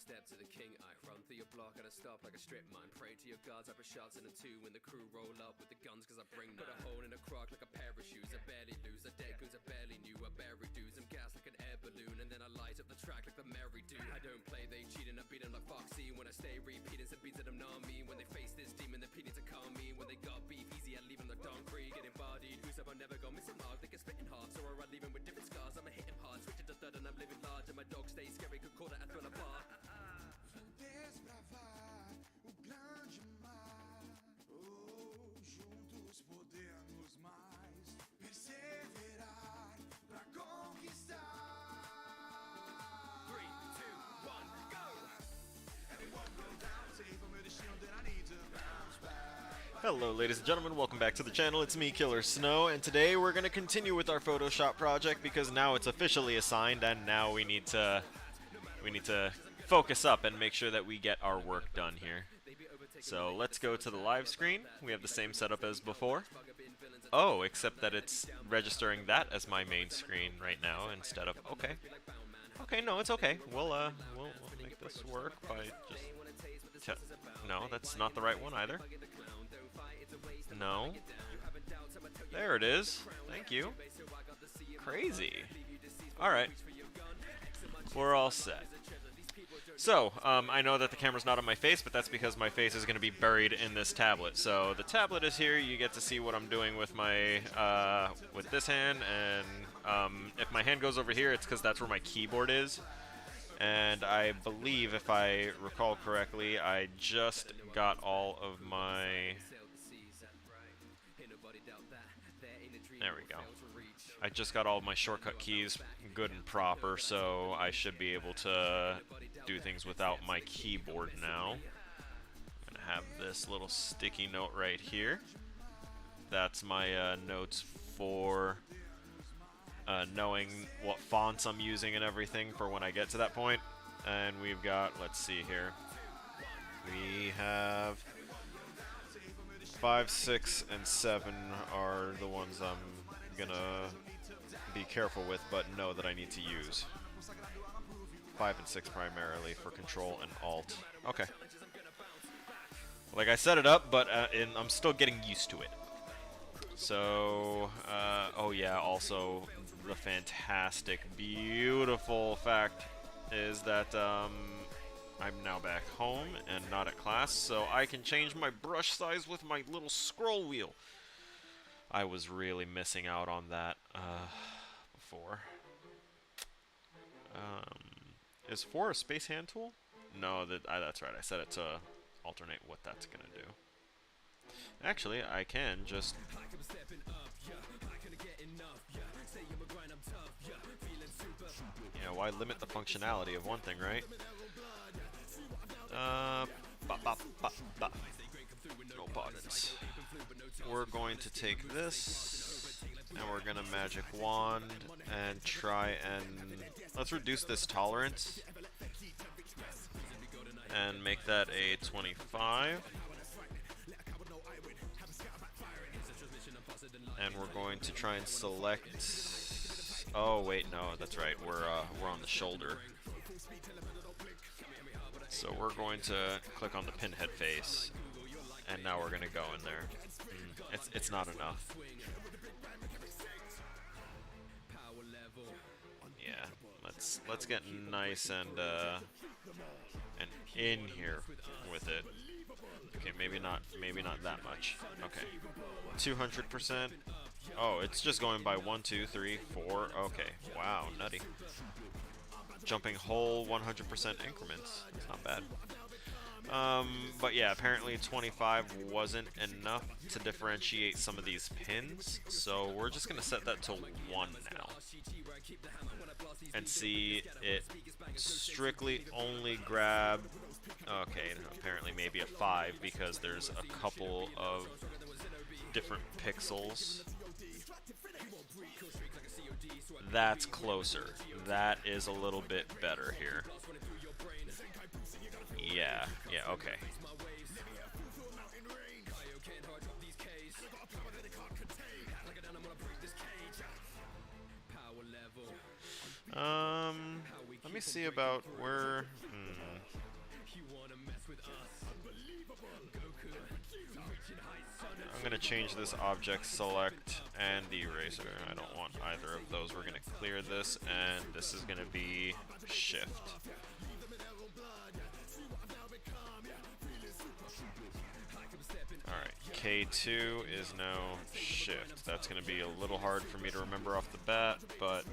step to the king, I run through your block at a stop like a strip mine. Pray to your gods, I put shots in a two when the crew roll up with the guns cause I bring none. Put a hole in a crock like a pair of shoes, I barely lose. A dead goons I barely knew, I bury dudes. I'm gas like an air balloon and then I light up the track like the merry do. I don't play, they cheat and I beat them like Foxy. When I stay repeating some beats that I'm not me. When they face this demon, they're pleading to calm me. When they got beef, easy I leave them the donkey. Getting bodied, who's up, I never go missing mark. They get spitting hard, so I leave them with different scars. I'm a hitting hard, switching to third and I'm living large. And my dog stays scary, could call that a thriller bar. Desbravar o grande mar. Oh, juntos podemos mais perseverar pra conquistar. 3, 2, 1, go! Everyone go down, safe from the shield that I need to bounce back. Hello ladies and gentlemen, welcome back to the channel. It's me, Killer Snow, and today we're going to continue with our Photoshop project because now it's officially assigned and now we need to focus up and make sure that we get our work done here. So let's go to the live screen. We have the same setup as before. Oh, except that it's registering that as my main screen right now instead of... Okay. Okay, no, it's okay. We'll make this work by just... No, that's not the right one either. No. There it is. Thank you. Crazy. Alright. We're all set. So, I know that the camera's not on my face, but that's because my face is going to be buried in this tablet. So, the tablet is here, you get to see what I'm doing with my, with this hand, and, if my hand goes over here, it's because that's where my keyboard is. And I believe, if I recall correctly, I just got all of my... There we go. I just got all of my shortcut keys good and proper, so I should be able to do things without my keyboard now. I'm going to have this little sticky note right here. That's my notes for knowing what fonts I'm using and everything for when I get to that point. And we've got, let's see here, we have 5, 6, and 7 are the ones I'm gonna be careful with, but know that I need to use. 5 and 6 primarily for Control and Alt. Okay. Like I set it up, but I'm still getting used to it. So, oh yeah, also the fantastic, beautiful fact is that I'm now back home and not at class, so I can change my brush size with my little scroll wheel. I was really missing out on that before. Is 4 a space hand tool? No, that's right. I set it to alternate what that's going to do. Actually, I can just... Yeah, why limit the functionality of one thing, right? No buttons. We're going to take this, and we're going to magic wand, and try and... Let's reduce this tolerance, and make that a 25. And we're going to try and select... Oh, wait, no, that's right, we're on the shoulder. So we're going to click on the pinhead face, and now we're going to go in there. It's not enough. Yeah, let's get nice and in here with it. Okay, maybe not that much. Okay, 200%. Oh, it's just going by 1, 2, 3, 4. Okay, wow, nutty. Jumping whole 100% increments. It's not bad. But yeah, apparently 25 wasn't enough to differentiate some of these pins, so we're just gonna set that to 1 now. And see it strictly only grab... Okay, apparently maybe a 5 because there's a couple of different pixels. That's closer. That is a little bit better here. Yeah, okay. Let me see about where... I'm gonna change this object select and the eraser. I don't want either of those. We're gonna clear this, and this is gonna be shift. Alright, K2 is now shift. That's gonna be a little hard for me to remember off the bat, but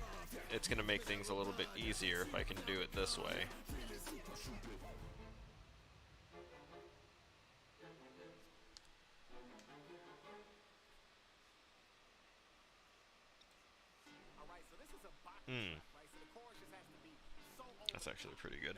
it's gonna make things a little bit easier if I can do it this way. That's actually pretty good.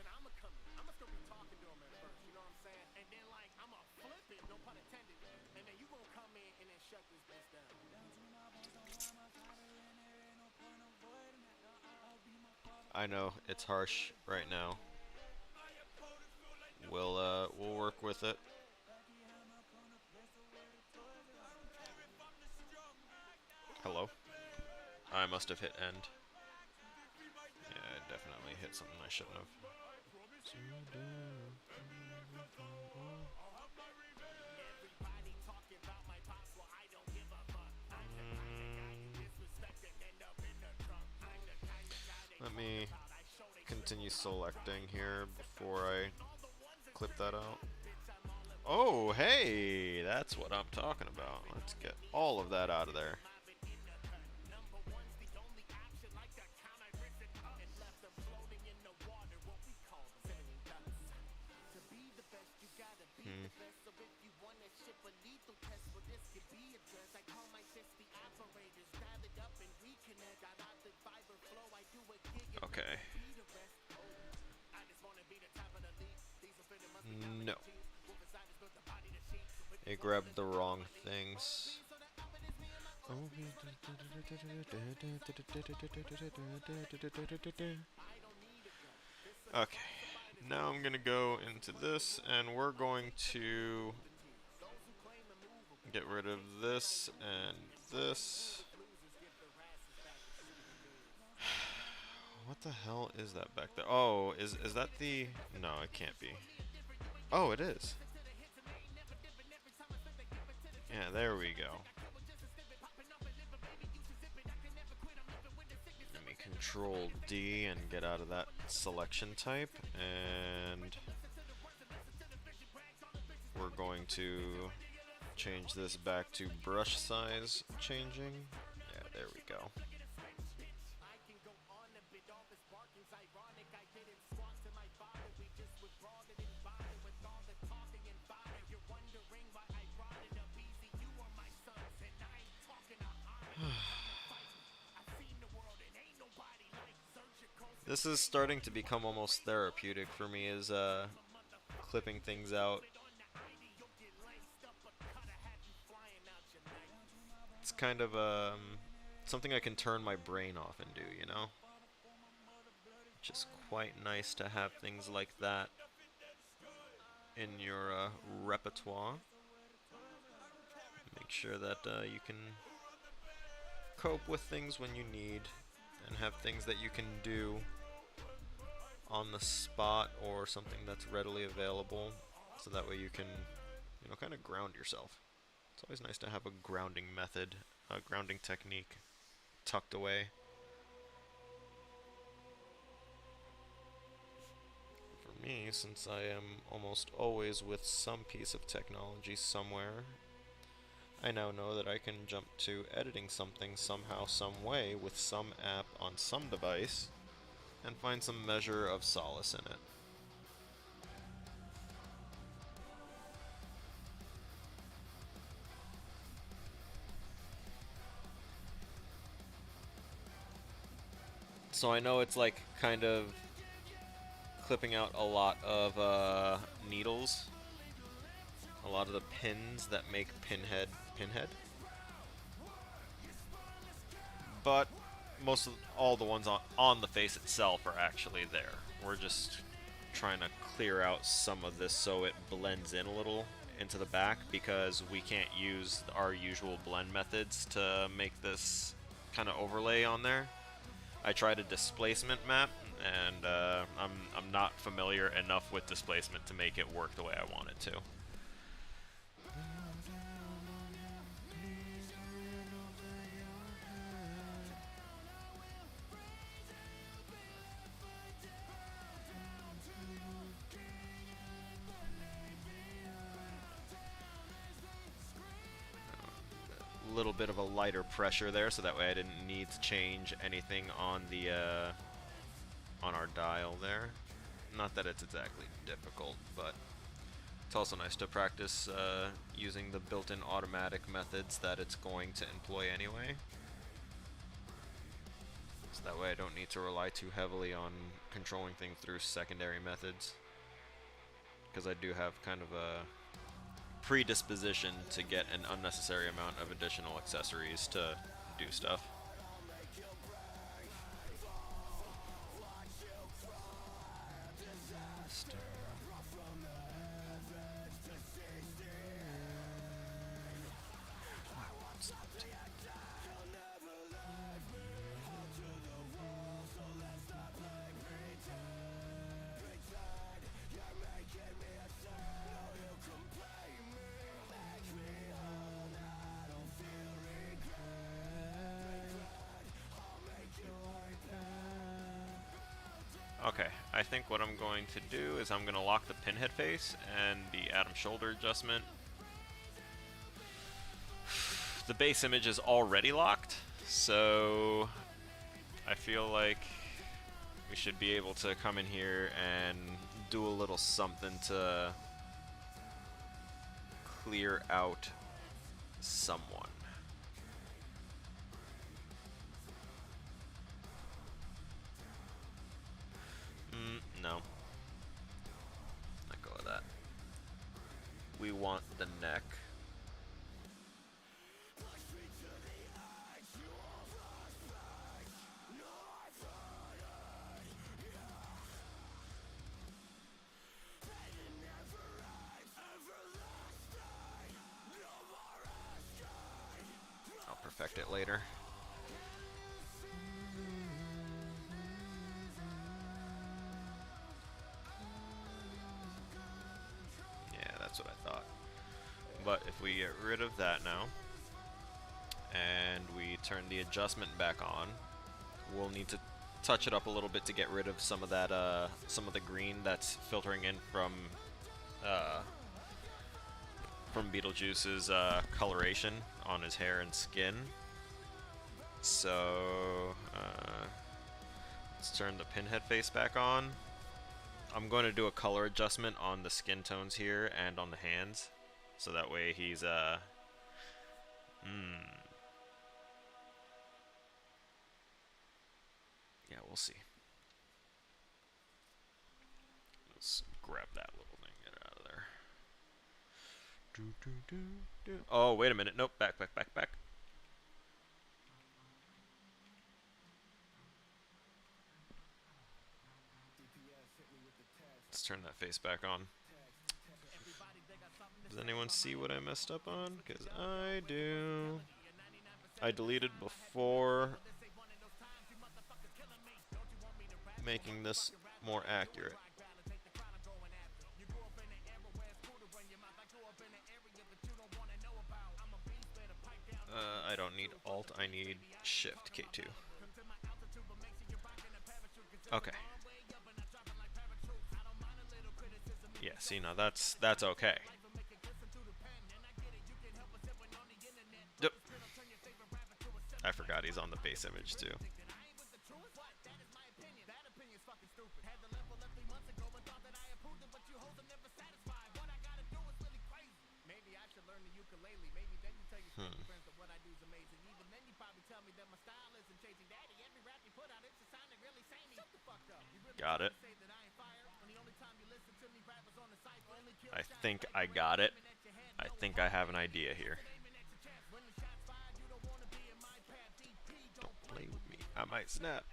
I know it's harsh right now. We'll work with it. Hello? I must have hit end. Yeah, I definitely hit something I shouldn't have. Let me continue selecting here before I clip that out. Oh, hey! That's what I'm talking about. Let's get all of that out of there. Okay. No. It grabbed the wrong things. Okay. Now I'm gonna go into this, and we're going to get rid of this and this. What the hell is that back there? Oh, is that the... No, it can't be. Oh, it is. Yeah, there we go. Let me Control D and get out of that selection type, and we're going to change this back to brush size changing. Yeah, there we go. This is starting to become almost therapeutic for me, is clipping things out. It's kind of something I can turn my brain off and do, you know? Which is quite nice to have things like that in your repertoire. Make sure that you can cope with things when you need, and have things that you can do on the spot or something that's readily available, so that way you can, you know, kind of ground yourself. It's always nice to have a grounding method, a grounding technique tucked away. For me, since I am almost always with some piece of technology somewhere, I now know that I can jump to editing something somehow, some way, with some app on some device, and find some measure of solace in it. So I know it's like kind of clipping out a lot of needles, a lot of the pins that make pinhead. But all the ones on the face itself are actually there. We're just trying to clear out some of this so it blends in a little into the back, because we can't use our usual blend methods to make this kind of overlay on there. I tried a displacement map, and I'm not familiar enough with displacement to make it work the way I want it to. Little bit of a lighter pressure there, so that way I didn't need to change anything on the on our dial there. Not that it's exactly difficult, but it's also nice to practice using the built-in automatic methods that it's going to employ anyway. So that way I don't need to rely too heavily on controlling things through secondary methods, because I do have kind of a predisposition to get an unnecessary amount of additional accessories to do stuff. Okay, I think what I'm going to do is I'm going to lock the pinhead face and the Atom shoulder adjustment. The base image is already locked, so I feel like we should be able to come in here and do a little something to clear out someone. No. Let go of that. We want the neck. I'll perfect it later. That's what I thought. But if we get rid of that now, and we turn the adjustment back on, we'll need to touch it up a little bit to get rid of some of that, some of the green that's filtering in from Beetlejuice's coloration on his hair and skin. So let's turn the pinhead face back on. I'm going to do a color adjustment on the skin tones here and on the hands, so that way he's yeah, we'll see. Let's grab that little thing, get it out of there. Oh, wait a minute. Nope, back. Let's turn that face back on. Does anyone see what I messed up on? Because I do. I deleted before making this more accurate. I don't need Alt, I need Shift K2. Okay. Yeah, see, now that's okay. Yep. I forgot he's on the base image too. Got it. I think I got it. I think I have an idea here. Don't play with me. I might snap.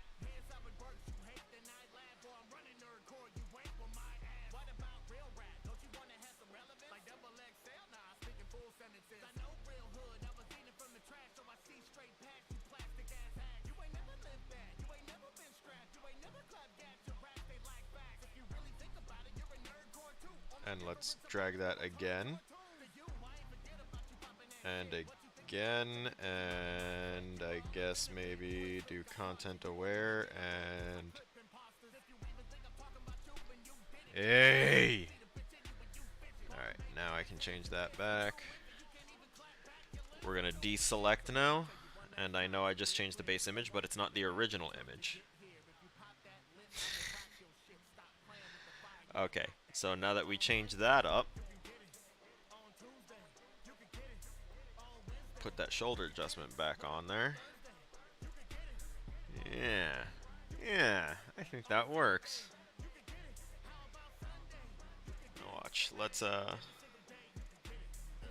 And let's drag that again. And again. And I guess maybe do content aware and... Hey! Alright, now I can change that back. We're gonna deselect now. And I know I just changed the base image, but it's not the original image. Okay, so now that we change that up, put that shoulder adjustment back on there. Yeah, I think that works. Now watch, let's,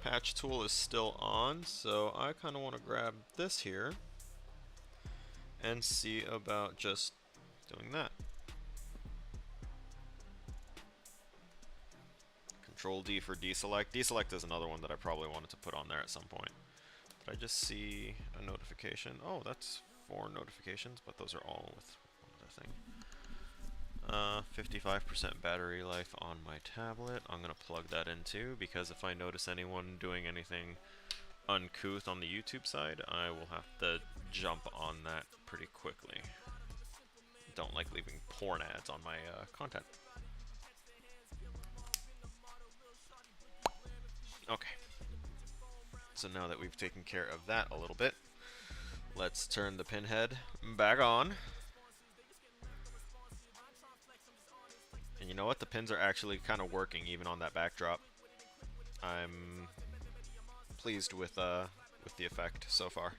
patch tool is still on, so I kind of want to grab this here and see about just doing that. Control D for deselect. Deselect is another one that I probably wanted to put on there at some point. Did I just see a notification? Oh, that's 4 notifications, but those are all with one other thing. 55% battery life on my tablet. I'm going to plug that in too, because if I notice anyone doing anything uncouth on the YouTube side, I will have to jump on that pretty quickly. Don't like leaving porn ads on my content. Okay. So now that we've taken care of that a little bit, let's turn the pinhead back on. And you know what? The pins are actually kind of working even on that backdrop. I'm pleased with the effect so far.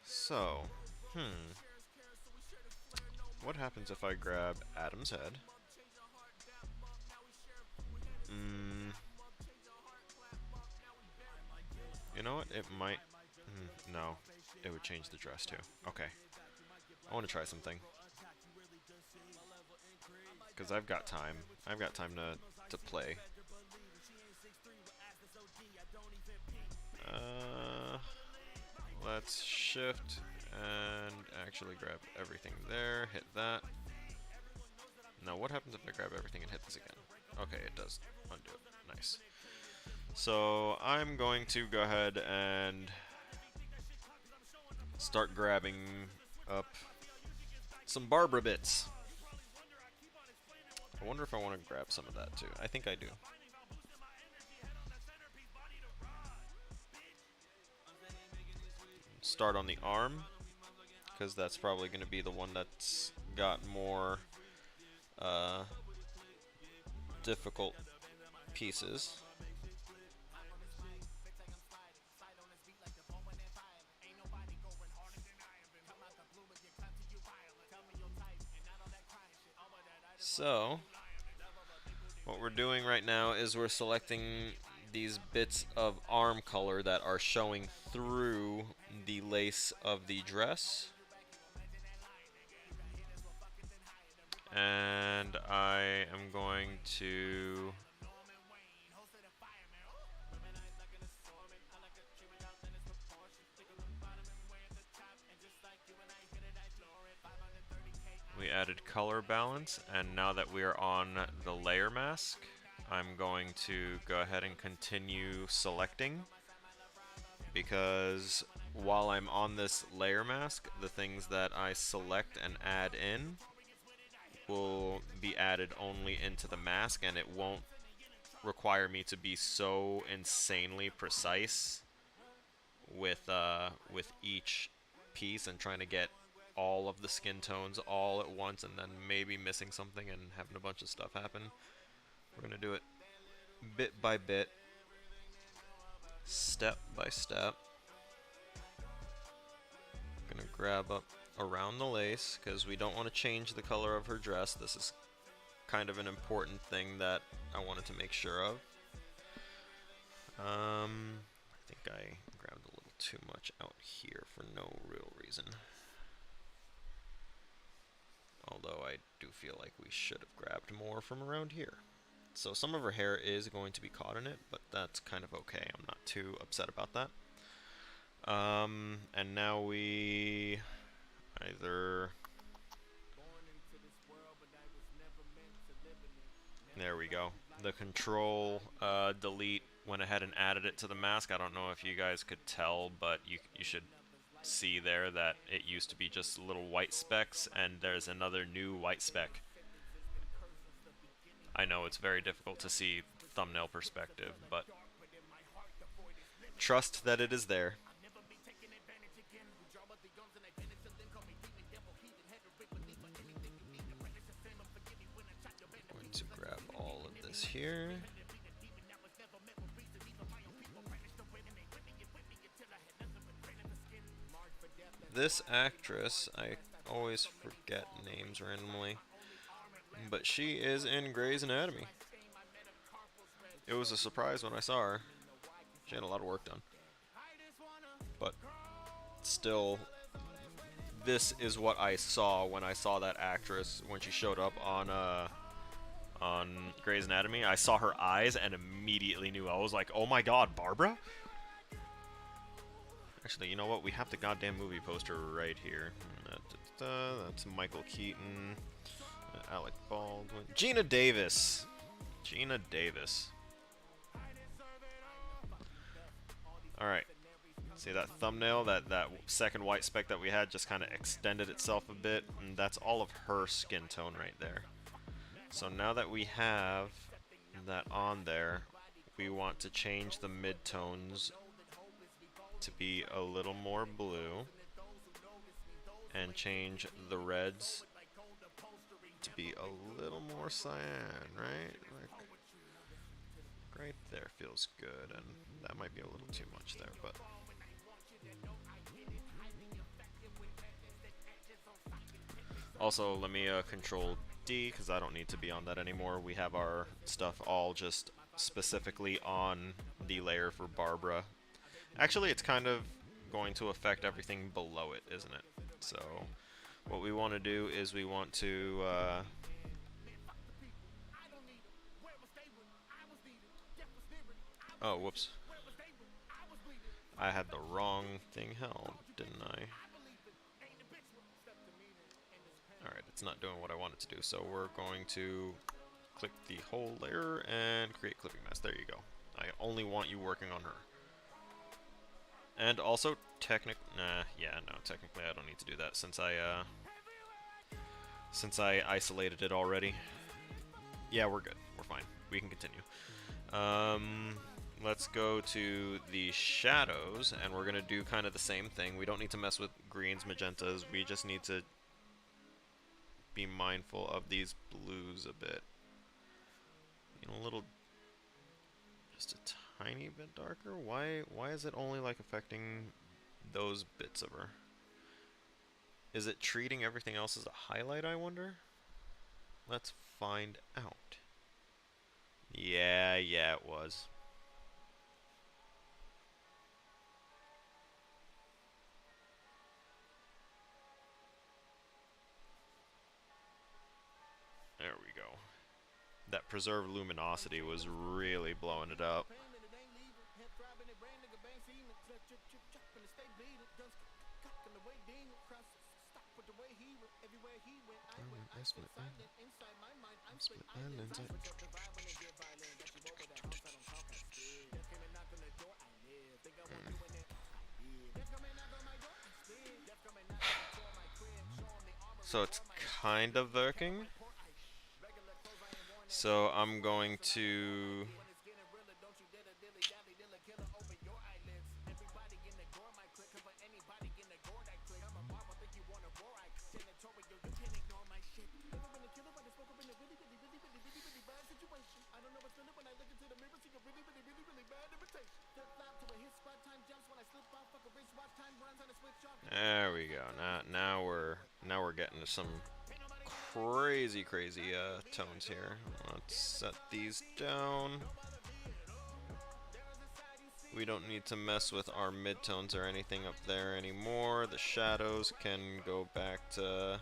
So, what happens if I grab Adam's head? You know what? It might... no. It would change the dress too. Okay. I want to try something. Because I've got time. I've got time to play. Let's shift and actually grab everything there. Hit that. Now what happens if I grab everything and hit this again? Okay, it does undo it. Nice. So I'm going to go ahead and start grabbing up some Barbara bits. I wonder if I want to grab some of that too. I think I do. Start on the arm, because that's probably going to be the one that's got more difficult pieces. So, what we're doing right now is we're selecting these bits of arm color that are showing through the lace of the dress. And I am going to we added color balance, and now that we are on the layer mask, I'm going to go ahead and continue selecting, because while I'm on this layer mask, the things that I select and add in will be added only into the mask, and it won't require me to be so insanely precise with each piece and trying to get all of the skin tones all at once and then maybe missing something and having a bunch of stuff happen. We're going to do it bit by bit, step by step. I'm going to grab up around the lace because we don't want to change the color of her dress. This is kind of an important thing that I wanted to make sure of. I think I grabbed a little too much out here for no real reason. Although I do feel like we should have grabbed more from around here. So some of her hair is going to be caught in it, but that's kind of okay. I'm not too upset about that. And now we either... There we go. The control delete went ahead and added it to the mask. I don't know if you guys could tell, but you should see there that it used to be just little white specks, and there's another new white speck. I know it's very difficult to see thumbnail perspective, but trust that it is there. I'm going to grab all of this here. This actress, I always forget names randomly, but she is in Grey's Anatomy. It was a surprise when I saw her. She had a lot of work done. But still, this is what I saw when I saw that actress when she showed up on Grey's Anatomy. I saw her eyes and immediately knew. I was like, oh my god, Barbara? Actually, you know what? We have the goddamn movie poster right here. That's Michael Keaton, Alec Baldwin, Gina Davis. Gina Davis. Alright. See that thumbnail? That second white speck that we had just kind of extended itself a bit, and that's all of her skin tone right there. So now that we have that on there, we want to change the midtones to be a little more blue, and change the reds to be a little more cyan, right? Like, right there feels good, and that might be a little too much there, but also let me control D, because I don't need to be on that anymore. We have our stuff all just specifically on the layer for Barbara. Actually, it's kind of going to affect everything below it, isn't it? So what we want to do is we want to oh, whoops. I had the wrong thing held, didn't I? Alright, it's not doing what I want it to do, so we're going to click the whole layer and create clipping mask. There you go. I only want you working on her. And also, technically, I don't need to do that since I isolated it already. Yeah, we're good. We're fine. We can continue. Let's go to the shadows, and we're gonna do kind of the same thing. We don't need to mess with greens, magentas. We just need to be mindful of these blues a bit. You know, a little, just a tiny bit darker. Why is it only like affecting those bits of her? Is it treating everything else as a highlight, I wonder? Let's find out. Yeah, it was. There we go. That preserved luminosity was really blowing it up. So it's kind of working. So I'm going to there we go. Now we're getting to some crazy tones here. Let's set these down. We don't need to mess with our midtones or anything up there anymore. The shadows can go back to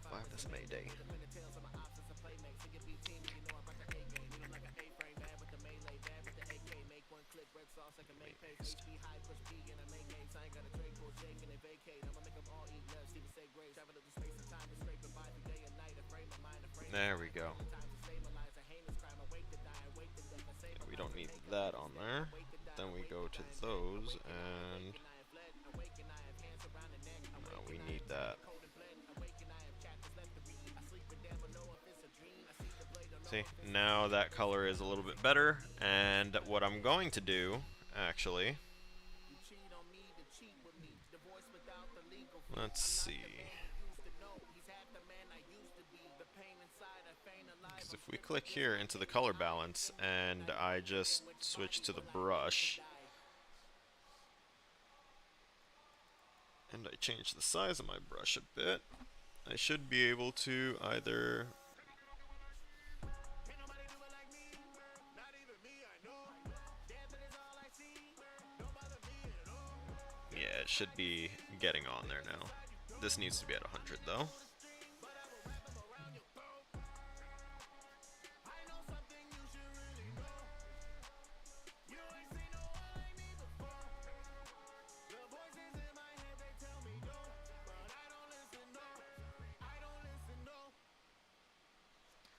Five this Mayday. There we go. We don't need that on there. Then we go to those and no, we need that. See, now that color is a little bit better, and what I'm going to do, actually, let's see. Because if we click here into the color balance and I just switch to the brush and I change the size of my brush a bit, I should be able to either yeah, it should be getting on there now. This needs to be at 100 though.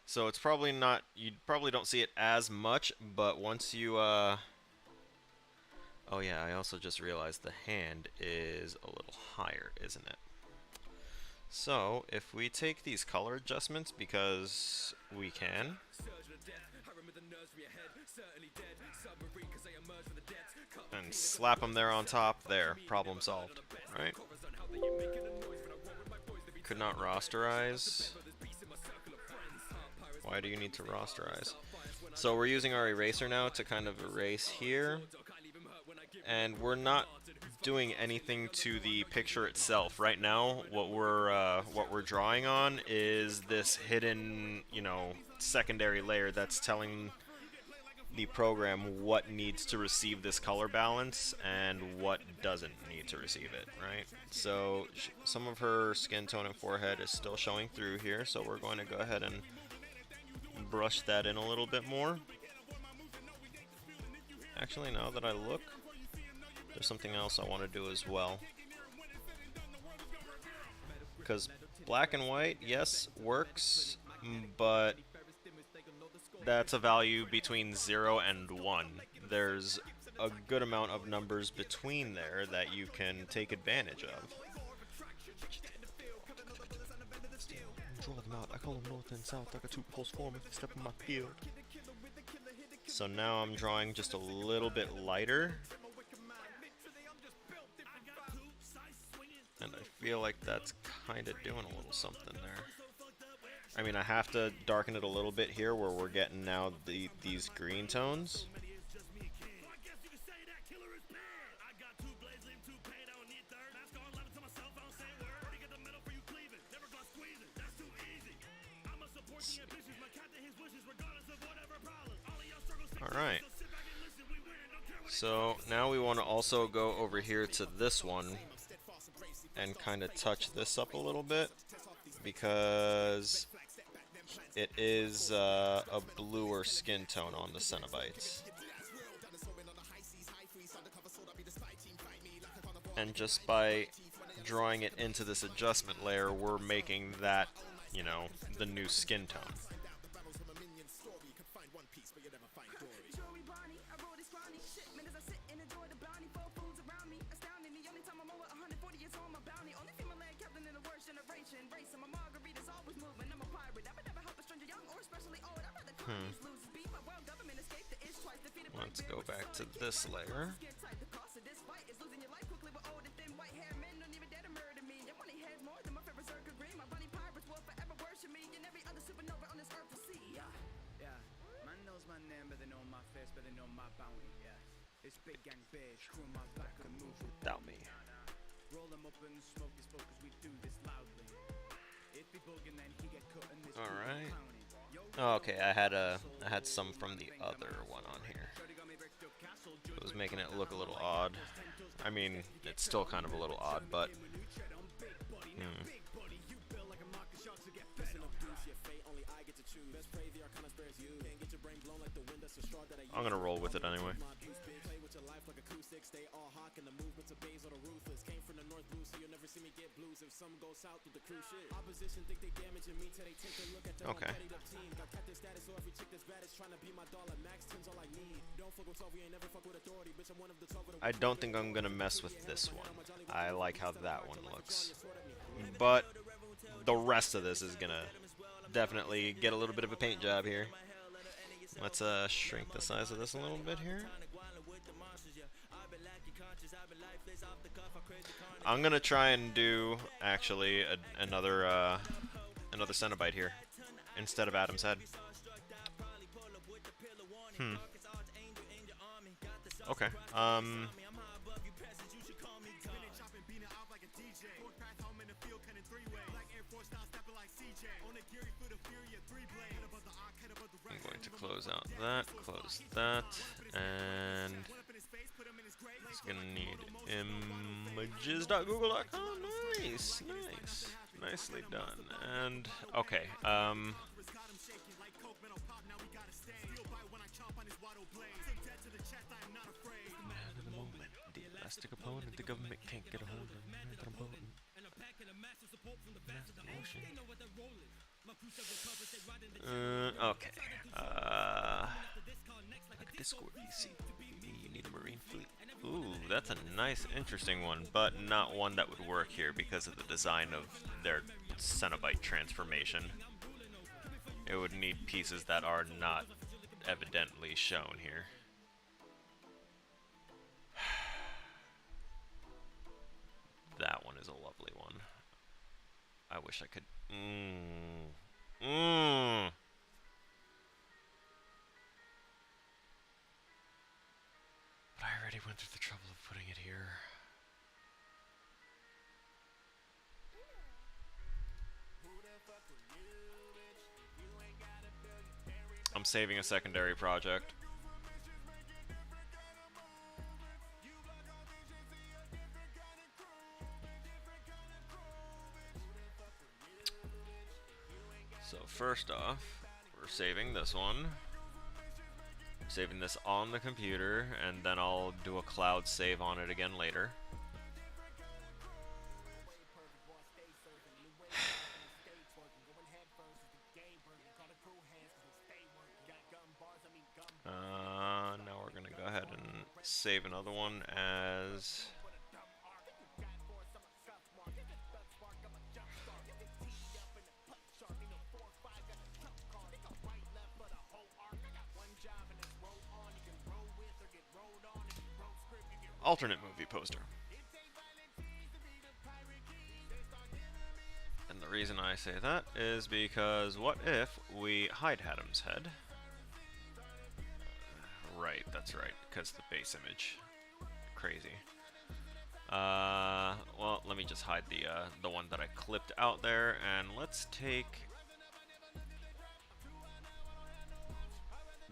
So it's probably not, you probably don't see it as much, but once you, oh yeah, I also just realized the hand is a little higher, isn't it? So if we take these color adjustments, because we can, and slap them there on top, there, problem solved, right? Could not rasterize. Why do you need to rasterize? So we're using our eraser now to kind of erase here, and we're not doing anything to the picture itself. Right now, what we're drawing on is this hidden, you know, secondary layer that's telling the program what needs to receive this color balance and what doesn't need to receive it, right? So some of her skin tone and forehead is still showing through here, so we're going to go ahead and brush that in a little bit more. Actually, now that I look, there's something else I want to do as well. Because black and white, yes, works, but that's a value between 0 and 1. There's a good amount of numbers between there that you can take advantage of. Draw them out. I call them north and south like a two-pulse form if you step in my field. So now I'm drawing just a little bit lighter. And I feel like that's kind of doing a little something there. I mean, I have to darken it a little bit here where we're getting now these green tones. Alright, so now we want to also go over here to this one and kind of touch this up a little bit because it is a bluer skin tone on the Cenobites. And just by drawing it into this adjustment layer, we're making that, you know, the new skin tone. Let's go back to this layer. Without me. Alright. Okay, I had some from the other one on here. It was making it look a little odd. I mean, it's still kind of a little odd, but... I'm gonna roll with it anyway. Okay. I don't think I'm gonna mess with this one. I like how that one looks. But the rest of this is gonna definitely get a little bit of a paint job here. Let's shrink the size of this a little bit here. I'm gonna try and do actually another Cenobite here instead of Adam's head. Okay. I'm going to close out that, close that, and it's gonna need images.google.com. Nice, nice, nicely done. And okay, the elastic opponent, the government can't get a hold of him. Okay. Like a Discord PC. You need a marine fleet. Ooh, that's a nice, interesting one, but not one that would work here because of the design of their Cenobite transformation. It would need pieces that are not evidently shown here. That one is a lovely one. I wish I could. But I already went through the trouble of putting it here. I'm saving a secondary project. So first off, we're saving this one. Saving this on the computer, and then I'll do a cloud save on it again later. Now we're gonna go ahead and save another one as alternate movie poster. And the reason I say that is because what if we hide Adam's head? Right, that's right, because the base image. Crazy. Well, let me just hide the one that I clipped out there, and let's take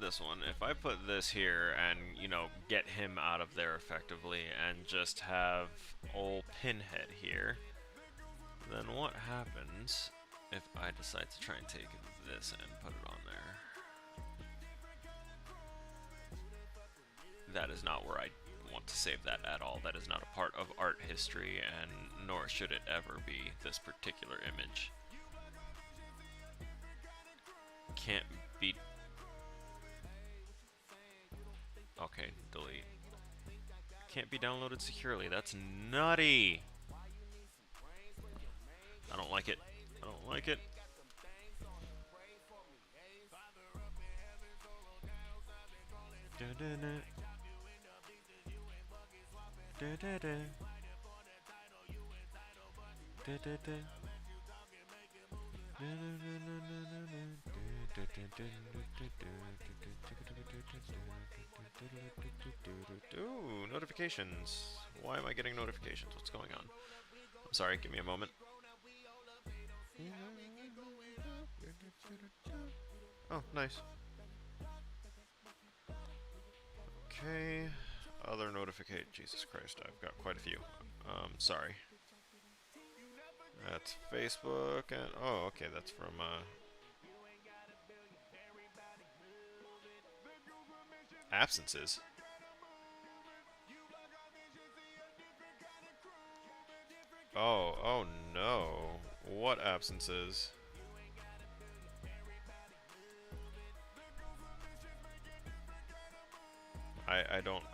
this one. If I put this here and, you know, get him out of there effectively and just have old Pinhead here, then what happens if I decide to try and take this and put it on there? That is not where I want to save that at all. That is not a part of art history, and nor should it ever be this particular image. Can't be... Okay, delete. Can't be downloaded securely. That's nutty. I don't like it. I don't like it. Ooh, notifications. Why am I getting notifications? What's going on? I'm sorry, give me a moment. Oh, nice. Okay, other notifications. notification. Jesus Christ, I've got quite a few. Sorry. That's Facebook, and oh, okay, that's from absences. Oh no. What absences? I don't.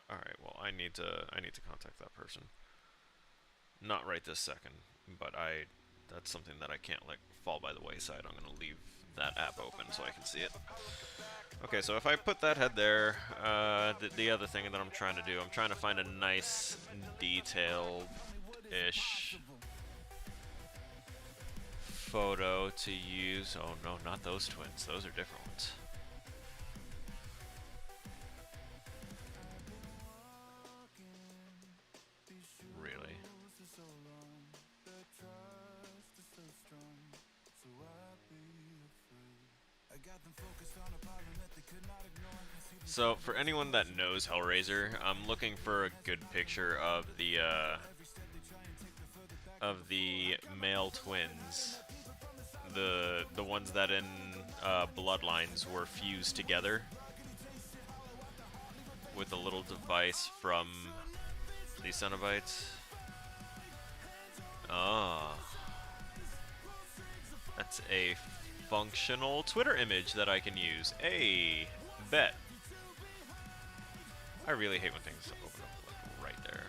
All right. Well, I need to contact that person. Not right this second, but that's something that I can't let fall by the wayside. I'm gonna leave that app open so I can see it. Okay, so if I put that head there, the other thing that I'm trying to do, I'm trying to find a nice, detailed-ish photo to use. Oh no, not those twins. Those are different ones. Really? So, for anyone that knows Hellraiser, I'm looking for a good picture of the male twins, the ones that in Bloodlines were fused together with a little device from the Cenobites. Ah, that's a functional Twitter image that I can use. Hey, bet. I really hate when things open up like right there.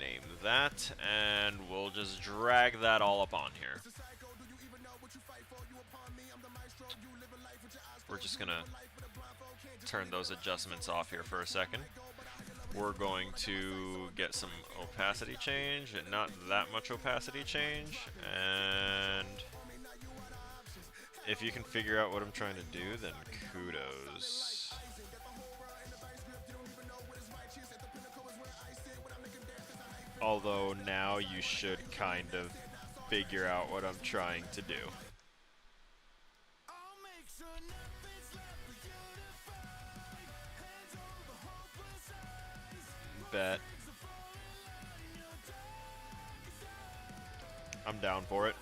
Name that, and we'll just drag that all up on here. We're just gonna turn those adjustments off here for a second. We're going to get some opacity change, and not that much opacity change, and if you can figure out what I'm trying to do, then kudos. Although now you should kind of figure out what I'm trying to do. Bet. I'm down for it.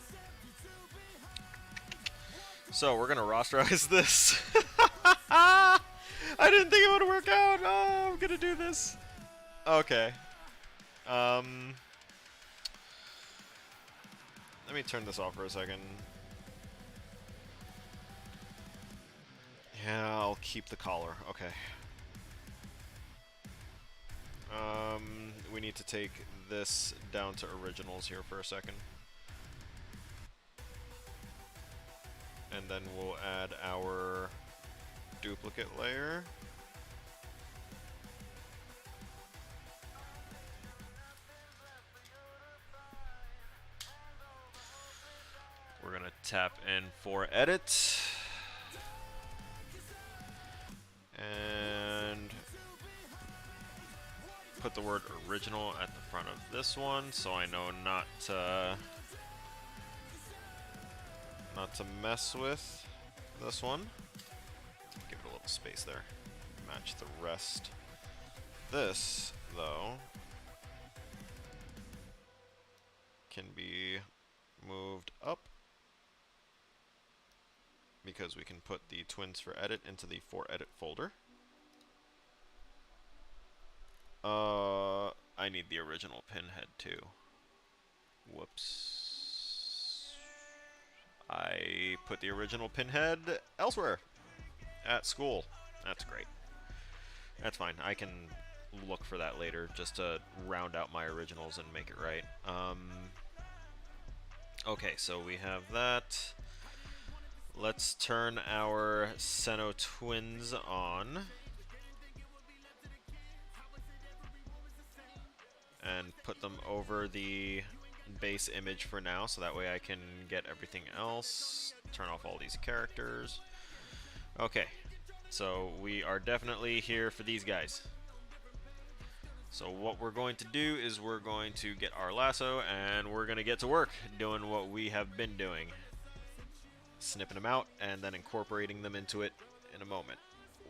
So we're gonna rosterize this. I didn't think it would work out. Oh, I'm gonna do this. Okay. Let me turn this off for a second. Yeah, I'll keep the collar. Okay. We need to take this down to originals here for a second. And then we'll add our duplicate layer. We're gonna tap in for edit. And put the word original at the front of this one, so I know not to mess with this one. Give it a little space there. Match the rest. This, though, can be moved up because we can put the twins for edit into the for edit folder. I need the original pinhead too. Whoops. I put the original pinhead elsewhere. At school. That's great. That's fine. I can look for that later just to round out my originals and make it right. Okay, so we have that. Let's turn our Seno twins on. And put them over the base image for now, so that way I can get everything else. Turn off all these characters. Okay, So we are definitely here for these guys. So what we're going to do is we're going to get our lasso and we're going to get to work doing what we have been doing. Snipping them out and then incorporating them into it in a moment.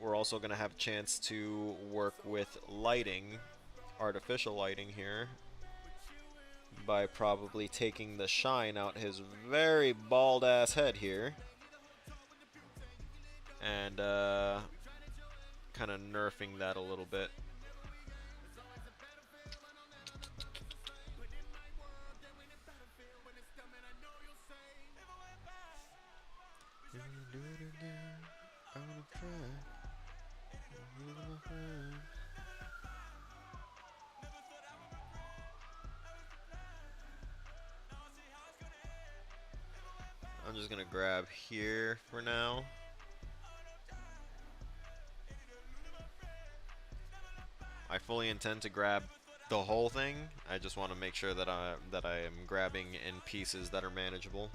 We're also going to have a chance to work with lighting, artificial lighting here, by probably taking the shine out his very bald ass head here and kind of nerfing that a little bit. I'm just gonna grab here for now. I fully intend to grab the whole thing. I just want to make sure that I am grabbing in pieces that are manageable.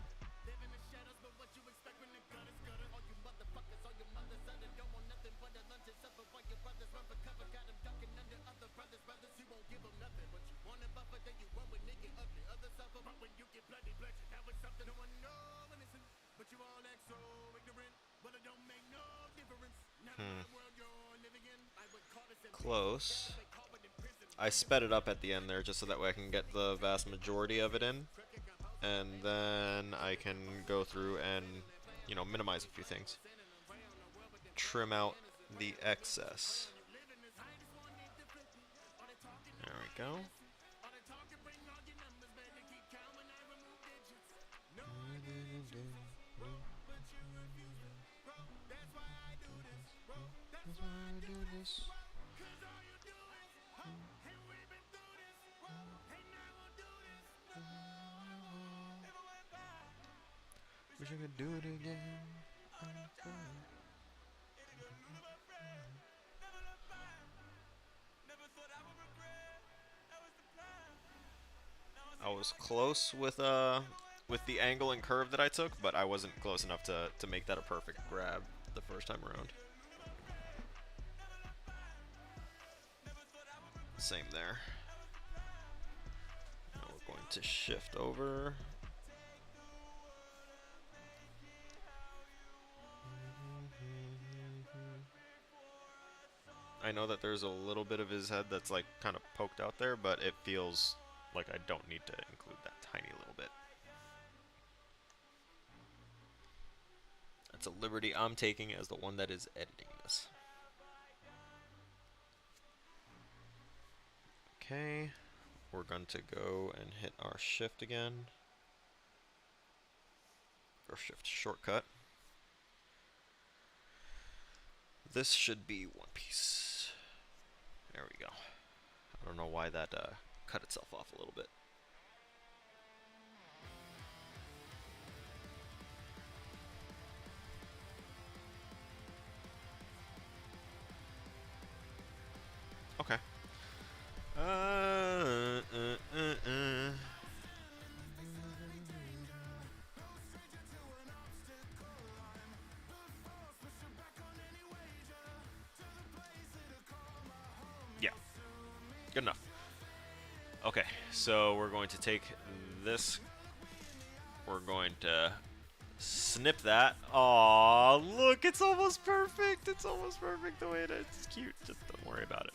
Close. I sped it up at the end there just so that way I can get the vast majority of it in. And then I can go through and, you know, minimize a few things. Trim out the excess. There we go. Wish I could do it again. I was close with the angle and curve that I took, but I wasn't close enough to make that a perfect grab the first time around. Same there. Now we're going to shift over. I know that there's a little bit of his head that's like kind of poked out there, but it feels like I don't need to include that tiny little bit. That's a liberty I'm taking as the one that is editing this. Okay, we're going to go and hit our shift again. Or shift shortcut. This should be one piece. There we go. I don't know why that cut itself off a little bit. Okay. Yeah. Good enough. Okay, so we're going to take this. We're going to snip that. Aw, look, it's almost perfect. It's almost perfect the way it is. It's cute. Just don't worry about it.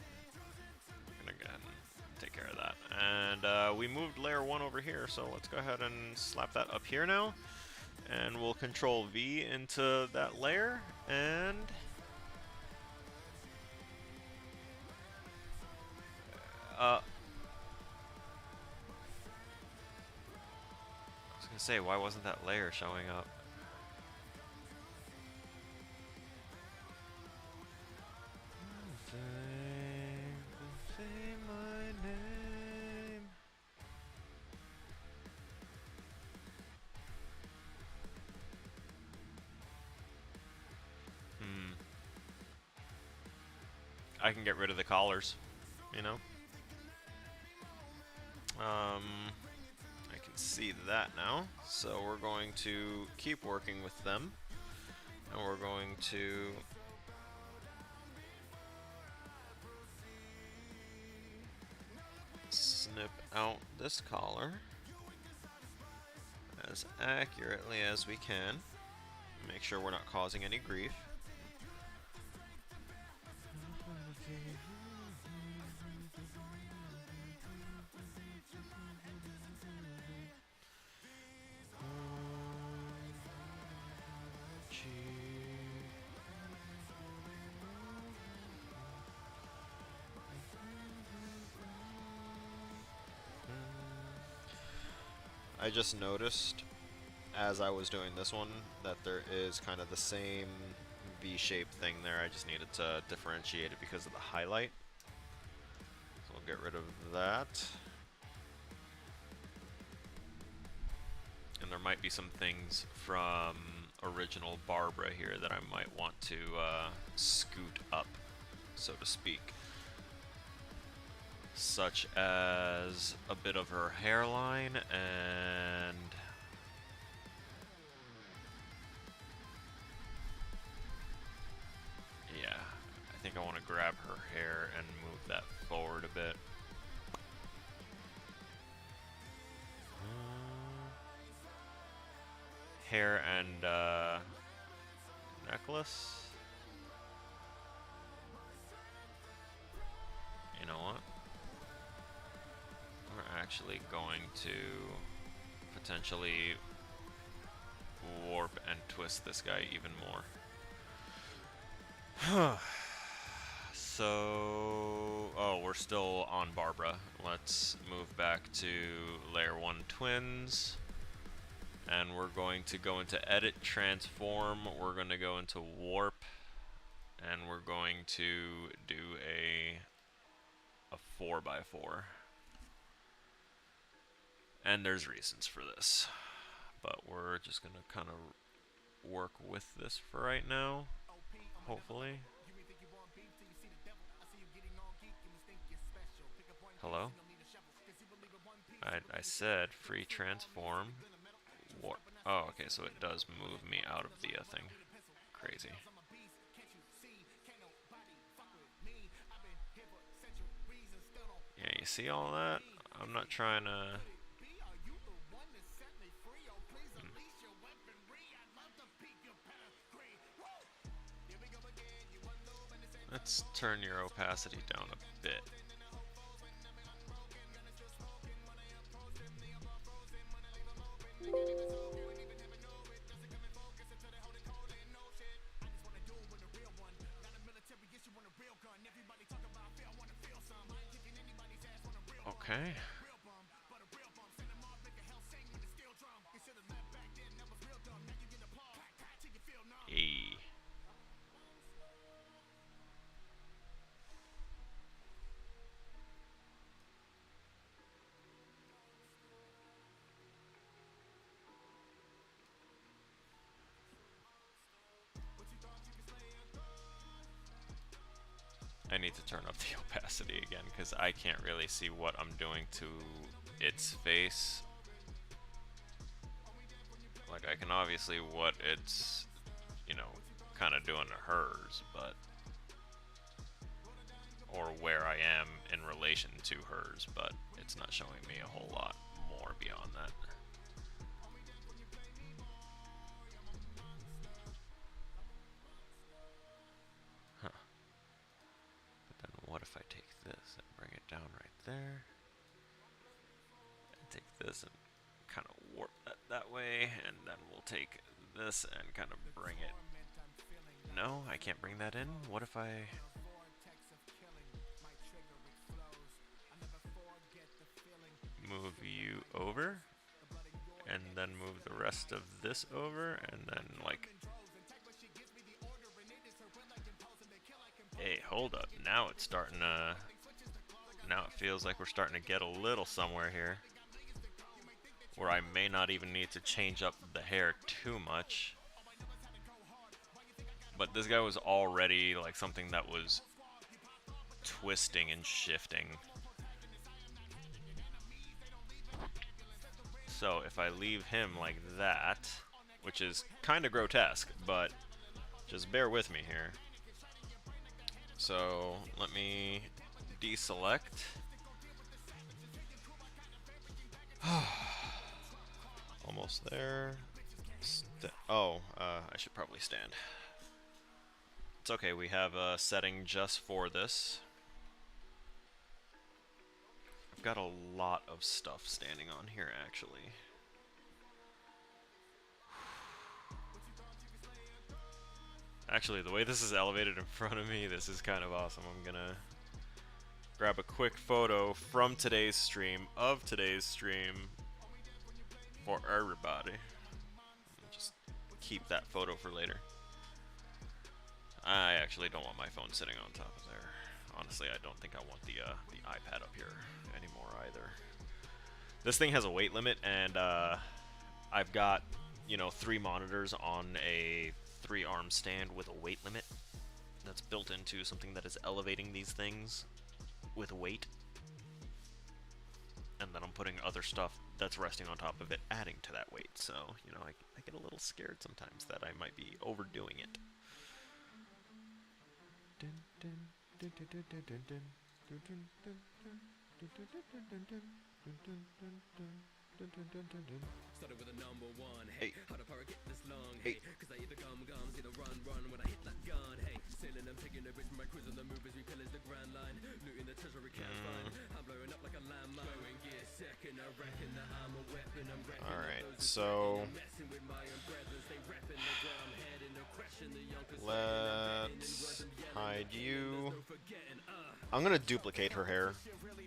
I'm gonna go ahead and take care of that. And we moved layer 1 over here, so let's go ahead and slap that up here now. And we'll control V into that layer, and I was gonna say, why wasn't that layer showing up? Say my name. I can get rid of the collars, you know? I can see that now. So we're going to keep working with them. And we're going to snip out this collar as accurately as we can. Make sure we're not causing any grief. I just noticed as I was doing this one that there is kind of the same V-shaped thing there. I just needed to differentiate it because of the highlight. So we'll get rid of that. And there might be some things from original Barbara here that I might want to scoot up, so to speak. Such as a bit of her hairline and yeah, I think I want to grab her hair and move that forward a bit. Hair and necklace. You know what? We're actually going to potentially warp and twist this guy even more. So, oh, we're still on Barbara. Let's move back to layer 1 twins. And we're going to go into edit, transform, we're going to go into warp, and we're going to do a 4x4. And there's reasons for this, but we're just going to kind of work with this for right now, hopefully. Hello? I said free transform. Warp. Oh, okay, so it does move me out of the thing. Crazy. Yeah, you see all that? I'm not trying to... Let's turn your opacity down a bit. Okay. Hey. I need to turn up the opacity again because I can't really see what I'm doing to its face. Like, I can obviously what it's, you know, kind of doing to hers, but... or where I am in relation to hers, but it's not showing me a whole lot more beyond that. Huh. But then what if I take this and bring it down right there? And take this and kind of warp that way, and then we'll take this and kind of bring it... No, I can't bring that in? What if I... move you over, and then move the rest of this over, and then, like... Hey, hold up. Now it's starting to... Now it feels like we're starting to get a little somewhere here. Where I may not even need to change up the hair too much. But this guy was already like something that was twisting and shifting. So if I leave him like that, which is kind of grotesque, but just bear with me here. So let me deselect. Almost there. I should probably stand. It's okay, we have a setting just for this. I've got a lot of stuff standing on here, actually. Actually, the way this is elevated in front of me, this is kind of awesome. I'm gonna grab a quick photo from today's stream, for everybody. Just keep that photo for later. I actually don't want my phone sitting on top of there. Honestly, I don't think I want the iPad up here anymore either. This thing has a weight limit, and I've got, you know, 3 monitors on a 3-arm stand with a weight limit that's built into something that is elevating these things with weight. And then I'm putting other stuff that's resting on top of it, adding to that weight. So, you know, I get a little scared sometimes that I might be overdoing it. Started with a number 1, hey. How the power get this long, hey. Cause I either gums, either run when I hit that gun, hey. Sailing, I'm taking the bridge from my cruise on the move as we pillage the grand line. Looting the treasure we can't find. I'm blowing up like a landmine. Blowing gear second, I reckon that I'm a weapon. I'm wrecking. Alright, so let's hide you. I'm gonna duplicate her hair.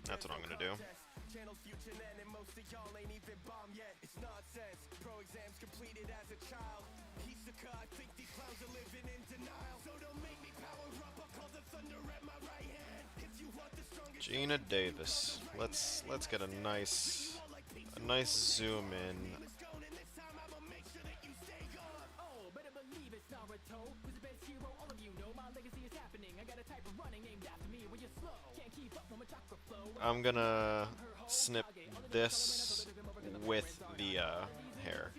That's what I'm gonna do. Gina Davis. Let's get a nice zoom in. I'm gonna snip this with the hair.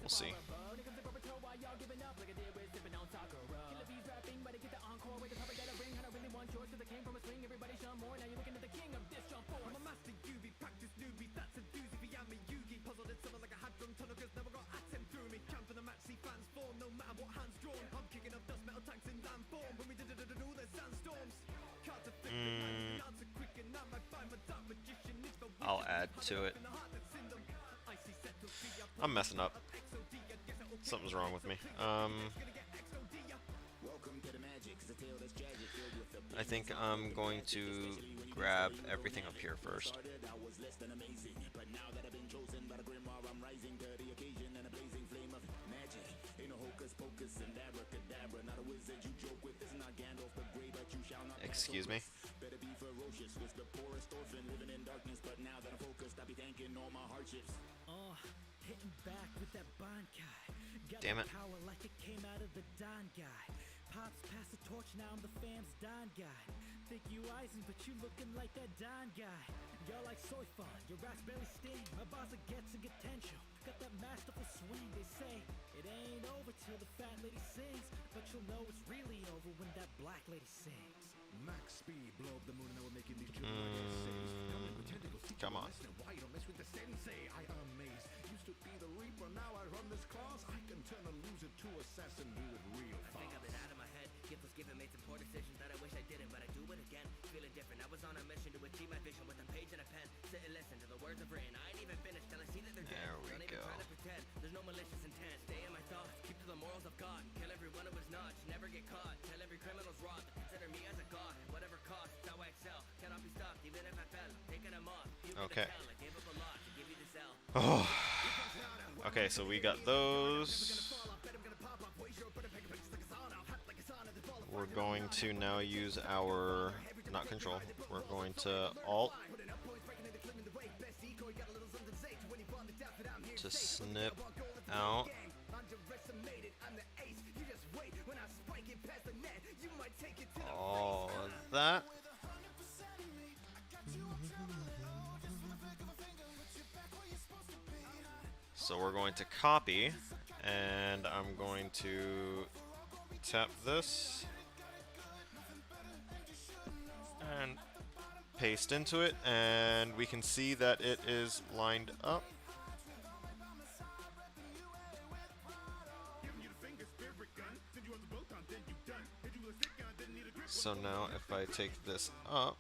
We'll see. I'll add to it. I'm messing up. Something's wrong with me. I think I'm going to grab everything up here first. Excuse me. Damn it. Pops pass the torch, now I'm the fam's Don guy. Think you Eisen, but you looking like that Don guy. Y'all like soy fun, your raps barely sting. My boss gets a potential. Got that masterful swing, they say. It ain't over till the fat lady sings. But you'll know it's really over when that black lady sings. Max speed, blow up the moon and I will making these children come on. Why you don't mess with the sensei? I am amazed. Used to be the reaper, now I run this class. I can turn a loser to assassin, do it real fast. I think I've been out of my head. Gift was given, made some poor decisions that I wish I didn't, but I do it again. Feeling different. I was on a mission to achieve my vision with a page and a pen. Sit and listen to the words I've written. I ain't even finished till I see that they're dead. There we go. Try to pretend. There's no malicious intent. Stay in my thoughts. Keep to the morals of God. Kill everyone who is not. Never get caught. Tell every criminal's rot. Consider me as a god. Whatever cost, that's how I excel. Cannot be stopped, even if I fell. Taking them off. Okay. I gave up a lot to give you this L. Oh. Okay, so we got those. We're going to now use our, not control, we're going to alt to snip out all of that. So we're going to copy, and I'm going to tap this and paste into it, and we can see that it is lined up. So now if I take this up,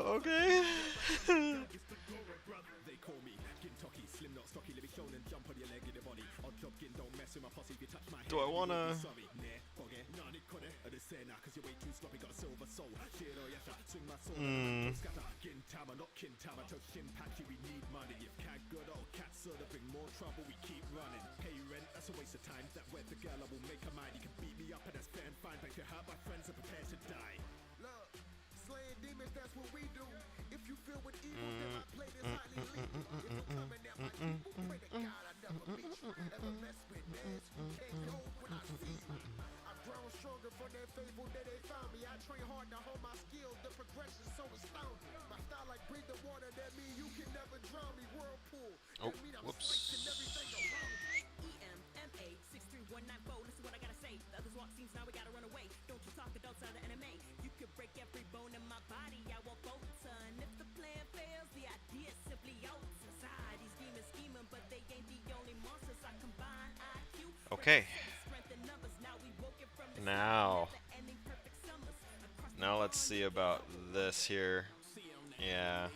okay. Do I wanna? Oh, whoops. Okay. Now let's see about this here. Yeah.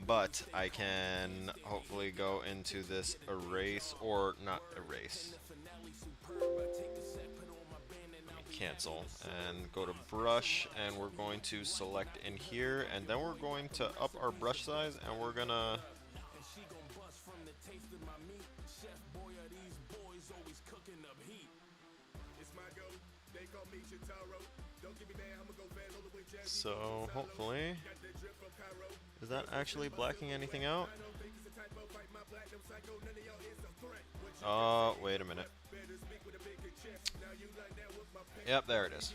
But I can hopefully go into this erase, or not erase. Cancel and go to brush, and we're going to select in here, and then we're going to up our brush size, and we're gonna so hopefully, is that actually blacking anything out? Wait a minute. Yep, there it is.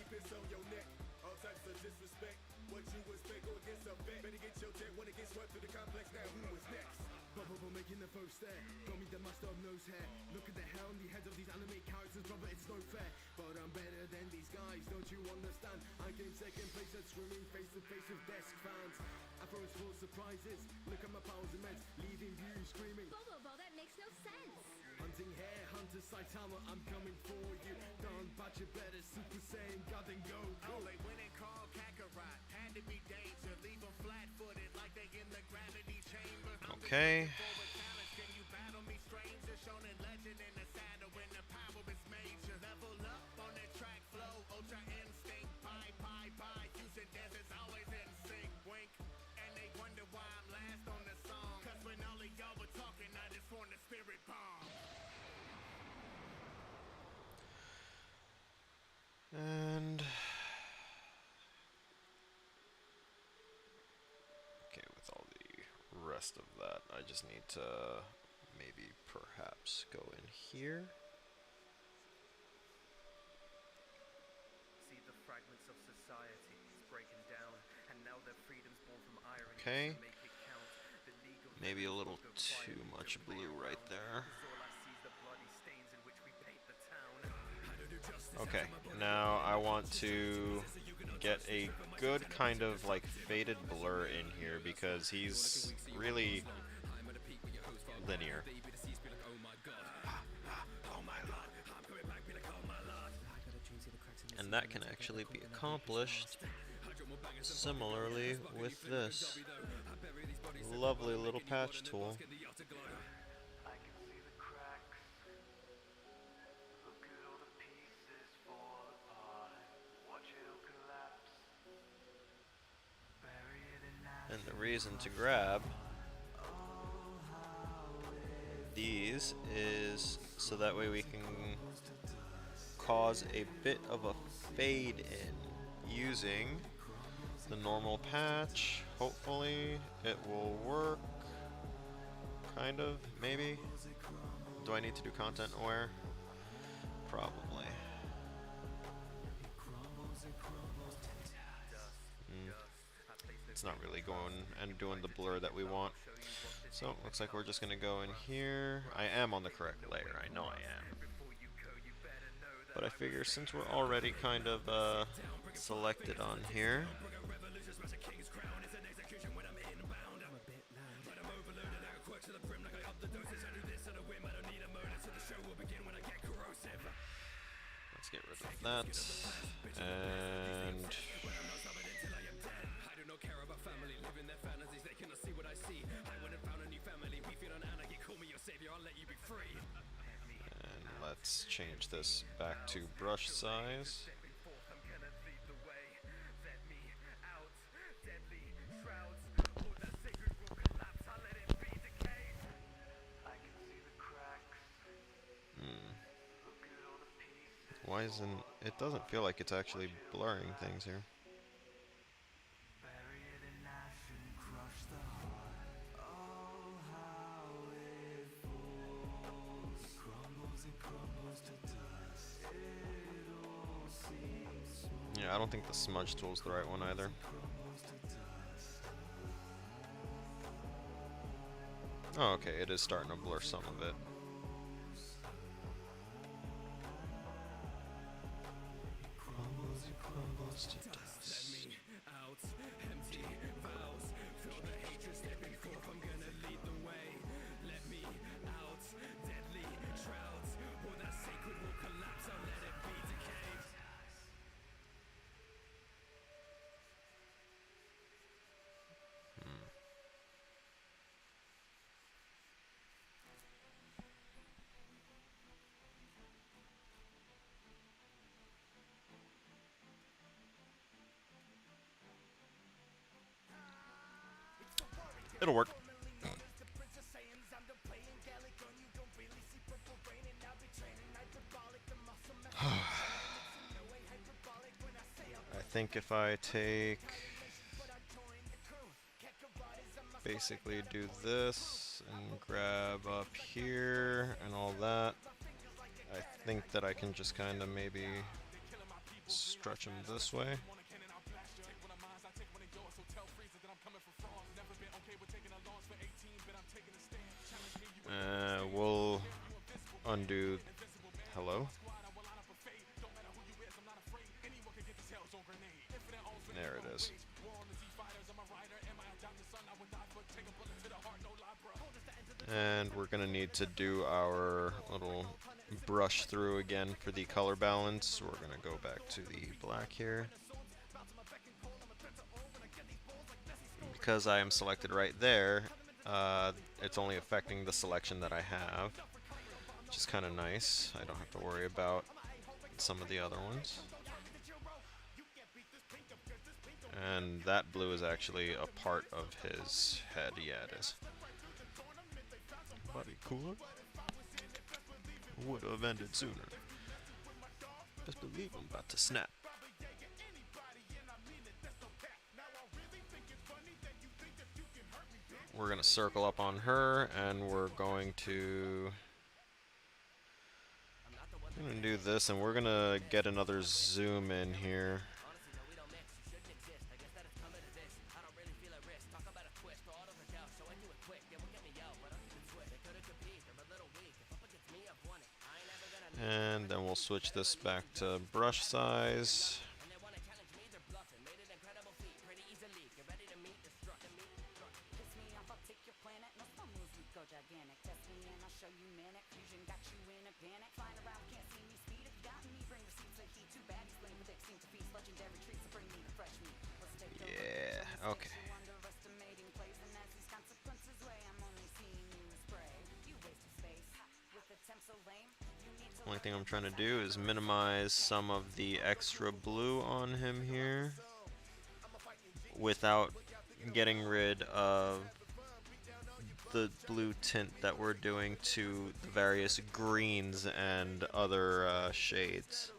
That makes no sense. Hunting hair, hunter Saitama, I'm coming for you. Don't but you better Super Saiyan God and go. Oh, they went and called Kakarot. Had to be danger. Leave them flat-footed like they in the gravity chamber. Okay. Can you battle me, stranger? Shown in legend in the saddle when the power is major. Level up on the track flow. Ultra instinct. Bye. Houston dancers always in sync. Wink. And they wonder why I'm last on the song. Cause when all of y'all were talking, I just formed a spirit bomb. And okay, with all the rest of that, I just need to maybe perhaps go in here. See the fragments of society breaking down, and now their freedom's born from irony. Okay. To make it count, the legal Maybe a little too much blue right there. all I see is the bloody stains in which we paint the town. Okay, now I want to get a good kind of like faded blur in here because he's really linear. And that can actually be accomplished similarly with this lovely little patch tool. And the reason to grab these is so that way we can cause a bit of a fade in using the normal patch. Hopefully it will work. Kind of, maybe. Do I need to do content aware? Probably. it's not really going and doing the blur that we want. So looks like we're just gonna go in here. I am on the correct layer, I know I am. But I figure since we're already kind of selected on here, let's get rid of that. And let's change this back to brush size. Why isn't it? Doesn't feel like it's actually blurring things here. Yeah, I don't think the smudge tool's the right one either. Oh, okay, it is starting to blur some of it. It'll work. I think if I take, basically do this and grab up here and all that, I think that I can just kind of maybe stretch them this way. We'll undo hello. There it is. And we're gonna need to do our little brush through again for the color balance. We're gonna go back to the black here. Because I am selected right there, it's only affecting the selection that I have, which is kind of nice. I don't have to worry about some of the other ones. And that blue is actually a part of his head. Yeah, it is. Body cooler. Would have ended sooner. Best believe I'm about to snap. We're gonna circle up on her, and we're going to do this, and we're gonna get another zoom in here. And then we'll switch this back to brush size. Yeah, okay. Only thing I'm trying to do is minimize some of the extra blue on him here without getting rid of the blue tint that we're doing to the various greens and other shades.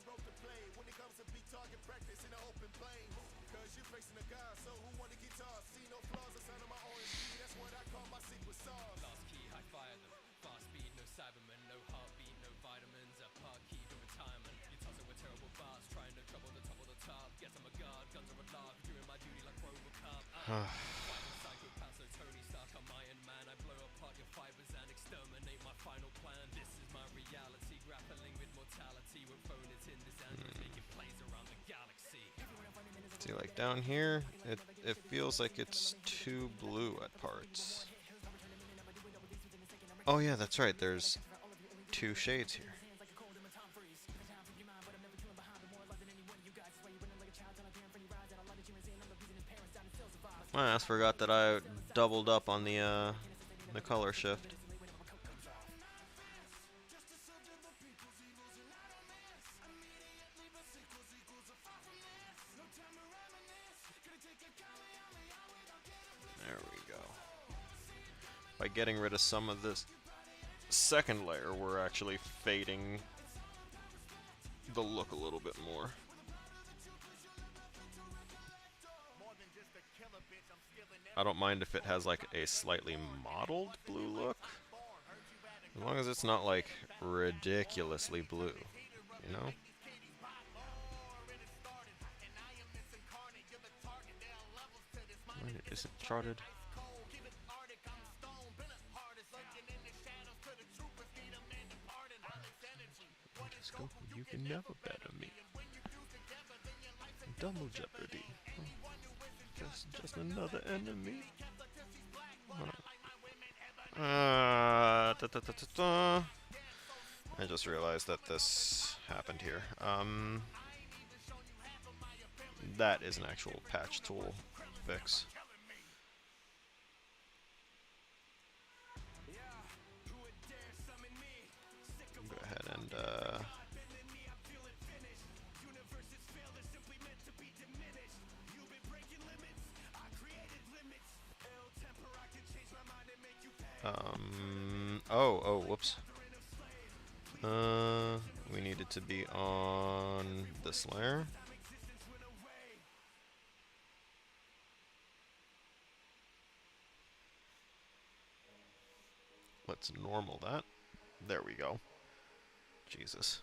See, like down here, it feels like it's too blue at parts. Oh yeah, that's right. There's 2 shades here. I almost forgot that I doubled up on the color shift. There we go. By getting rid of some of this second layer, we're actually fading the look a little bit more. I don't mind if it has like a slightly mottled blue look, as long as it's not like ridiculously blue, you know? Mine isn't charted. You can never better me. Double jeopardy. Just another enemy. I just realized that this happened here. That is an actual patch tool fix. Go ahead and oh, whoops. We needed to be on this layer. Let's normal that. There we go. Jesus.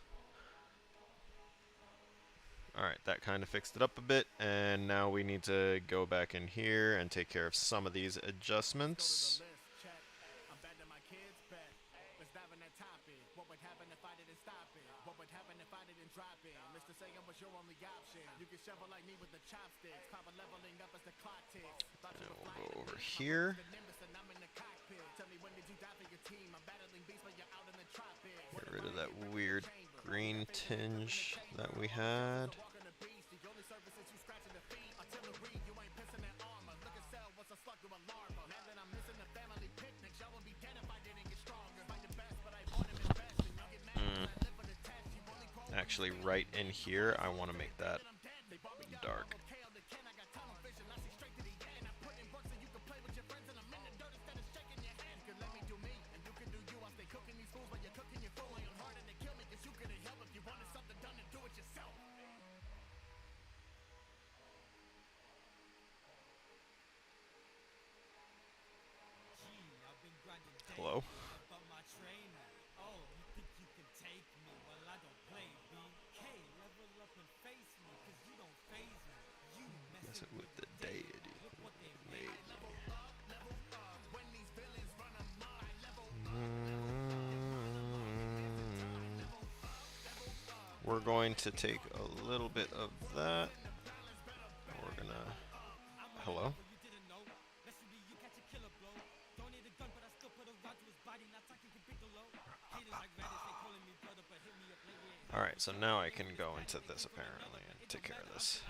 Alright, that kind of fixed it up a bit, and now we need to go back in here and take care of some of these adjustments. And we'll go over here. Get rid of that weird green tinge that we had. Actually, right in here, I want to make that dark. Hello? Messing with the deity. We're going to take a little bit of that. We're gonna... Hello? Alright, so now I can go into this apparently and take care of this.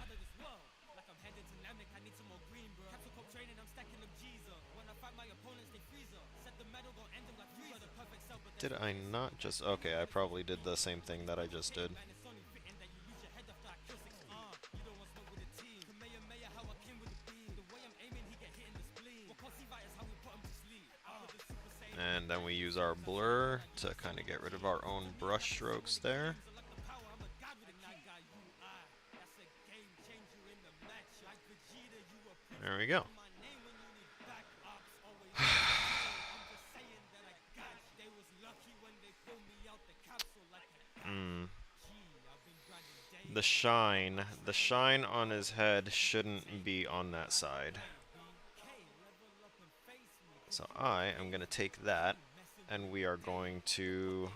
Did I not just... Okay, I probably did the same thing that I just did. And then we use our blur to kind of get rid of our own brush strokes there. There we go. The shine on his head shouldn't be on that side. So I am going to take that, and we are going to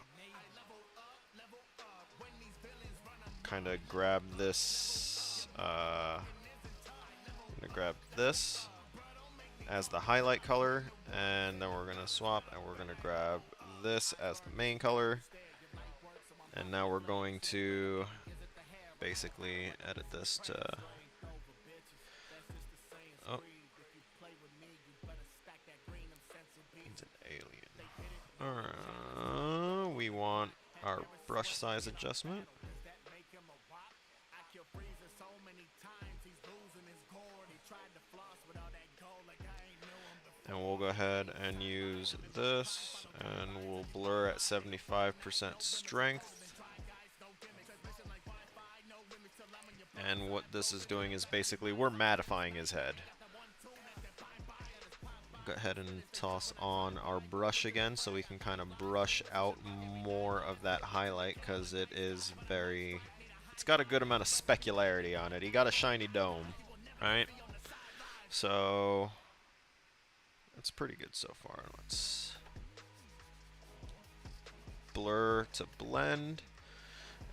kind of grab this. I'm going to grab this as the highlight color, and then we're going to swap, and we're going to grab this as the main color. And now we're going to basically edit this to... Oh. It's an alien. We want our brush size adjustment. And we'll go ahead and use this, and we'll blur at 75% strength. And what this is doing is basically we're mattifying his head. Go ahead and toss on our brush again so we can kind of brush out more of that highlight, because it is very... It's got a good amount of specularity on it. He got a shiny dome, right? So... That's pretty good so far. Let's blur to blend.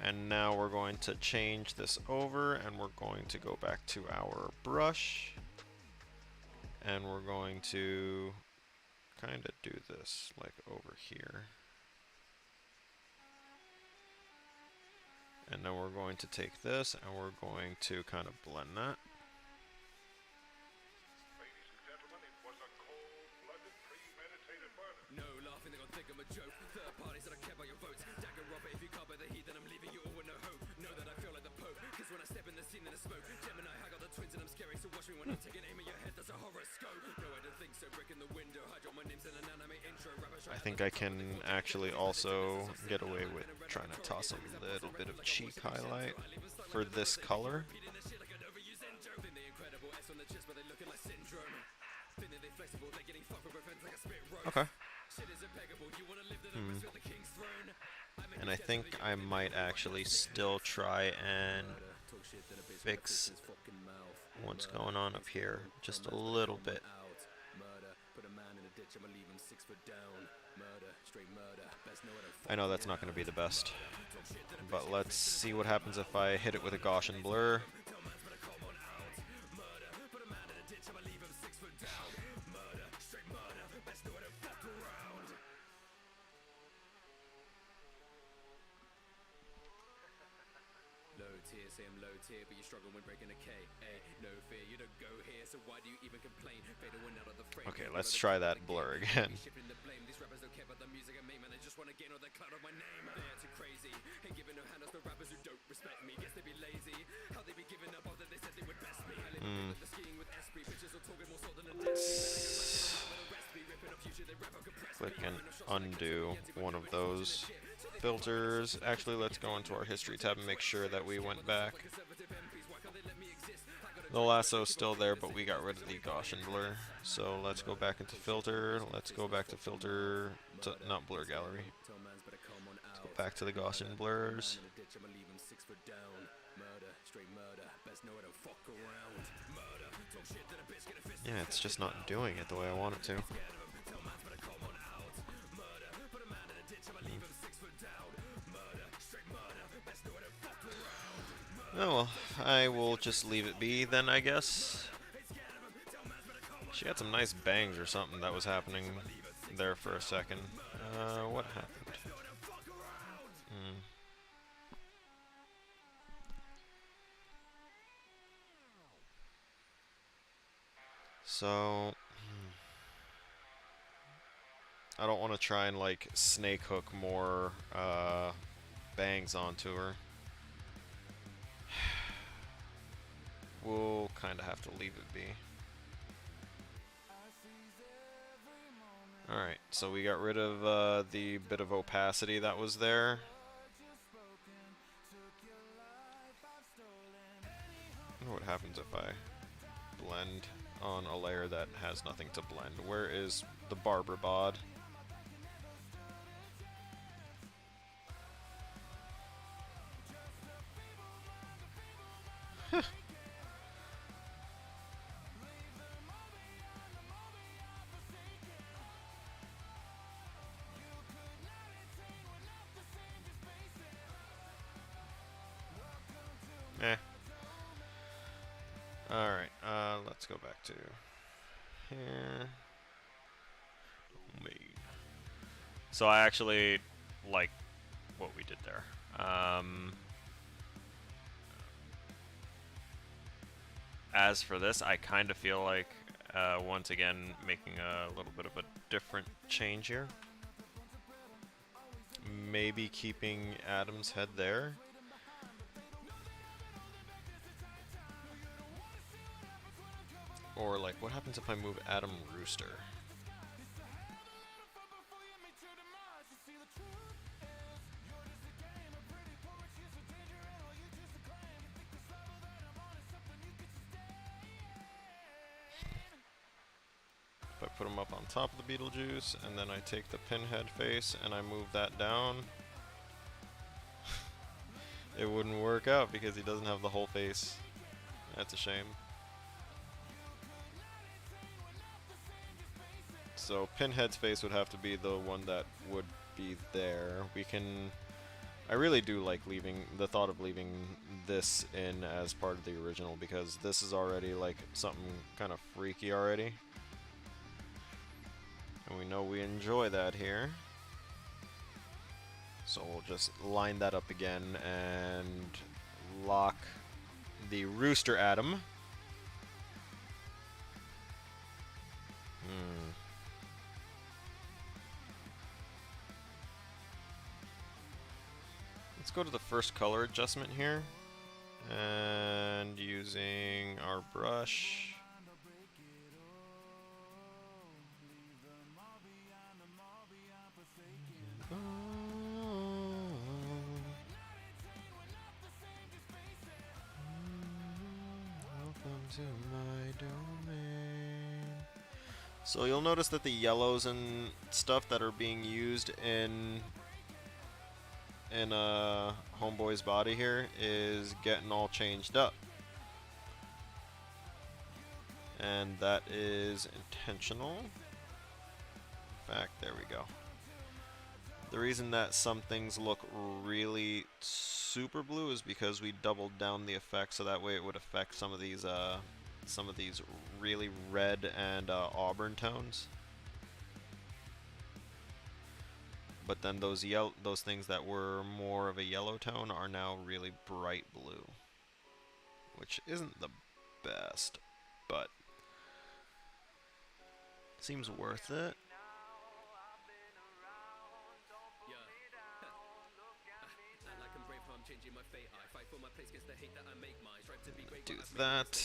And now we're going to change this over, and we're going to go back to our brush. And we're going to kind of do this like over here. And then we're going to take this, and we're going to kind of blend that. I think I can actually also get away with trying to toss a little bit of cheek highlight for this color. Okay. And I think I might actually still try and fix what's going on up here just a little bit. I know that's not going to be the best, but let's see what happens if I hit it with a Gaussian blur. Okay, let's try that blur again. Click and undo one of those filters. Actually, let's go into our history tab and make sure that we went back. The lasso's still there, but we got rid of the Gaussian blur. So let's go back into filter. Let's go back to filter, not blur gallery. Let's go back to the Gaussian blurs. Yeah, it's just not doing it the way I want it to. Oh well, I will just leave it be then, I guess. She had some nice bangs or something that was happening there for a second. What happened? So... I don't want to try and, like, snake hook more bangs onto her. We'll kind of have to leave it be. Alright, so we got rid of the bit of opacity that was there. I wonder what happens if I blend on a layer that has nothing to blend. Where is the barber bod? Eh. Alright, let's go back to here. So I actually like what we did there. As for this, I kind of feel like, once again, making a little bit of a different change here. Maybe keeping Adam's head there. Or, like, what happens if I move Adam Rooster? If I put him up on top of the Beetlejuice, and then I take the pinhead face and I move that down, it wouldn't work out because he doesn't have the whole face. That's a shame. So Pinhead's face would have to be the one that would be there. We can... I really do like leaving the thought of leaving this in as part of the original, because this is already like something kind of freaky already. And we know we enjoy that here. So we'll just line that up again and lock the Rooster Adam. Let's go to the first color adjustment here, and using our brush, welcome to my domain. So you'll notice that the yellows and stuff that are being used in Homeboy's body here is getting all changed up. And that is intentional. In fact, there we go. The reason that some things look really super blue is because we doubled down the effect, so that way it would affect some of these really red and auburn tones. But then those things that were more of a yellow tone are now really bright blue, which isn't the best, but seems worth it. Do that.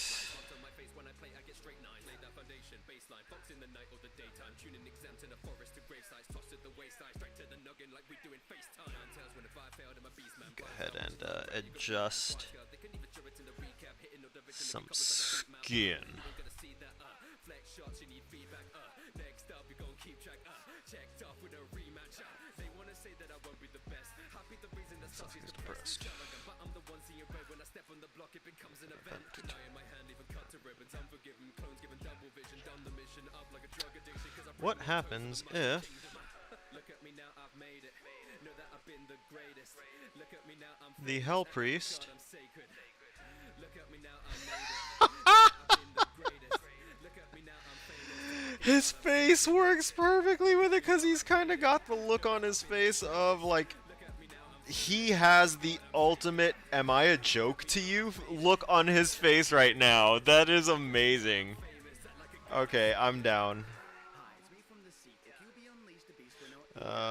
Go ahead and adjust some skin. Something's depressed. What happens if the Hell Priest his face works perfectly with it, because he's kind of got the look on his face of like he has the ultimate "am I a joke to you" look on his face right now. That is amazing. Okay, I'm down.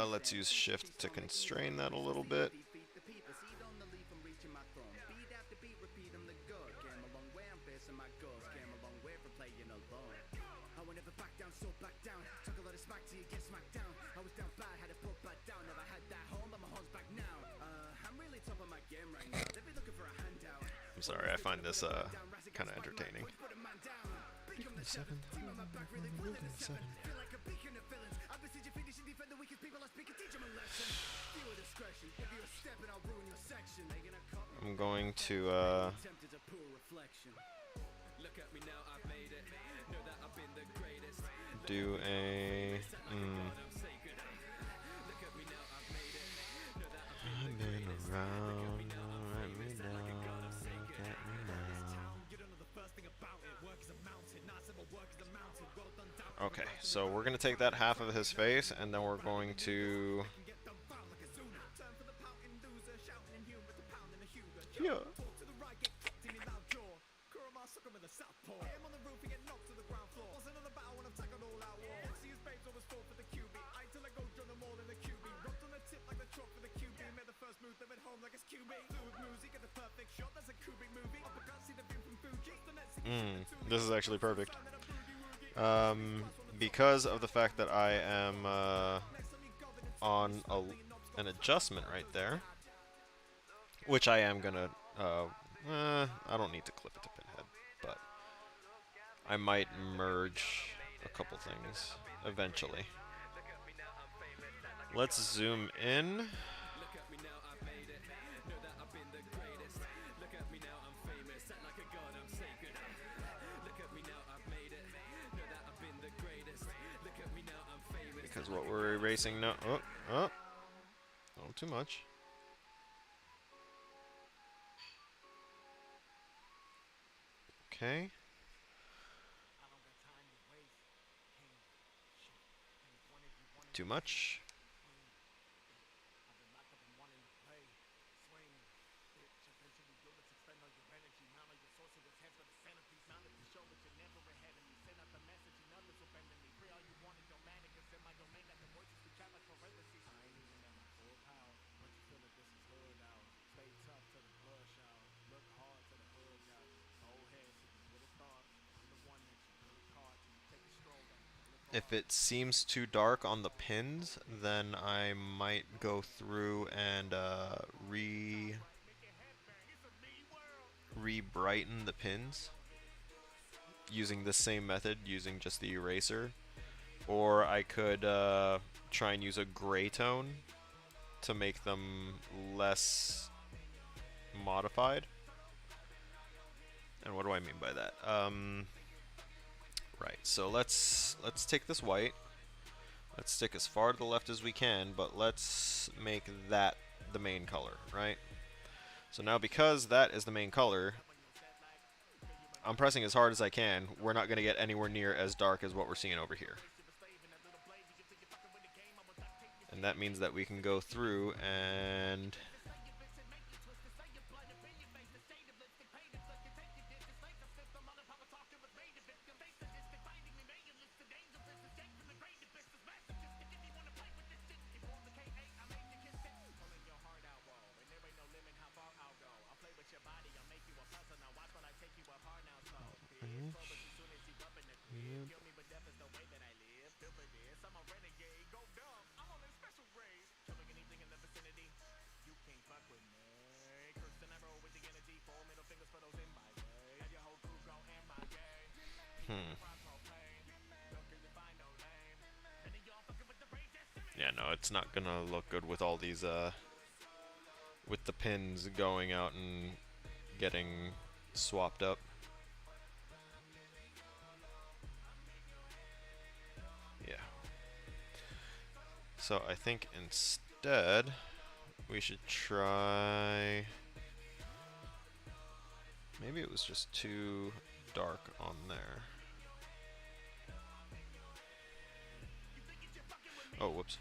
Let's use shift to constrain that a little bit. I'm sorry, I find this kind of entertaining. I'm going to do a I've been around, let me know, Okay, so we're going to take that half of his face, and then we're going to... Yeah. This is actually perfect. Because of the fact that I am on an adjustment right there, which I am gonna, I don't need to clip it to pinhead, but I might merge a couple things eventually. Let's zoom in. Because what we're erasing now... Oh, too much. Okay. Too much. If it seems too dark on the pins, then I might go through and re-brighten the pins using the same method, using just the eraser. Or I could try and use a gray tone to make them less modified. And what do I mean by that? Right, so let's take this white. Let's stick as far to the left as we can, but let's make that the main color, right? So now because that is the main color, I'm pressing as hard as I can. We're not going to get anywhere near as dark as what we're seeing over here. And that means that we can go through and... Yeah, no, it's not gonna look good with all these, with the pins going out and getting swapped up. Yeah. So I think instead we should try... Maybe it was just too dark on there. Oh, whoops.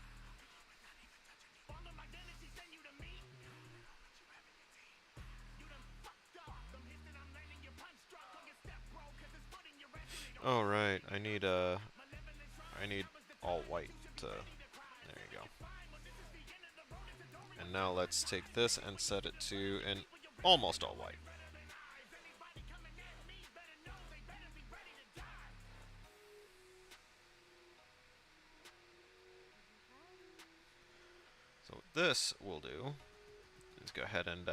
Oh, right. I need all white to... There you go. And now let's take this and set it to an almost all white. So what this will do is go ahead and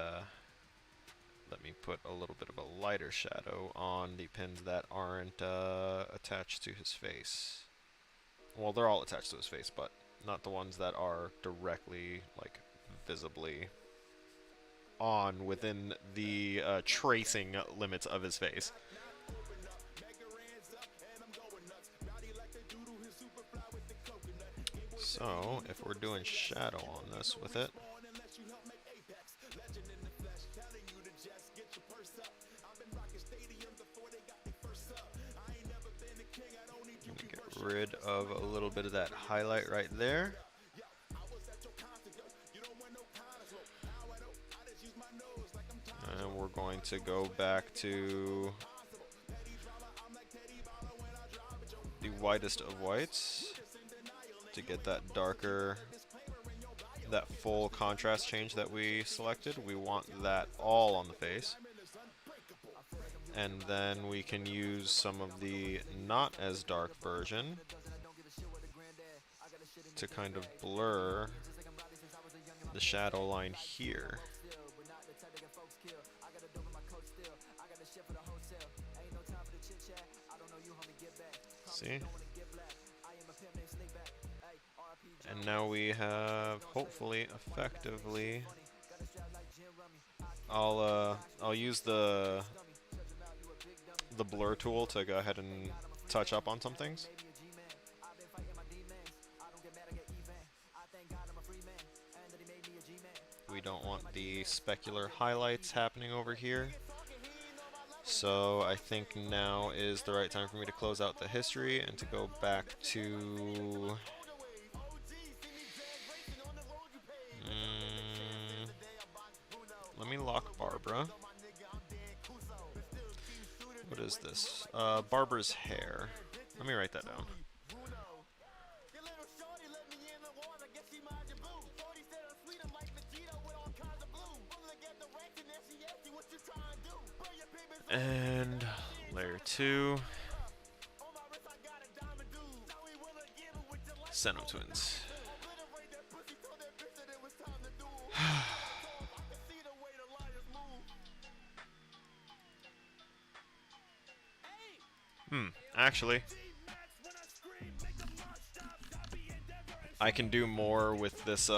let me put a little bit of a lighter shadow on the pins that aren't attached to his face. Well, they're all attached to his face, but not the ones that are directly, like, visibly on within the tracing limits of his face. So, if we're doing shadow on this with it, rid of a little bit of that highlight right there. And we're going to go back to the whitest of whites to get that darker, that full contrast change that we selected. We want that all on the face. And then we can use some of the not as dark version to kind of blur the shadow line here. See? And now we have, hopefully, effectively, I'll use the blur tool to go ahead and touch up on some things. We don't want the specular highlights happening over here. So I think now is the right time for me to close out the history and to go back to let me lock Barbara. What is this? Barbara's hair. Let me write that down. And layer 2. Seno twins. Actually, I can do more with this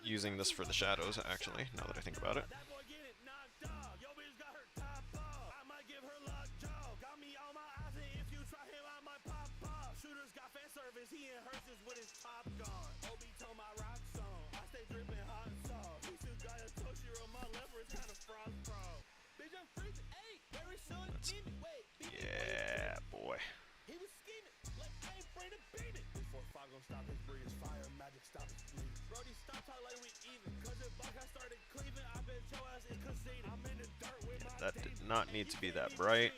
using this for the shadows, actually, now that I think about it. Yeah, boy. That did not need to be that bright.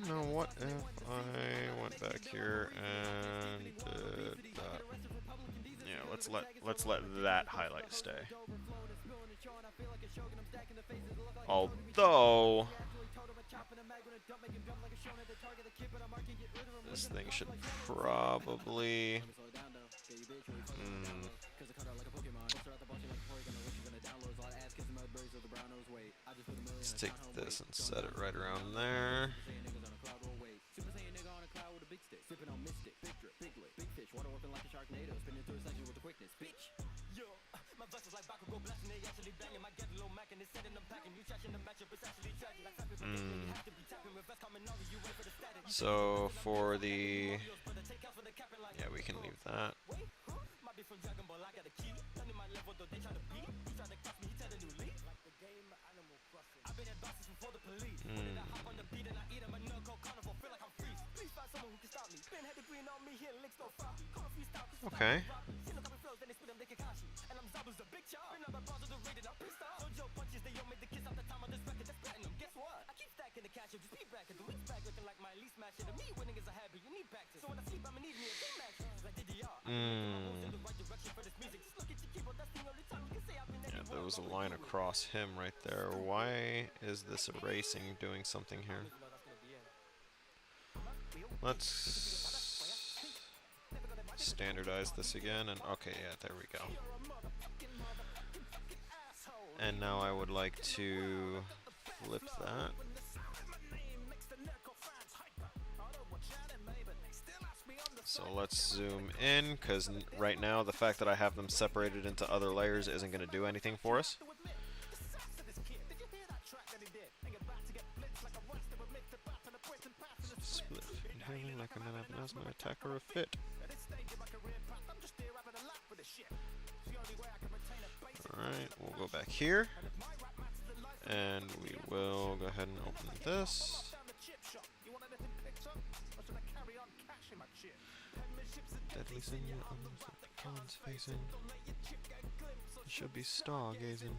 Now what if I went back here and did that? Yeah, let's let that highlight stay. Although this thing should probably let's take this and set it right around there. So for the, yeah, we can leave that. Okay. Yeah, there was a line across him right there. Why is this erasing doing something here? Let's standardize this again, and okay, yeah, there we go. And now I would like to flip that. So let's zoom in, because right now the fact that I have them separated into other layers isn't going to do anything for us. Split inhaling like an asthma attack or a fit. Alright, we'll go back here. And we will go ahead and open this. Deadly sin on the pawns facing. It should be stargazing.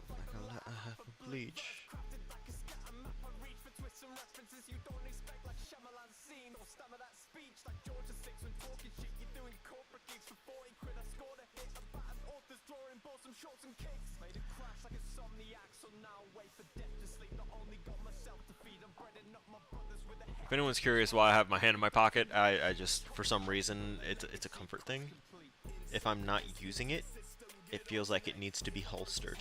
Like a letter half a bleach. If anyone's curious why I have my hand in my pocket, I just, for some reason, it's a comfort thing. If I'm not using it, it feels like it needs to be holstered.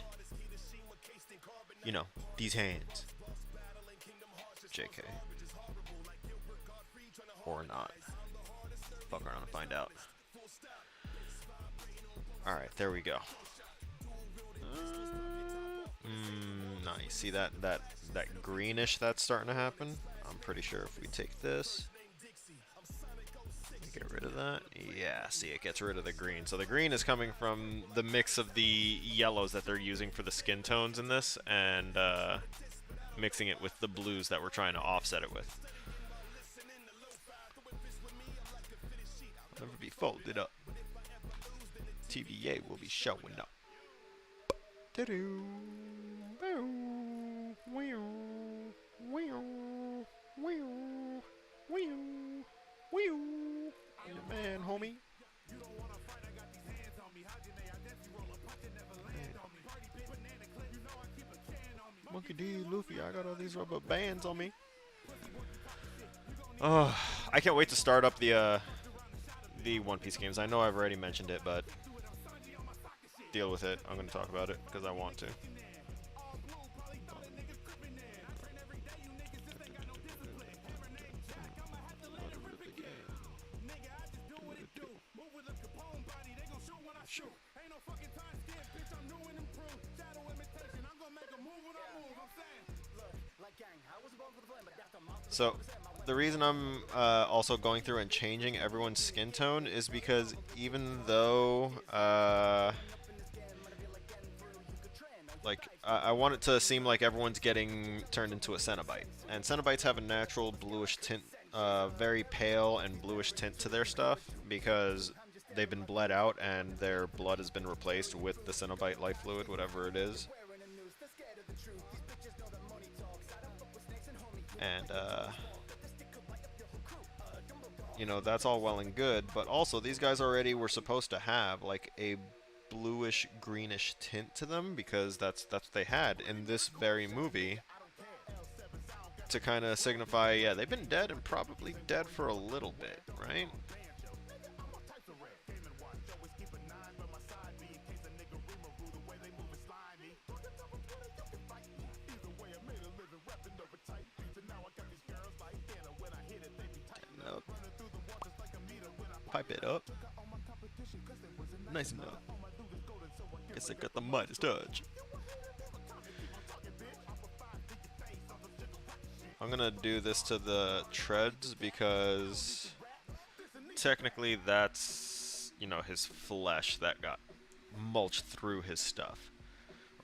You know, these hands. JK. Or not. Fuck around and find out. Alright, there we go. Nice. See that greenish that's starting to happen? I'm pretty sure if we take this, get rid of that. Yeah, see, it gets rid of the green. So the green is coming from the mix of the yellows that they're using for the skin tones in this, and mixing it with the blues that we're trying to offset it with. Never be folded up. TVA will be showing up. Do-do. Your man, homie. Monkey D, Luffy, I got all these rubber bands on me. Oh, I can't wait to start up the One Piece games. I know I've already mentioned it, but deal with it. I'm going to talk about it because I want to. So, the reason I'm also going through and changing everyone's skin tone is because even though, I want it to seem like everyone's getting turned into a Cenobite. And Cenobites have a natural bluish tint, very pale and bluish tint to their stuff because they've been bled out and their blood has been replaced with the Cenobite life fluid, whatever it is. And, you know, that's all well and good, but also these guys already were supposed to have, like, a bluish, greenish tint to them, because that's what they had in this very movie, to kind of signify, yeah, they've been dead and probably dead for a little bit, right? Pipe it up. Nice enough. Guess I got the Midas touch. I'm gonna do this to the treads because technically that's, you know, his flesh that got mulched through his stuff.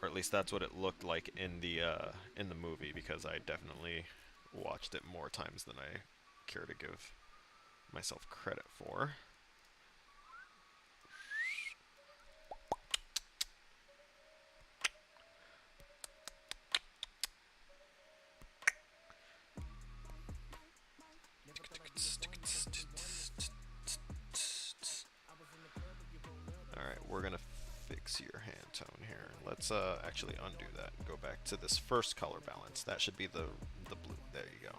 Or at least that's what it looked like in the movie, because I definitely watched it more times than I care to give myself credit for. Alright, we're gonna fix your hand tone here. Let's actually undo that and go back to this first color balance. That should be the blue. There you go.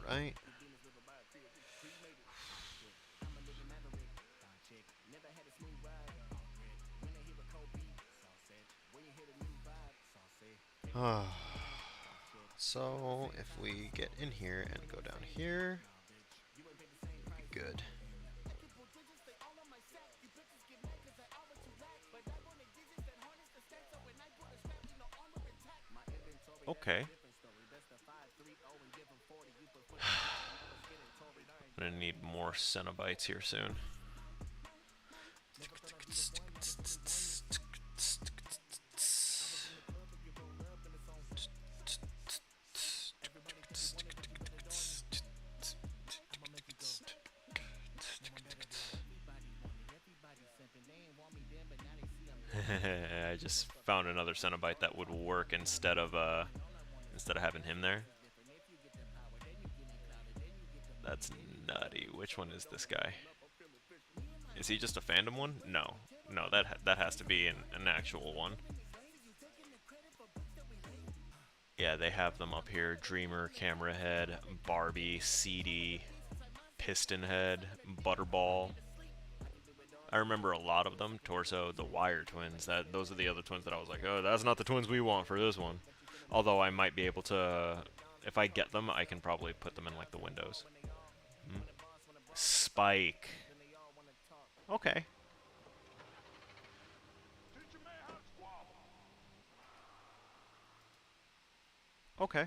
Alright. So if we get in here and go down here, it'll be good. Okay. I'm gonna need more Cenobites here soon. I just found another Cenobite that would work instead of having him there. That's nutty. Which one is this guy? Is he just a fandom one? No. No, that has to be an actual one. Yeah, they have them up here. Dreamer, Camera Head, Barbie, CD, Piston Head, Butterball. I remember a lot of them. Torso, the Wire Twins. Those are the other twins that I was like, oh, that's not the twins we want for this one. Although I might be able to, if I get them, I can probably put them in like the windows. Spike. Okay. Okay.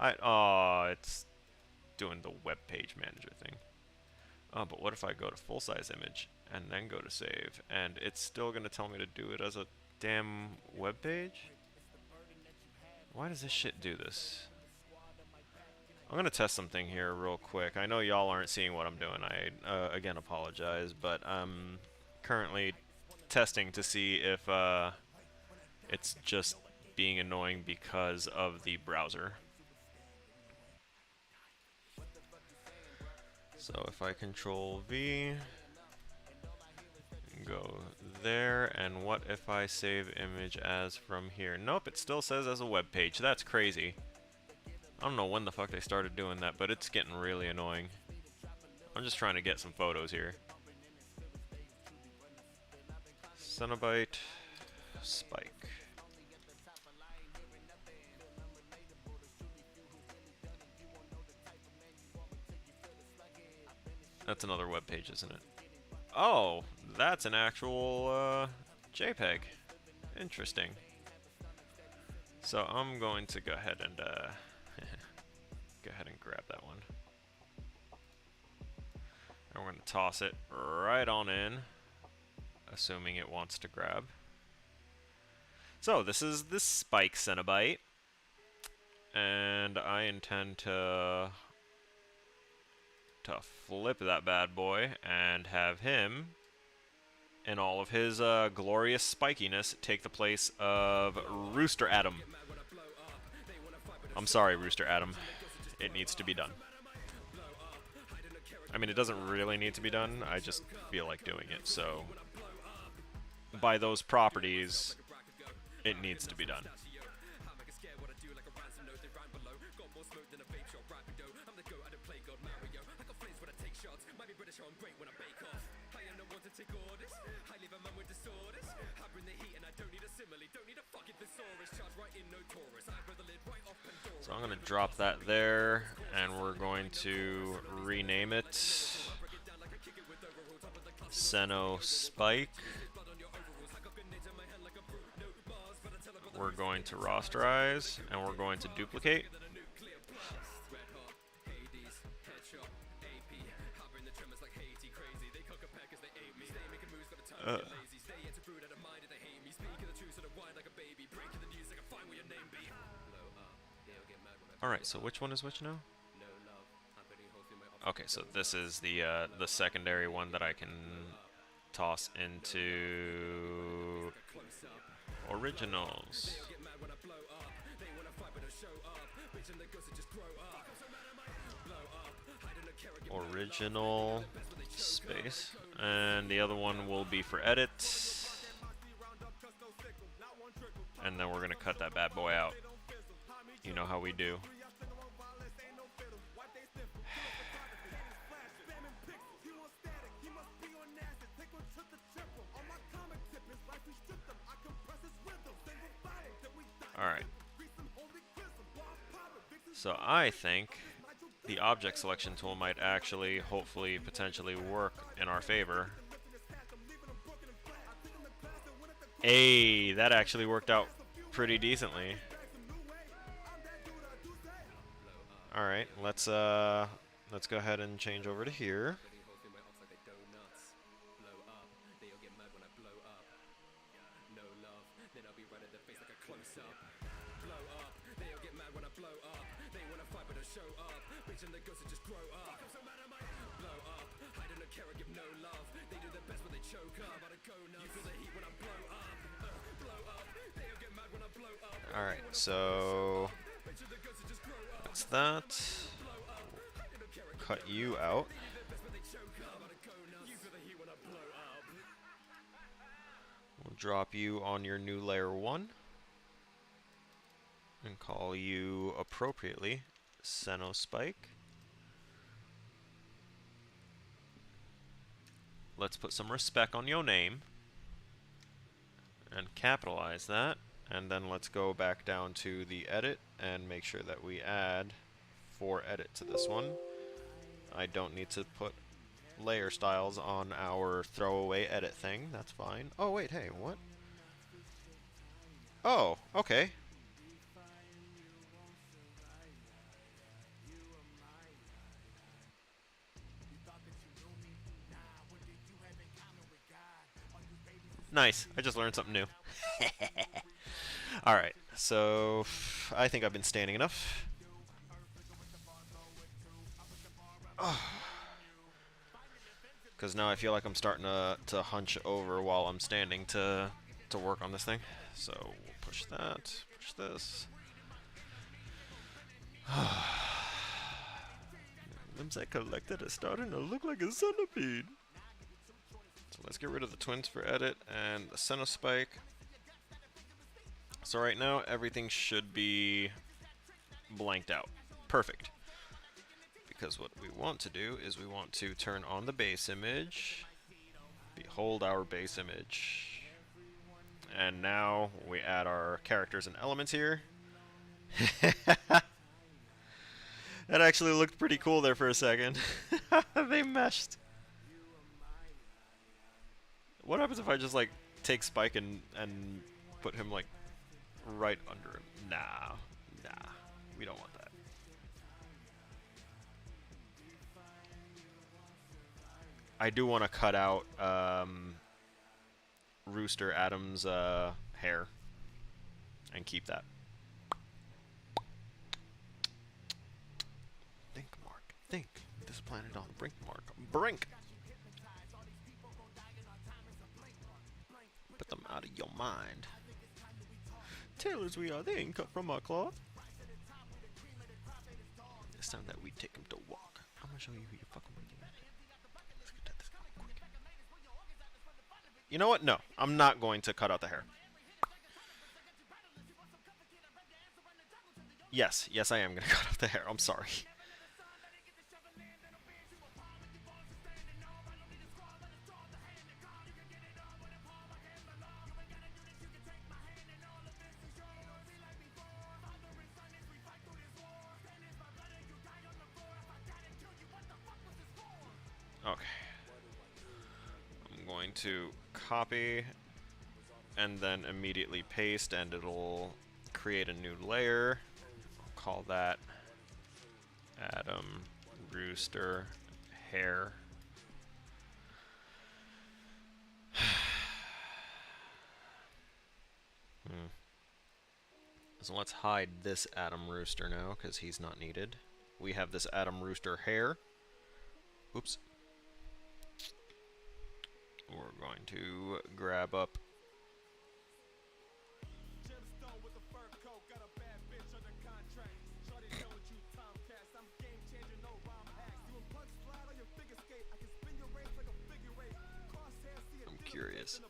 It's doing the web page manager thing. Oh, but what if I go to full size image and then go to save, and it's still gonna tell me to do it as a damn web page? Why does this shit do this? I'm gonna test something here real quick. I know y'all aren't seeing what I'm doing. I again apologize, but I'm currently testing to see if it's just being annoying because of the browser. So if I control V, go there, and what if I save image as from here? Nope, it still says as a web page. That's crazy. I don't know when the fuck they started doing that, but it's getting really annoying. I'm just trying to get some photos here. Cenobite, Spike. That's another web page, isn't it? Oh, that's an actual JPEG. Interesting. So I'm going to go ahead and grab that one. And we're going to toss it right on in, assuming it wants to grab. So this is the Spike Cenobite, and I intend to flip that bad boy and have him in all of his glorious spikiness take the place of Rooster Adam. I'm sorry, Rooster Adam. It needs to be done. I mean, it doesn't really need to be done. I just feel like doing it. So, by those properties, it needs to be done. So I'm going to drop that there, and we're going to rename it Ceno Spike. We're going to rasterize, and we're going to duplicate. Alright, so which one is which now? Okay, so this is the secondary one that I can toss into originals. Original space, and the other one will be for edit, and then we're gonna cut that bad boy out. You know how we do. Alright. So I think the object selection tool might actually, hopefully, potentially work in our favor. Hey, that actually worked out pretty decently. All right, let's go ahead and change over to here. All right, so that's that. Cut you out. We'll drop you on your new layer 1 and call you appropriately Spike. Let's put some respect on your name and capitalize that. And then let's go back down to the edit and make sure that we add 4 edit to this one. I don't need to put layer styles on our throwaway edit thing. That's fine. Oh, wait, hey, what? Oh, okay. Nice. I just learned something new. Alright, so I think I've been standing enough. Because now I feel like I'm starting to hunch over while I'm standing to work on this thing. So we'll push that, push this. Limbs I collected are starting to look like a centipede. So let's get rid of the twins for edit and the Spike. So right now everything should be blanked out. Perfect. Because what we want to do is we want to turn on the base image. Behold our base image. And now we add our characters and elements here. That actually looked pretty cool there for a second. They meshed. What happens if I just like take Spike and put him like right under him? Nah, we don't want that. I do want to cut out Rooster Adams' hair and keep that. Think, Mark. Think. This planet on the brink, Mark. Brink. Put them out of your mind. Tailors we are, they ain't cut from our cloth. It's time that we take him to walk. I'm gonna show you who you're fucking with. Let's get this guy quick. You know what? No, I'm not going to cut out the hair. Yes, I am gonna cut out the hair. I'm sorry. Okay. I'm going to copy and then immediately paste, and it'll create a new layer. I'll call that Adam Rooster Hair. So let's hide this Adam Rooster now because he's not needed. We have this Adam Rooster Hair. Oops. We're going to grab up I'm curious.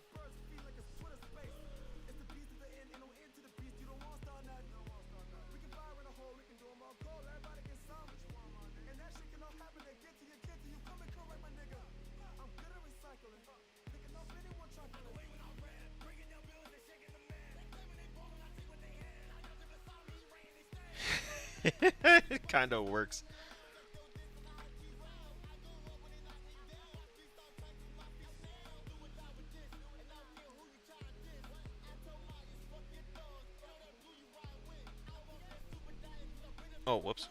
It kind of works. Oh, whoops.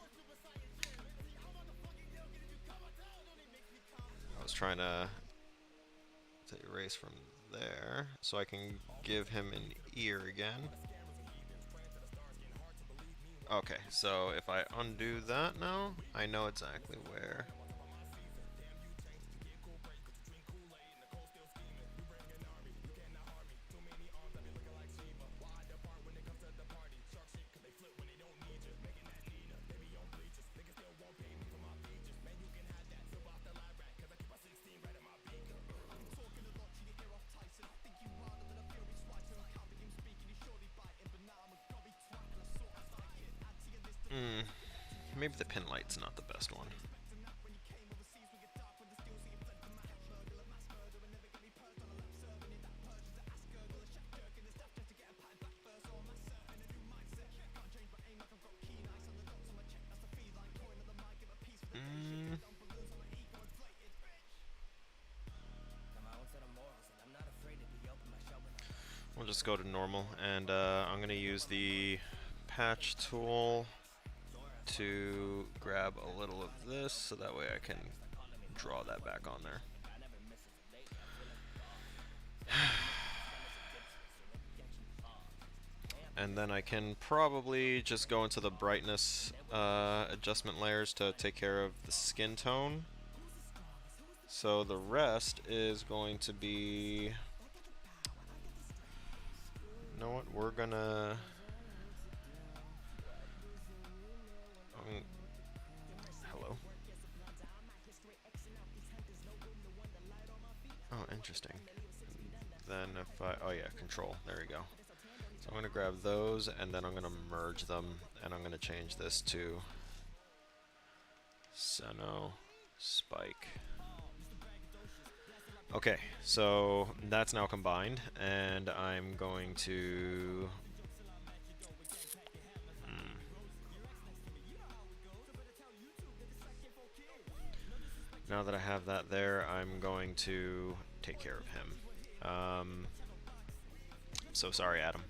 I was trying to erase from there so I can give him an ear again. Okay, so if I undo that now, I know exactly where. Maybe the pin light's not the best one. We'll just go to normal, and I'm going to use the patch tool to grab a little of this, so that way I can draw that back on there. And then I can probably just go into the brightness adjustment layers to take care of the skin tone. So the rest is going to be... You know what, we're gonna... hello? Oh, interesting. Then if I... Oh yeah, control. There we go. So I'm gonna grab those, and then I'm gonna merge them, and I'm gonna change this to Seno Spike. Okay, so that's now combined, and I'm going to... Now that I have that there, I'm going to take care of him. So sorry, Adam.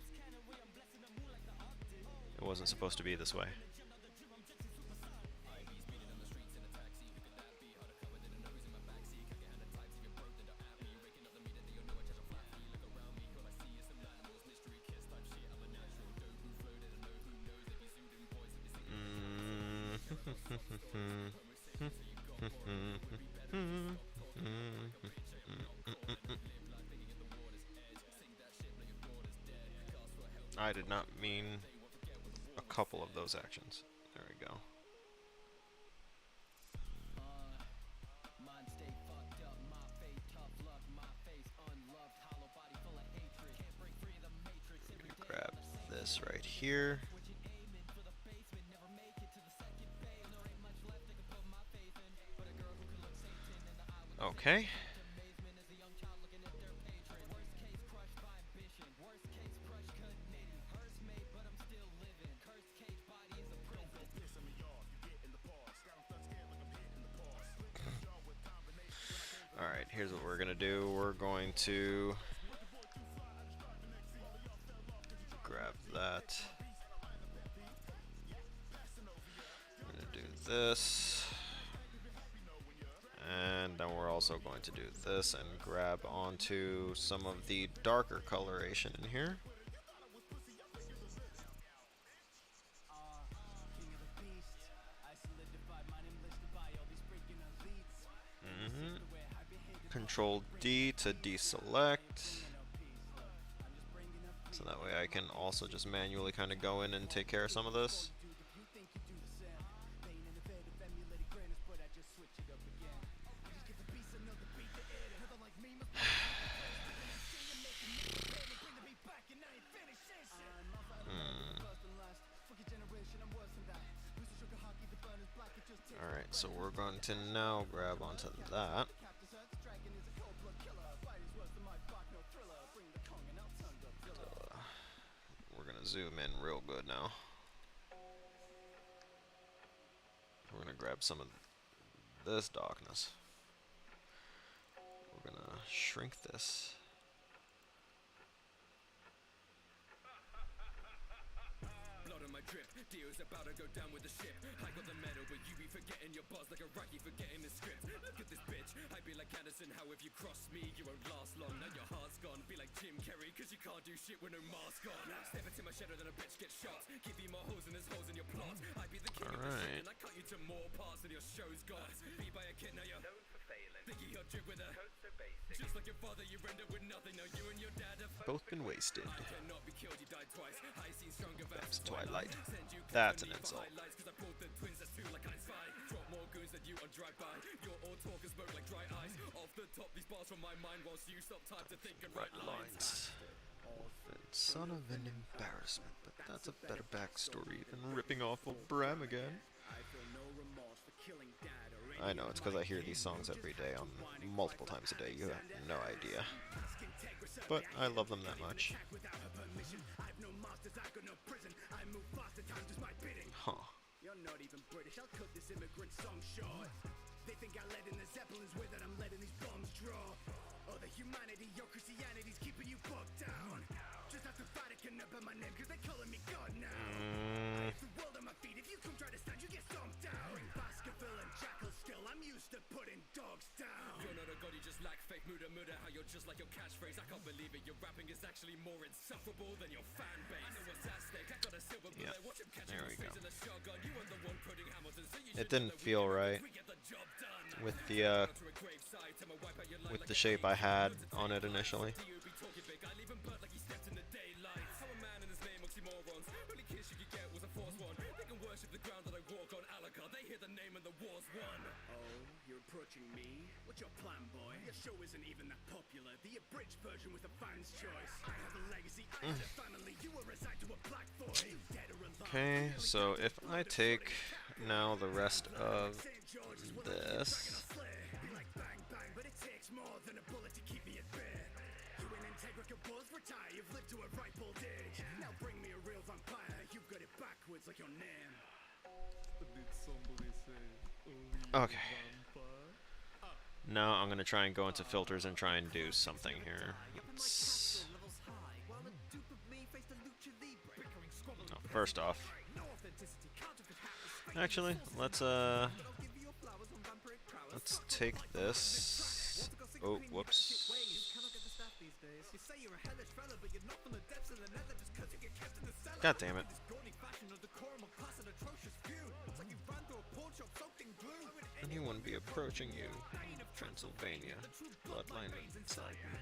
It wasn't supposed to be this way. I did not mean a couple of those actions. There we go. I'm gonna grab this right here. Okay. Alright, here's what we're gonna do. We're going to grab that. We're gonna do this. And then we're also going to do this and grab onto some of the darker coloration in here. Control D to deselect. So that way I can also just manually kind of go in and take care of some of this. Alright, so we're going to now grab onto that. We're going to zoom in real good now. We're gonna grab some of this darkness. We're gonna shrink this. Blood on my drip, deal's about to go down with the ship. I got the medal, but you be forgetting your buzz like a Rocky forgetting the script. Look at this bitch, I be like Anderson, how if you cross me, you won't last long. Now your heart's gone, be like Jim Carrey, cause you can't do shit with no mask on. Step into my shadow, then a bitch gets shot. Give you more holes and there's holes in your plot. I be the king of the shit, and I cut you to more parts than your show's got. Be by a kid, now you're known for failing. Thinking you're drip with a code so basic. Just like your father, you end up with nothing. Now you and your dad have Both been wasted. cannot be killed, you died twice. I seen stronger That's Twilight. That's an insult. Cause I brought the twins, that's two like I spy. Drop more goons than you on drive-by. You're all talk and smoke like dry ice. Off the top, these bars from my mind whilst you stop time to think and Right write lines. lines. Orphan, son of an embarrassment, but that's a better backstory than ripping off old Bram again. I know, it's because I hear these songs every day on multiple times a day. You have no idea. But I love them that much. Huh. You're not even British, I'll cut this immigrant song short. They think I led in the Zeppelins way that I'm letting these bombs draw. Oh, the humanity, your Christianity's keeping you fucked down. Just have to Vatican up on my name cause they're calling me God now. I have the world on my feet, if you come try to stand you get stomped down. Baskerville and Jackal still, I'm used to putting dogs down. You're not a god, you just lack faith. Muda, how you're just like your catchphrase. I can't believe it, your rapping is actually more insufferable than your fan base. I know what's at stake, I got a silver bullet. Watch him catch There we go. in a shotgun. You are the one putting Hamilton, so you It didn't feel right with the shape I had on it initially. You're approaching me? What's your plan, boy? Your show isn't even that popular. The abridged version was the fans' choice. I have a legacy, I have a family. You were assigned to a black boy. Dead or alive. Okay, so if I take now the rest of this, Like bang bang, but it takes more than a bullet to keep me at bay. You and Integrica both retire, you've lived to a ripe old age. Now bring me a real vampire, you've got it backwards like your name. okay. Now I'm gonna try and go into filters and try and do something here. Oh, first off, actually, let's take this. Oh, whoops. God damn it. Anyone be approaching you? Transylvania. Bloodline inside me.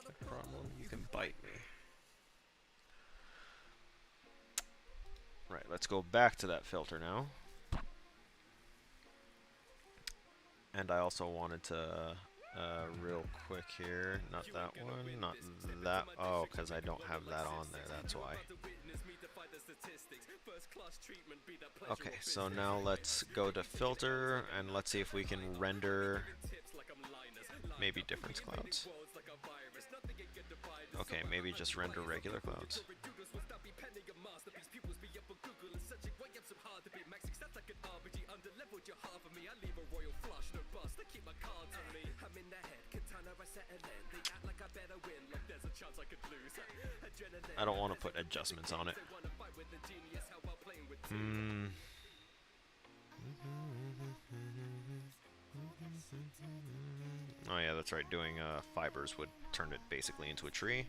The problem, you can bite me. Right, let's go back to that filter now. And I also wanted to, real quick here, not that one, not that, oh, because I don't have that on there, that's why. Okay, so now let's go to filter, and let's see if we can render maybe difference clouds. Okay, maybe just render regular clouds. I don't want to put adjustments on it. Oh yeah, that's right. Doing fibers would turn it basically into a tree.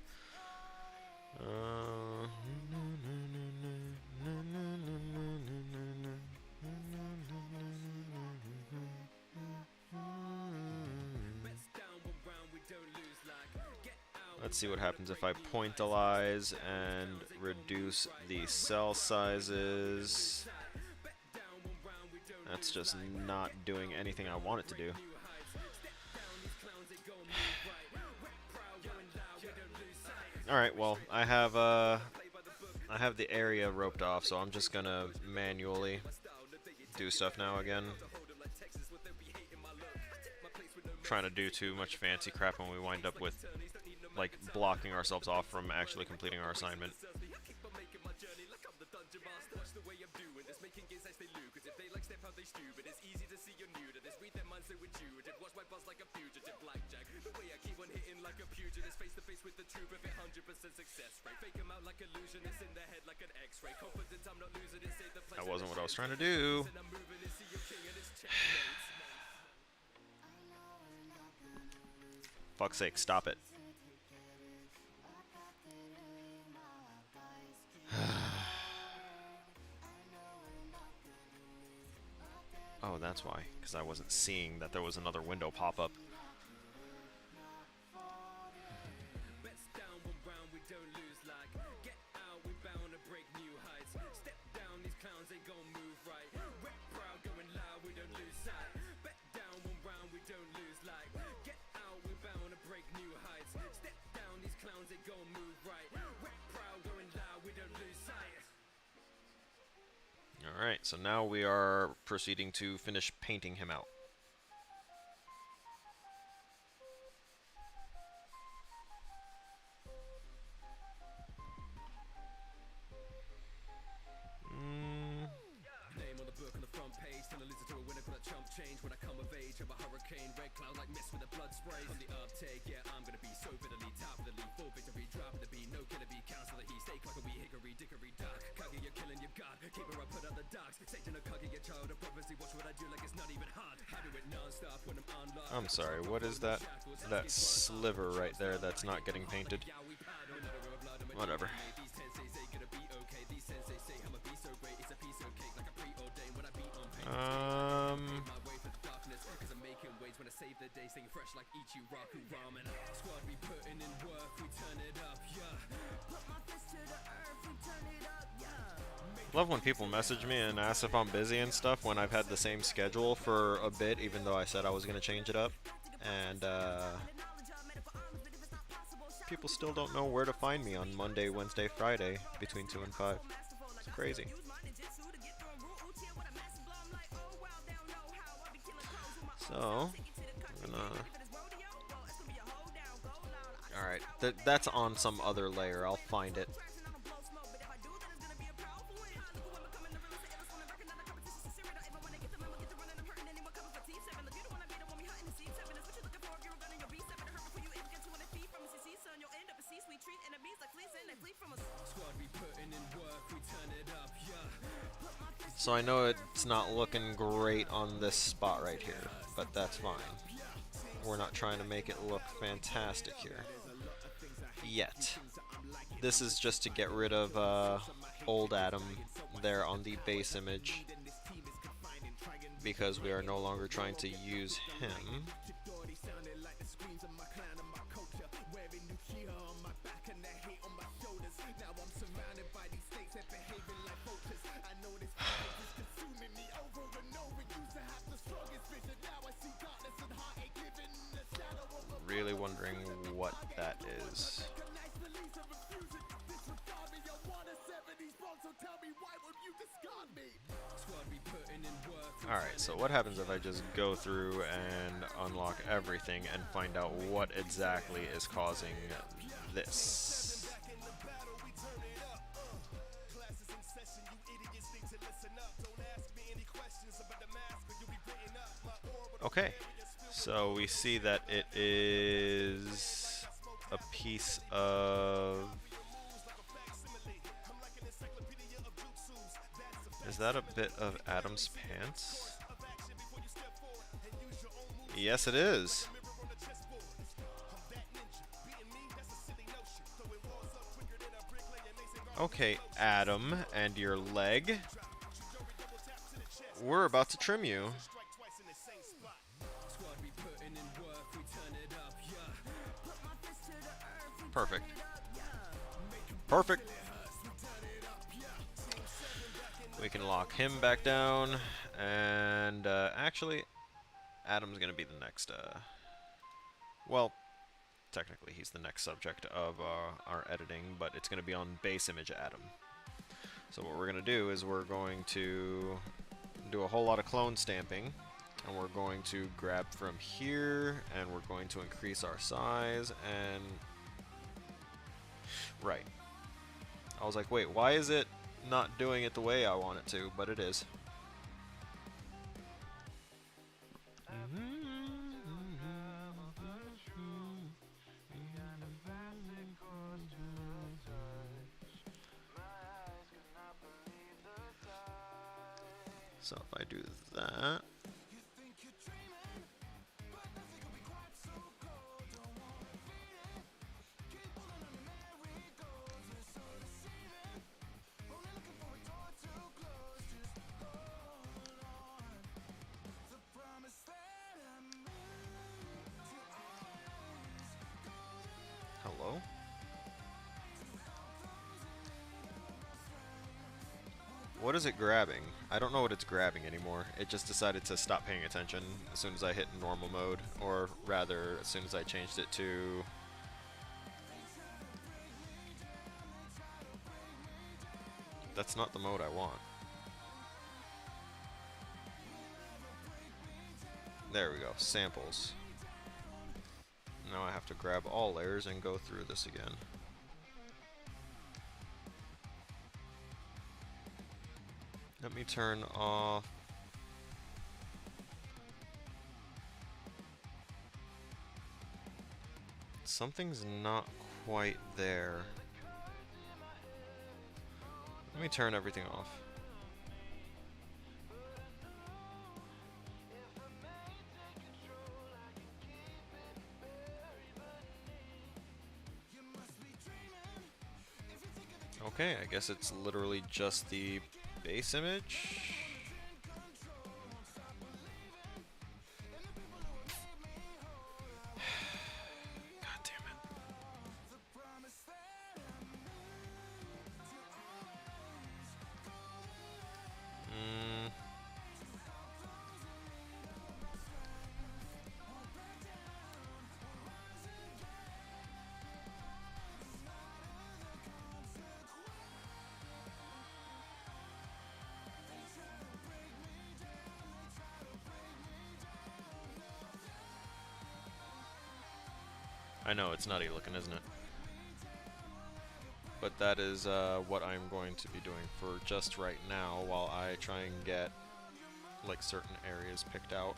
Let's see what happens if I pointillize and reduce the cell sizes. That's just not doing anything I want it to do. Alright, well, I have the area roped off, so I'm just gonna manually do stuff now again. Trying to do too much fancy crap when we wind up with like blocking ourselves off from actually completing our assignment. like a pugilist, face to face with the truth of it, 100% success rate. Fake 'em out like illusionists, in the head like an X-ray. Confident I'm not losing it, save the place. That wasn't what I was trying to do. And I'm moving and see your king and it's checkmate. Fuck's sake, stop it. Oh, that's why, because I wasn't seeing that there was another window pop up. Bets down one round, we don't lose like. Get out, we bound to break new heights. Step down, these clowns ain't gon' move right. Rep proud, going loud, we don't lose sight. Bet down one round, we don't lose like. Get out, we bound to break new heights. Step down, these clowns ain't gon' move right. Rep proud, going loud, we don't lose sight. Alright, so now we are proceeding to finish painting him out. Name on the book on the front page, till I listen to a winner call a chump change. When I come of age, of a hurricane, red cloud like mist with a blood spray. On the uptake, yeah, I'm gonna be so bitterly top of the league, full victory, drop of the beat, no killer bee, counsel the heat, stay clock a wee hickory, dickory dock. Kage, you're killing your god, keep her up, put out the dogs. Satan a Kage, your child of prophecy, watch what I do like it's not even hard. I do it non-stop when I'm unlocked. I'm sorry, what is that? That sliver right there that's not getting painted? Whatever. Love when people message me and ask if I'm busy and stuff when I've had the same schedule for a bit, even though I said I was going to change it up. And people still don't know where to find me on Monday, Wednesday, Friday between 2 and 5. It's crazy. So, I'm gonna... Alright, that's on some other layer. I'll find it. So I know it's not looking great on this spot right here, but that's fine. We're not trying to make it look fantastic here. Yet. This is just to get rid of old Adam there on the base image, because we are no longer trying to use him. Really wondering what that is. Alright, so what happens if I just go through and unlock everything and find out what exactly is causing this? Okay. So we see that it is a piece of... Is that a bit of Adam's pants? Yes, it is. Okay, Adam, and your leg. We're about to trim you. Perfect. Perfect. We can lock him back down, and actually, Adam's gonna be the next. Well, technically, he's the next subject of our editing, but it's gonna be on base image Adam. So what we're gonna do is we're going to do a whole lot of clone stamping, and we're going to grab from here, and we're going to increase our size, and right. I was like, wait, why is it not doing it the way I want it to? But it is. So if I do that, hello? What is it grabbing? I don't know what it's grabbing anymore. It just decided to stop paying attention as soon as I hit normal mode, or rather, as soon as I changed it to... That's not the mode I want. There we go, samples. Now I have to grab all layers and go through this again. Let me turn off. Something's not quite there. Let me turn everything off. Okay, I guess it's literally just the base image. God damn it. I know, it's nutty looking, isn't it? But that is what I'm going to be doing for just right now while I try and get like certain areas picked out.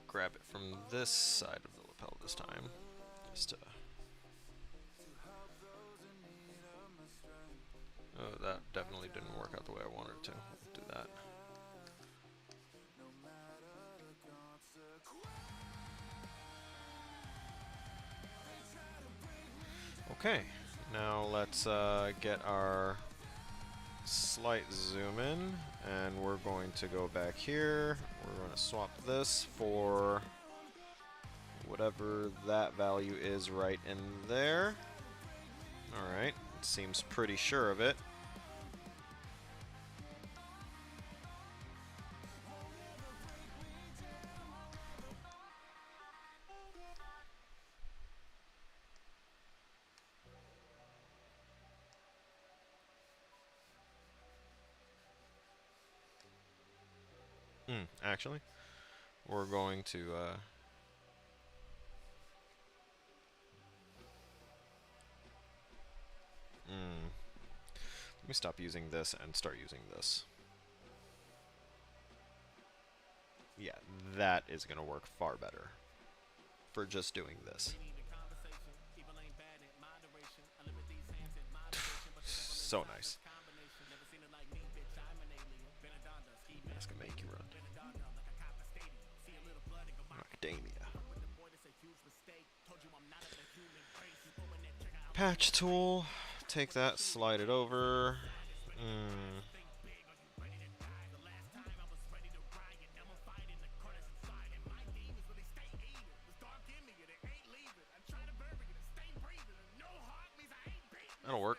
Grab it from this side of the lapel this time. Just oh, that definitely didn't work out the way I wanted it to. Do that. Okay, now let's get our slight zoom in, and we're going to go back here. We're going to swap this for whatever that value is right in there. Alright, it seems pretty sure of it. Actually, we're going to let me stop using this and start using this. Yeah, that is going to work far better for just doing this. So nice. That's going to make you run. Patch tool, take that, slide it over. That'll work.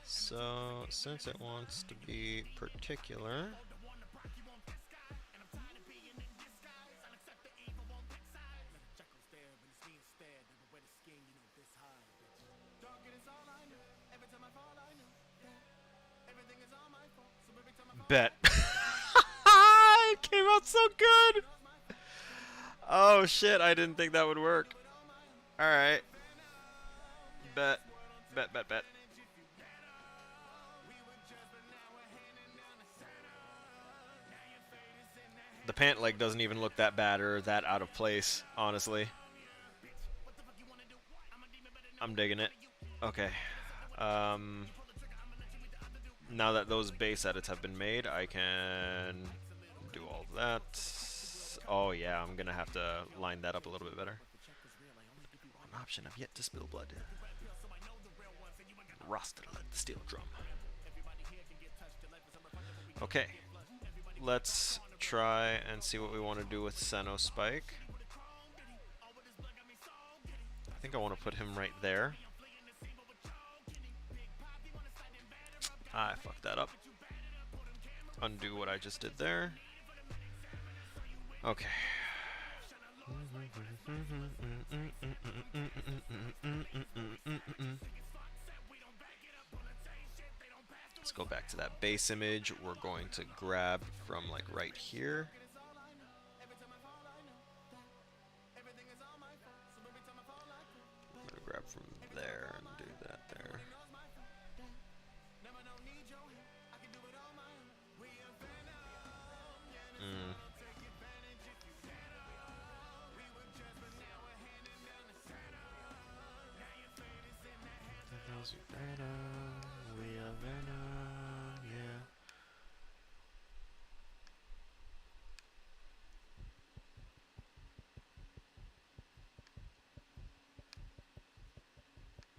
So, since it wants to be particular, Bet. It came out so good. Oh shit, I didn't think that would work. Alright. Bet. Bet, bet, bet. The pant leg doesn't even look that bad or that out of place, honestly. I'm digging it. Okay. Now that those base edits have been made, I can do all that. Oh yeah, I'm gonna have to line that up a little bit better. One option, I've yet to spill blood. Roster like the steel drum. Okay. Let's try and see what we want to do with Seno Spike. I think I want to put him right there. I fucked that up. Undo what I just did there. Okay. Let's go back to that base image. We're going to grab from like right here. I'm going to grab from there and do that there.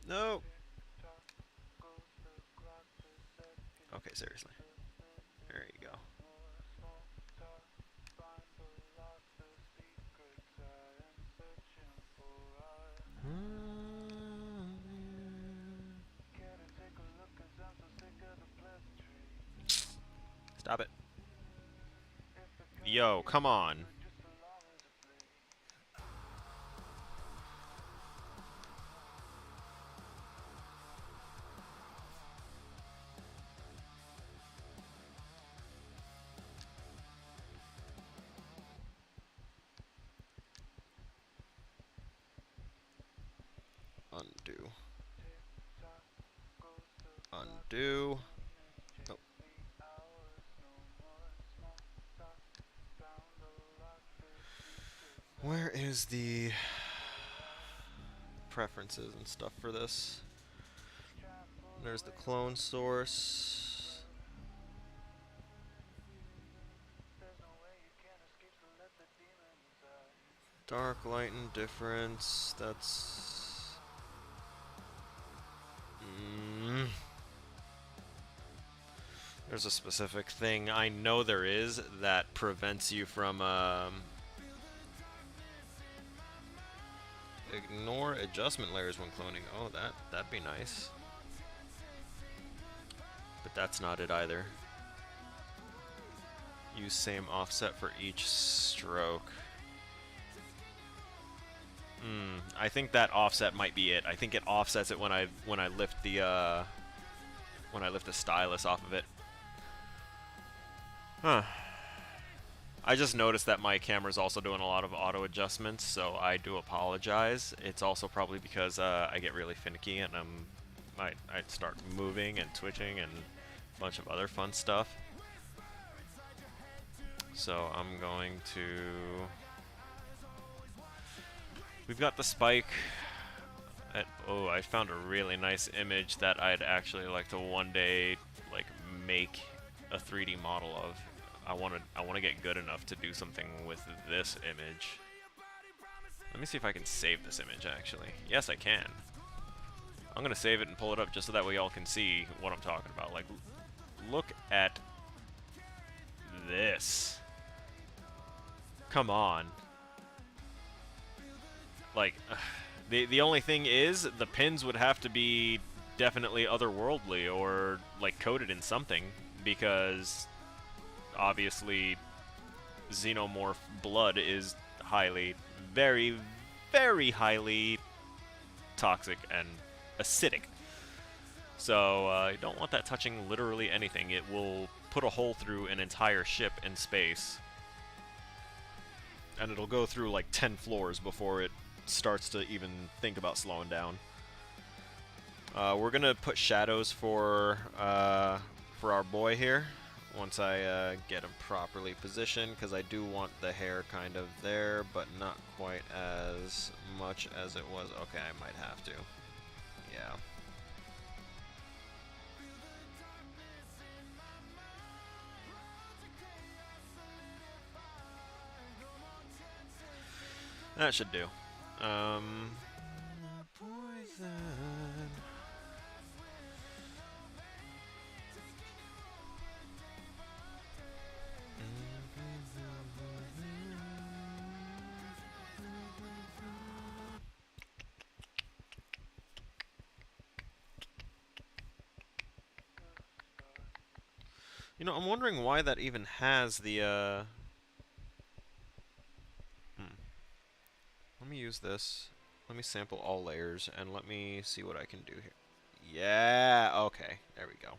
No. Okay, seriously. There you go. Stop it. Yo, come on. Undo. Undo. Oh. Where is the preferences and stuff for this? There's the clone source. Dark, light, and difference. That's... There's a specific thing I know there is that prevents you from ignore adjustment layers when cloning. Oh, that'd be nice. But that's not it either. Use same offset for each stroke. I think that offset might be it. I think it offsets it when I lift the stylus off of it. Huh. I just noticed that my camera's also doing a lot of auto adjustments, so I do apologize. It's also probably because I get really finicky and I'd start moving and twitching and a bunch of other fun stuff. So I'm going to... We've got the spike. Oh, I found a really nice image that I'd actually like to one day like make a 3D model of. I want to get good enough to do something with this image. Let me see if I can save this image actually. Yes, I can. I'm gonna save it and pull it up just so that way y'all can see what I'm talking about. Like, look at this. Come on. Like, the only thing is, the pins would have to be definitely otherworldly or, like, coded in something, because obviously xenomorph blood is highly, very, very highly toxic and acidic. So, you don't want that touching literally anything. It will put a hole through an entire ship in space, and it'll go through like 10 floors before it starts to even think about slowing down. We're gonna put shadows for our boy here once I get him properly positioned, because I do want the hair kind of there, but not quite as much as it was. Okay, I might have to. Yeah. That should do. Poison. You know, I'm wondering why that even has the, Let me use this. Let me sample all layers, and let me see what I can do here. Yeah, okay, there we go.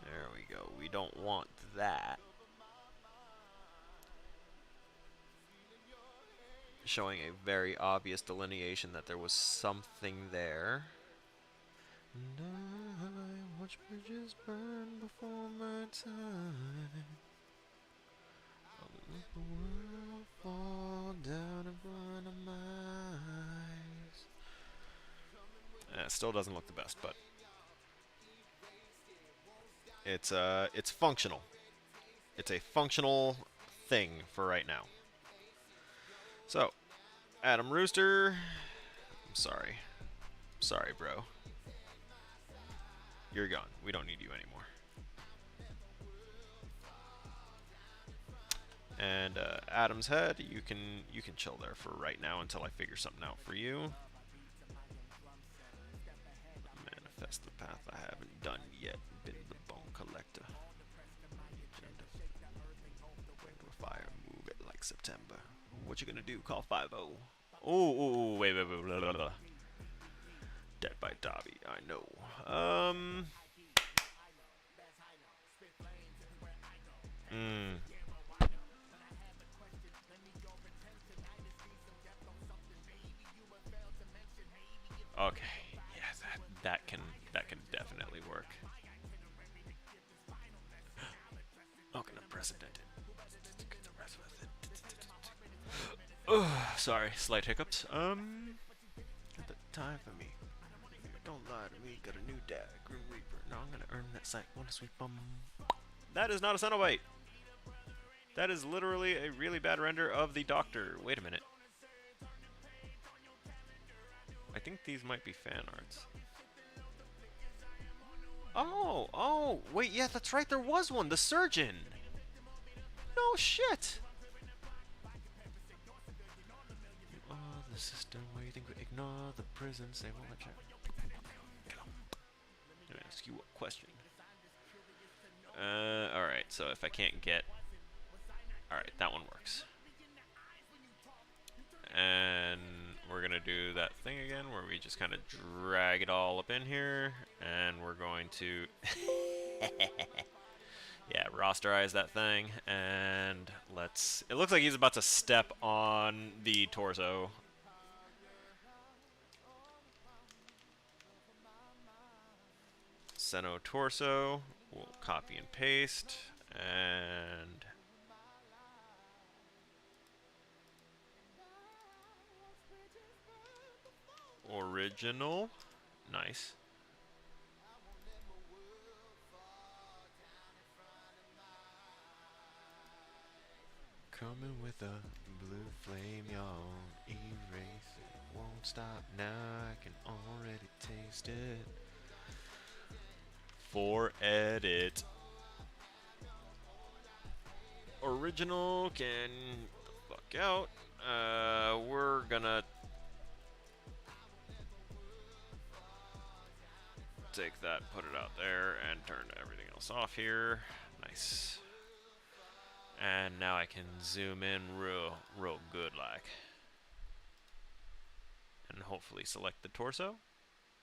There we go. We don't want that. Showing a very obvious delineation that there was something there. And I watch bridges burn before my time. I'll let the world fall down in front of my eyes. It still doesn't look the best, but it's functional. It's a functional thing for right now. So, Adam Rooster, I'm sorry. Sorry, bro. You're gone. We don't need you anymore. And Adam's head, you can chill there for right now until I figure something out for you. Manifest the path I haven't done yet. Been the bone collector. Wait to fire, move it like September. What you gonna do? Call 5-0. Oh, wait. Blah, blah, blah. Dead by Dobby, I know. Okay, yeah, that can definitely work. Okay, unprecedented. Sorry, slight hiccups. At the time for me. Don't lie to me. Got a new dad, Grim Reaper. Now I'm gonna earn that sight. Wanna sweep bum. That is not a Cenobite. That is literally a really bad render of the Doctor. Wait a minute. I think these might be fan arts. Oh, wait, yeah, that's right, there was one, the surgeon. No shit. The system where you think we ignore the prisons, they won't let you. Let me ask you a question. Alright, so if I can't get... Alright, that one works. And we're gonna do that thing again where we just kind of drag it all up in here, and we're going to yeah, rasterize that thing, and let's, it looks like he's about to step on the torso. Seno torso, we'll copy and paste, and original. Nice. Coming with a blue flame, y'all. Erase it. Won't stop now. I can already taste it. For edit. Original can the fuck out. We're gonna take that, put it out there, and turn everything else off here. Nice. And now I can zoom in real good like. and hopefully select the torso.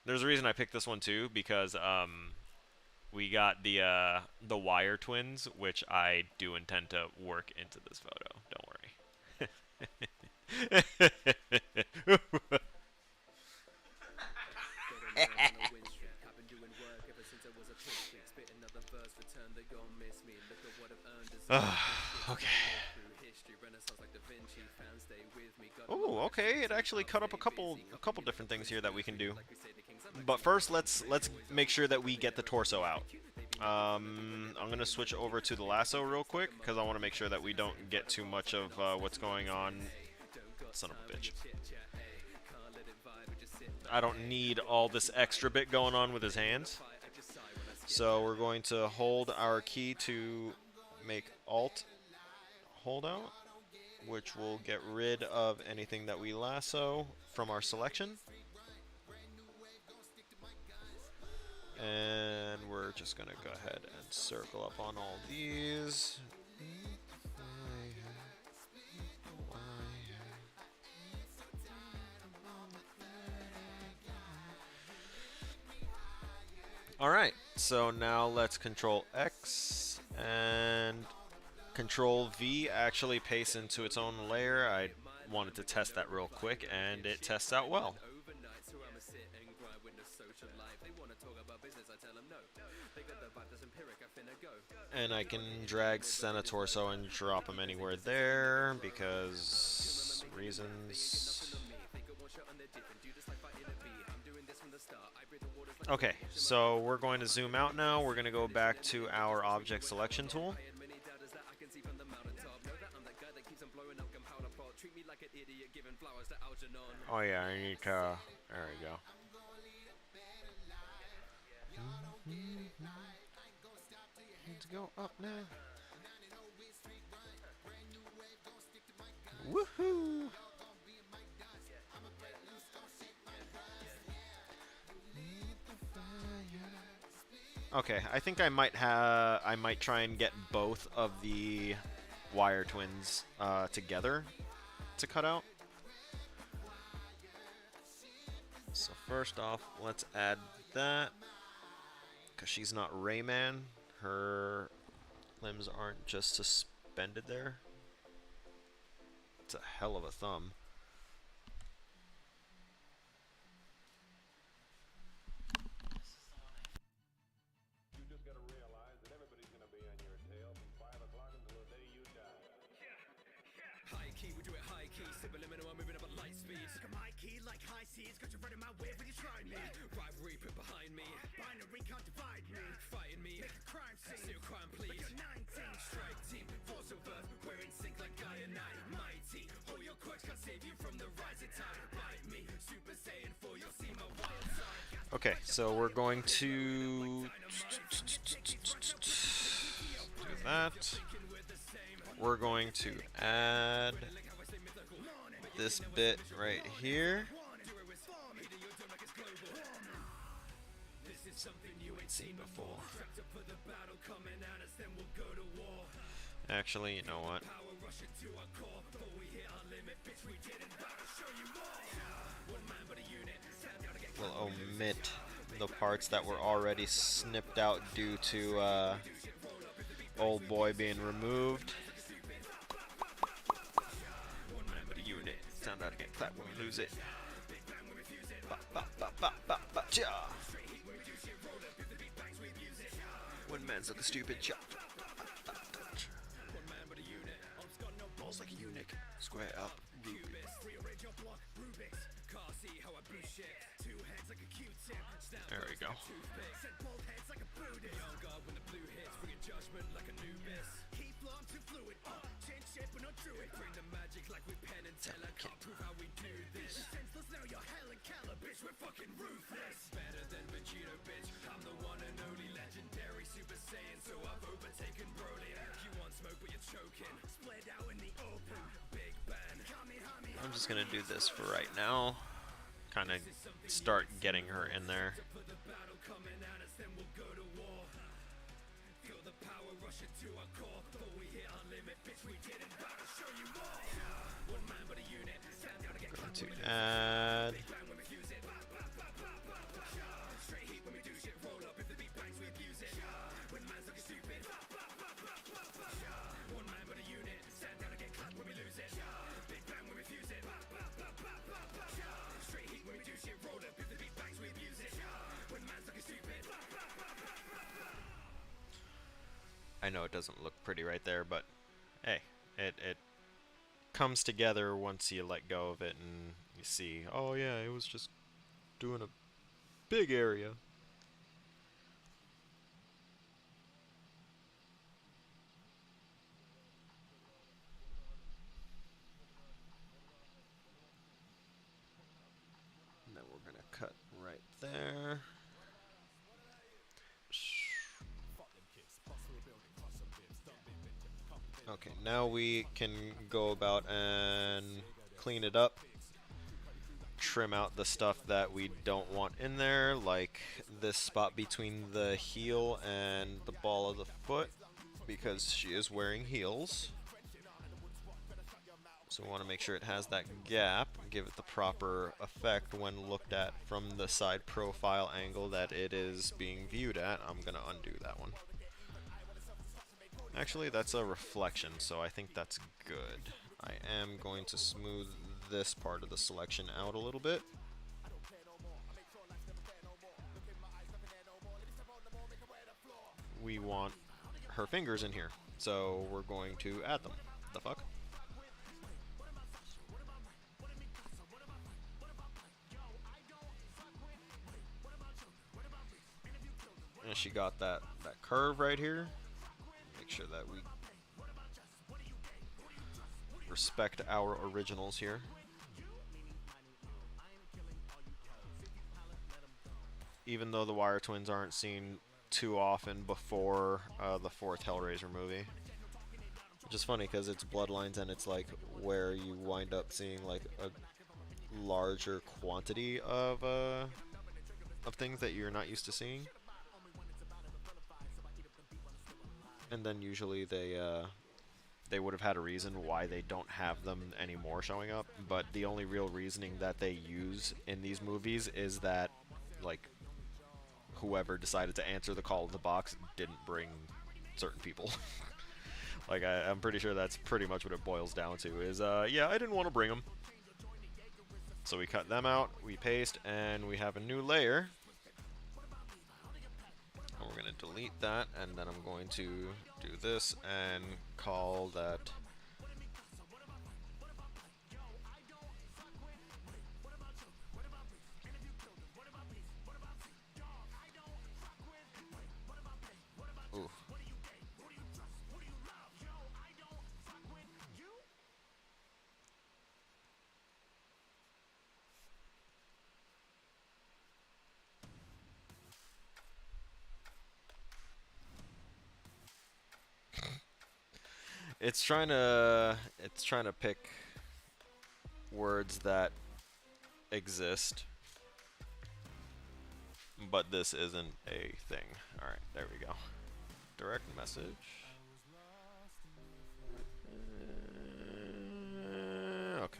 There's a reason I picked this one too, because we got the wire twins, which I do intend to work into this photo. Don't worry. Okay. Oh, okay. It actually cut up a couple different things here that we can do. But first, let's make sure that we get the torso out. I'm gonna switch over to the lasso real quick because I want to make sure that we don't get too much of what's going on. Son of a bitch. I don't need all this extra bit going on with his hands. So we're going to hold our key to make Alt hold out, which will get rid of anything that we lasso from our selection. And we're just going to go ahead and circle up on all these. Alright, so now let's Control X and Control V actually pastes into its own layer. I wanted to test that real quick, and it tests out well. And I can drag Torso and drop him anywhere there because reasons. Okay, so we're going to zoom out now. We're going to go back to our object selection tool. Oh yeah, I need to, there we go. Need to go up now. Woohoo! Okay, I think I might try and get both of the wire twins together to cut out. So first off, let's add that, because she's not Rayman. Her limbs aren't just suspended there. It's a hell of a thumb. Okay, so we're going to do that. We're going to add this bit right here. Seen before. Actually, you know what? We'll omit the parts that were already snipped out due to old boy being removed. But a unit. Sound out again. Clap when we lose it. Ba, ba, ba, ba, ba, ba, ja. One man's like a stupid chop. Balls like a eunuch. Square up. There we go. I'm just gonna do this for right now. Kind of start getting her in there. going to add. I know it doesn't look pretty right there, but hey, it comes together once you let go of it and you see, oh yeah, it was just doing a big area. And then we're gonna cut right there. Okay, now we can go about and clean it up. Trim out the stuff that we don't want in there, like this spot between the heel and the ball of the foot, because she is wearing heels. So we want to make sure it has that gap, give it the proper effect when looked at from the side profile angle that it is being viewed at. I'm going to undo that one. Actually, that's a reflection, so I think that's good. I am going to smooth this part of the selection out a little bit. We want her fingers in here, so we're going to add them. The fuck? And she got that curve right here. Make sure that we respect our originals here. Even though the Wire Twins aren't seen too often before the fourth Hellraiser movie. Which is funny because it's Bloodlines and it's like where you wind up seeing like a larger quantity of things that you're not used to seeing. And then usually they would have had a reason why they don't have them anymore showing up, but the only real reasoning that they use in these movies is that, like, whoever decided to answer the call of the box didn't bring certain people. Like, I'm pretty sure that's pretty much what it boils down to, is, yeah, I didn't want to bring them. So we cut them out, we paste, and we have a new layer. And we're going to delete that, and then I'm going to do this and call that ooh. It's trying to pick words that exist, but this isn't a thing. All right, there we go. Direct message. Okay.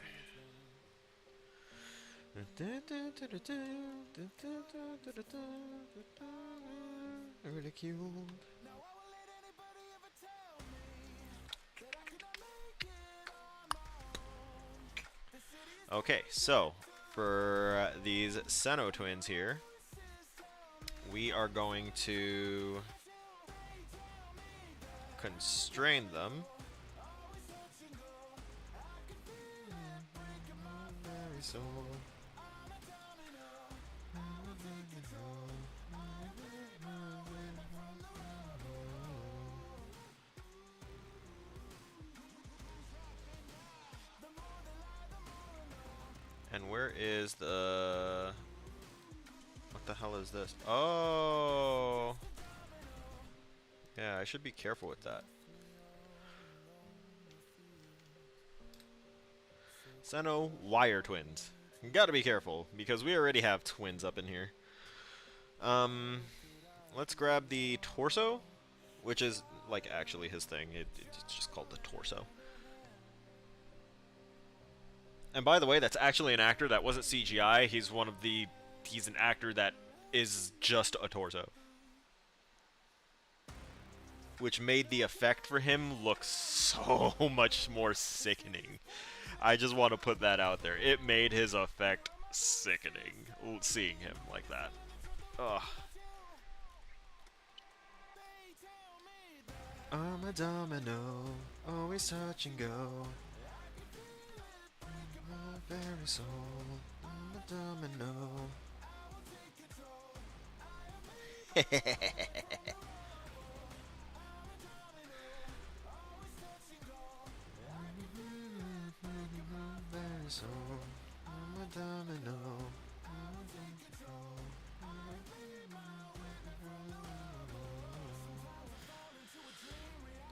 Ridiculed. Okay, so for these Seno twins here, we are going to constrain them. And where is the... What the hell is this? Oh! Yeah, I should be careful with that. Seno Wire Twins. Gotta be careful, because we already have twins up in here. Let's grab the torso, which is, like, actually his thing. It's just called the torso. And by the way, that's actually an actor. That wasn't CGI. He's an actor that is just a torso. Which made the effect for him look so much more sickening. I just want to put that out there. It made his effect sickening, seeing him like that. Ugh. I'm a domino, always touch and go. My very soul, I'm a domino. Very soul, I'm a domino.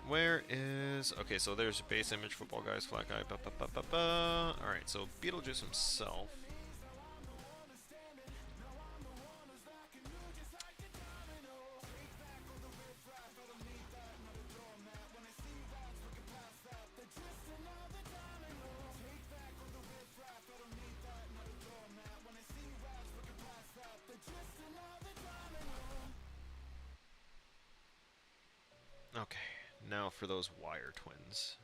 Where is... Okay, so there's base image, football guys, flat guy, Alright, so Beetlejuice himself. Okay, now for those wire twins.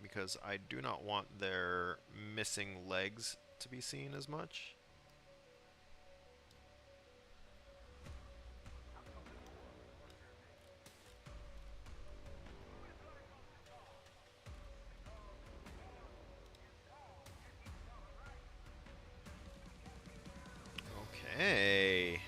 Because I do not want their missing legs to be seen as much. Okay.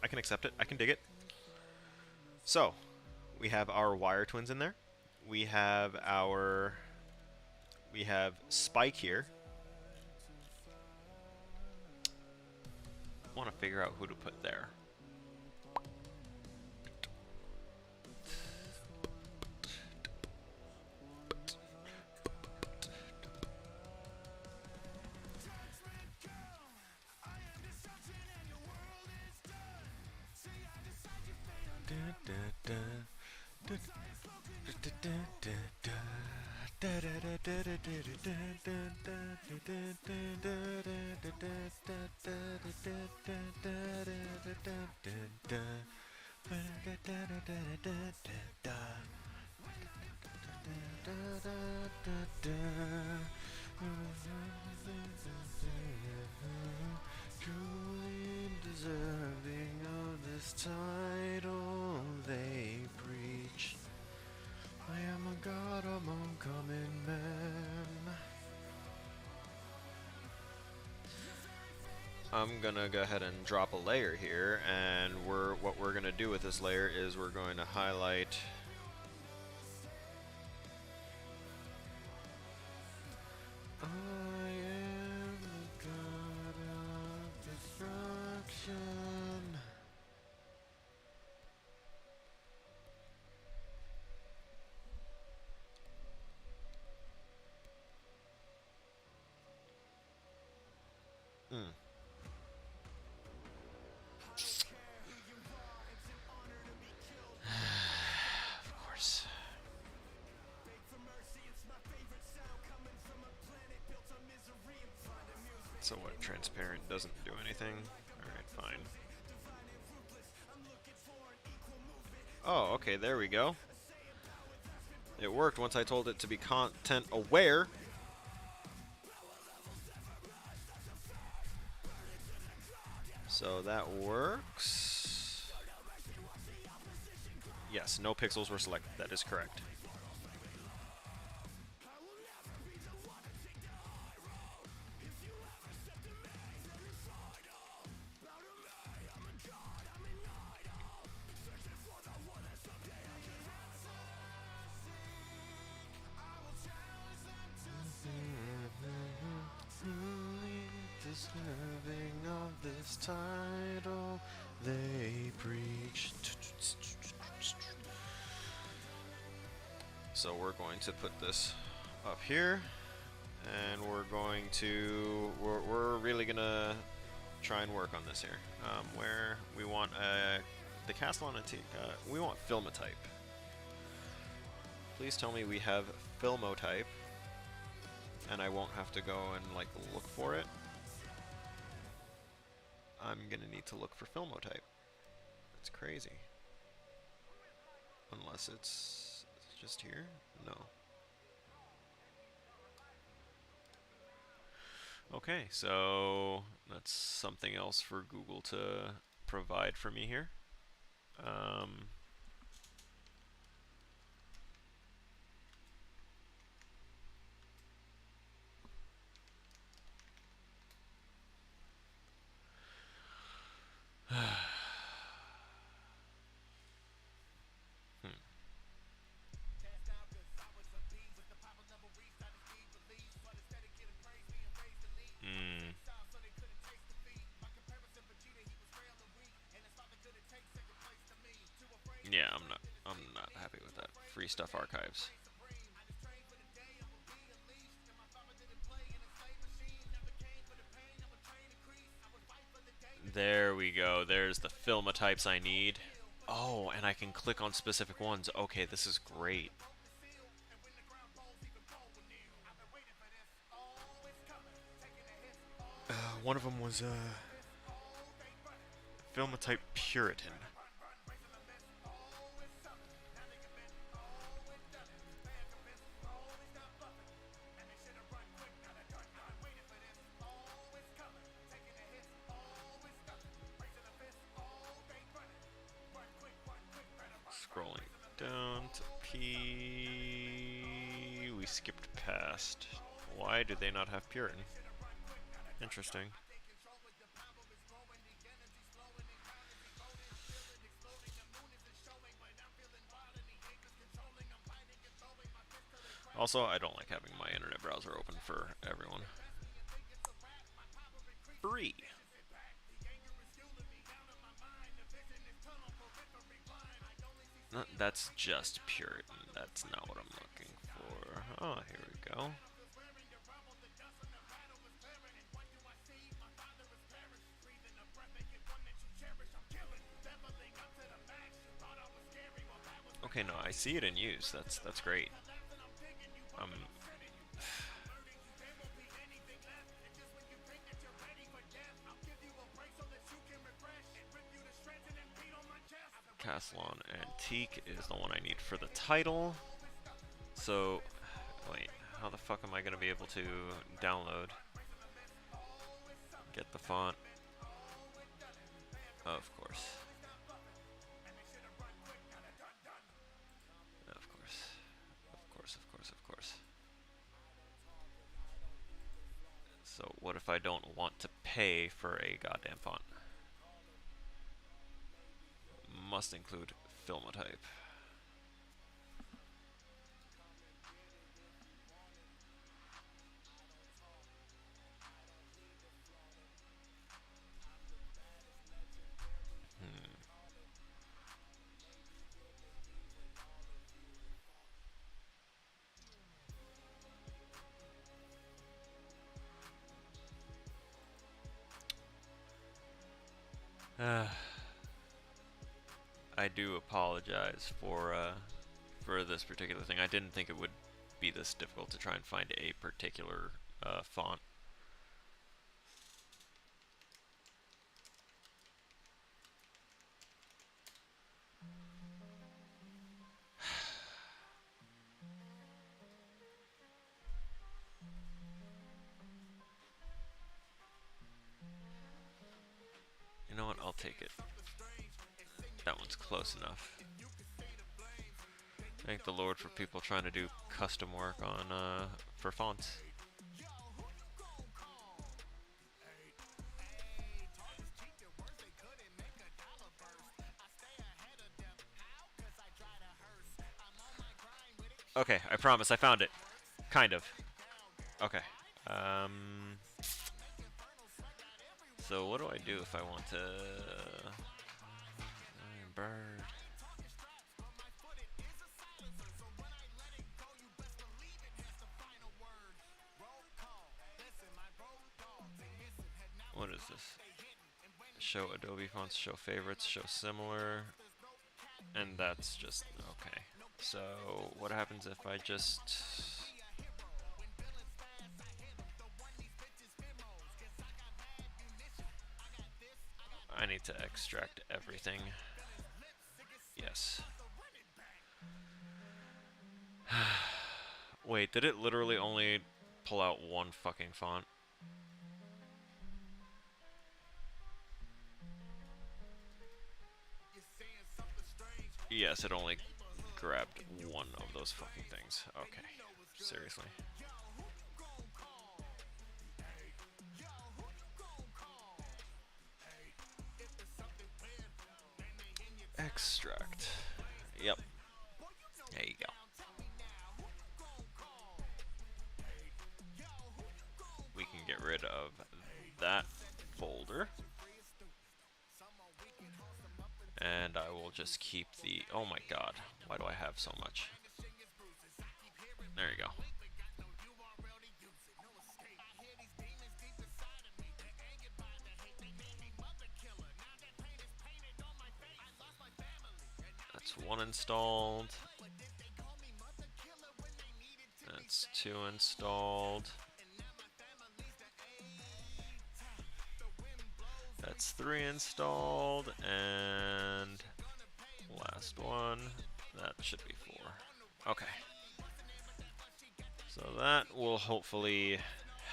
I can accept it. I can dig it. So, we have our wire twins in there. We have Spike here. Want to figure out who to put there. Truly deserving of this title they preach. I am a god among common men. I'm gonna go ahead and drop a layer here, and what we're gonna do with this layer is we're going to highlight I am the god of destruction. Of course. So what, transparent doesn't do anything? Alright, fine. Oh, okay, there we go. It worked once I told it to be content aware. So that works. Yes, no pixels were selected. That is correct. Deserving of this title they preach. So we're going to put this up here, and we're going to we're really gonna try and work on this here. Where we want the castle on antique. We want filmotype. Please tell me we have filmotype, and I won't have to go and like look for it. I'm gonna need to look for filmotype. That's crazy. Unless it's just here? No. Okay, so that's something else for Google to provide for me here. Yeah, I'm not happy with that. Free stuff archives. There we go. There's the filmotypes I need. Oh, and I can click on specific ones. Okay, this is great. One of them was filmotype Puritan. Scrolling down to P. We skipped past. Why do they not have Puritan? Interesting. Also, I don't like having my internet browser open for everyone. Free. No, that's just Puritan. That's not what I'm looking for. Oh, here we go. Okay, no, I see it in use. That's great. Castle Antique is the one I need for the title. So, wait, how the fuck am I gonna be able to download? Get the font. Of course. Of course. Of course, of course, of course. So what if I don't want to pay for a goddamn font? Must include filmotype. I do apologize for this particular thing. I didn't think it would be this difficult to try and find a particular font. You know what? I'll take it. That one's close enough. Thank the Lord for people trying to do custom work on for fonts. Okay, I promise I found it. Kind of. Okay. So what do I do if I want to bird? What is this? show Adobe fonts, show favorites, show similar, and that's just okay. So what happens if I just I need to extract everything. Yes. Wait, did it literally only pull out one fucking font? Yes, it only grabbed one of those fucking things. Okay. Seriously. Extract. Yep. There you go. We can get rid of that folder. And I will just keep the... Oh my god. Why do I have so much? There you go. That's one installed. That's two installed. That's three installed, and last one, that should be four. Okay. So that will hopefully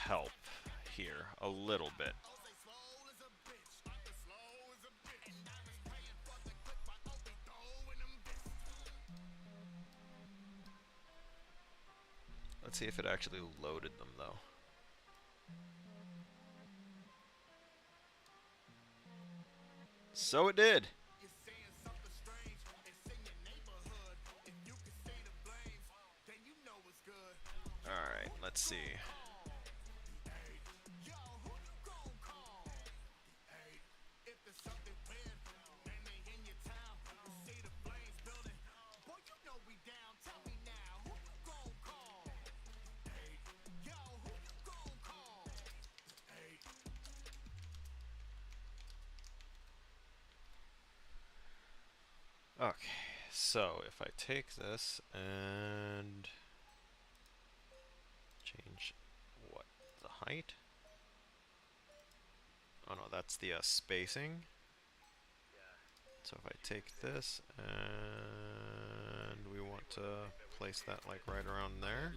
help here a little bit. Let's see if it actually loaded them though. So it did. Alright, let's see. Okay, so if I take this and change what, the height? Oh no, that's the spacing. So if I take this and we want to place that like right around there.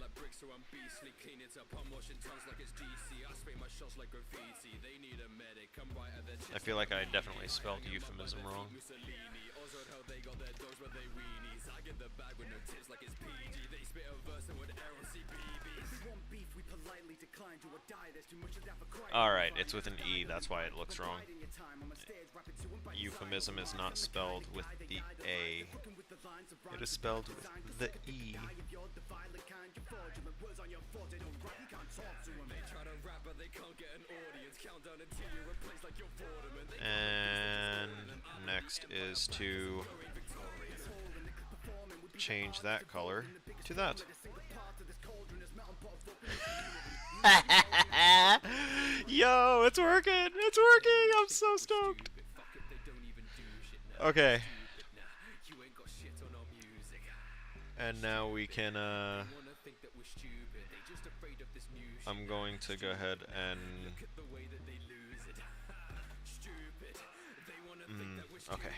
I feel like I definitely spelled euphemism wrong. Alright, it's with an E, that's why it looks wrong. Euphemism is not spelled with the A. It is spelled with the E. And next is to change that color to that. Yo, it's working! It's working! I'm so stoked! Okay. And now we can, I'm going to go ahead and... okay.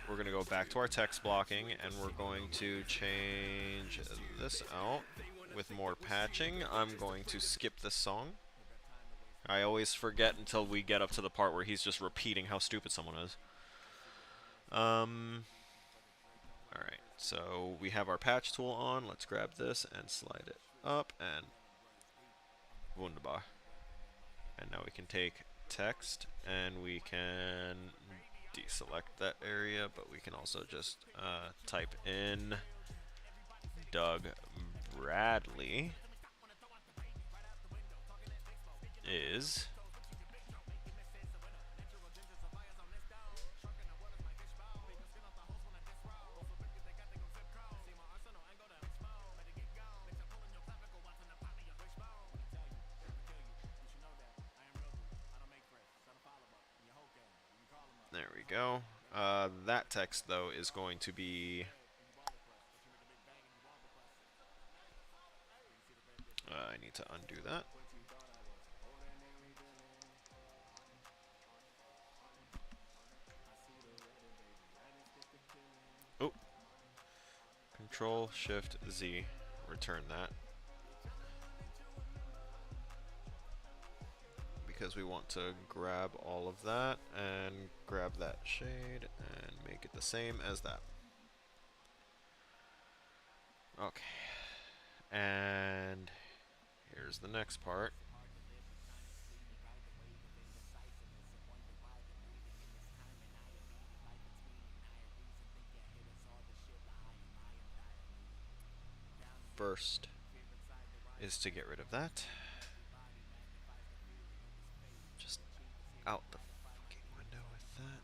We're going to go back to our text blocking, and we're going to change this out with more patching. I'm going to skip this song. I always forget until we get up to the part where he's just repeating how stupid someone is. Alright, so we have our patch tool on. Let's grab this and slide it up, and wunderbar. And now we can take text, and we can deselect that area, but we can also just type in Doug Bradley is go. That text, though, is going to be... I need to undo that. Oh. Control Shift Z. Return that. Because we want to grab all of that and grab that shade and make it the same as that. Okay. And here's the next part. First is to get rid of that. Just out the fucking window with that.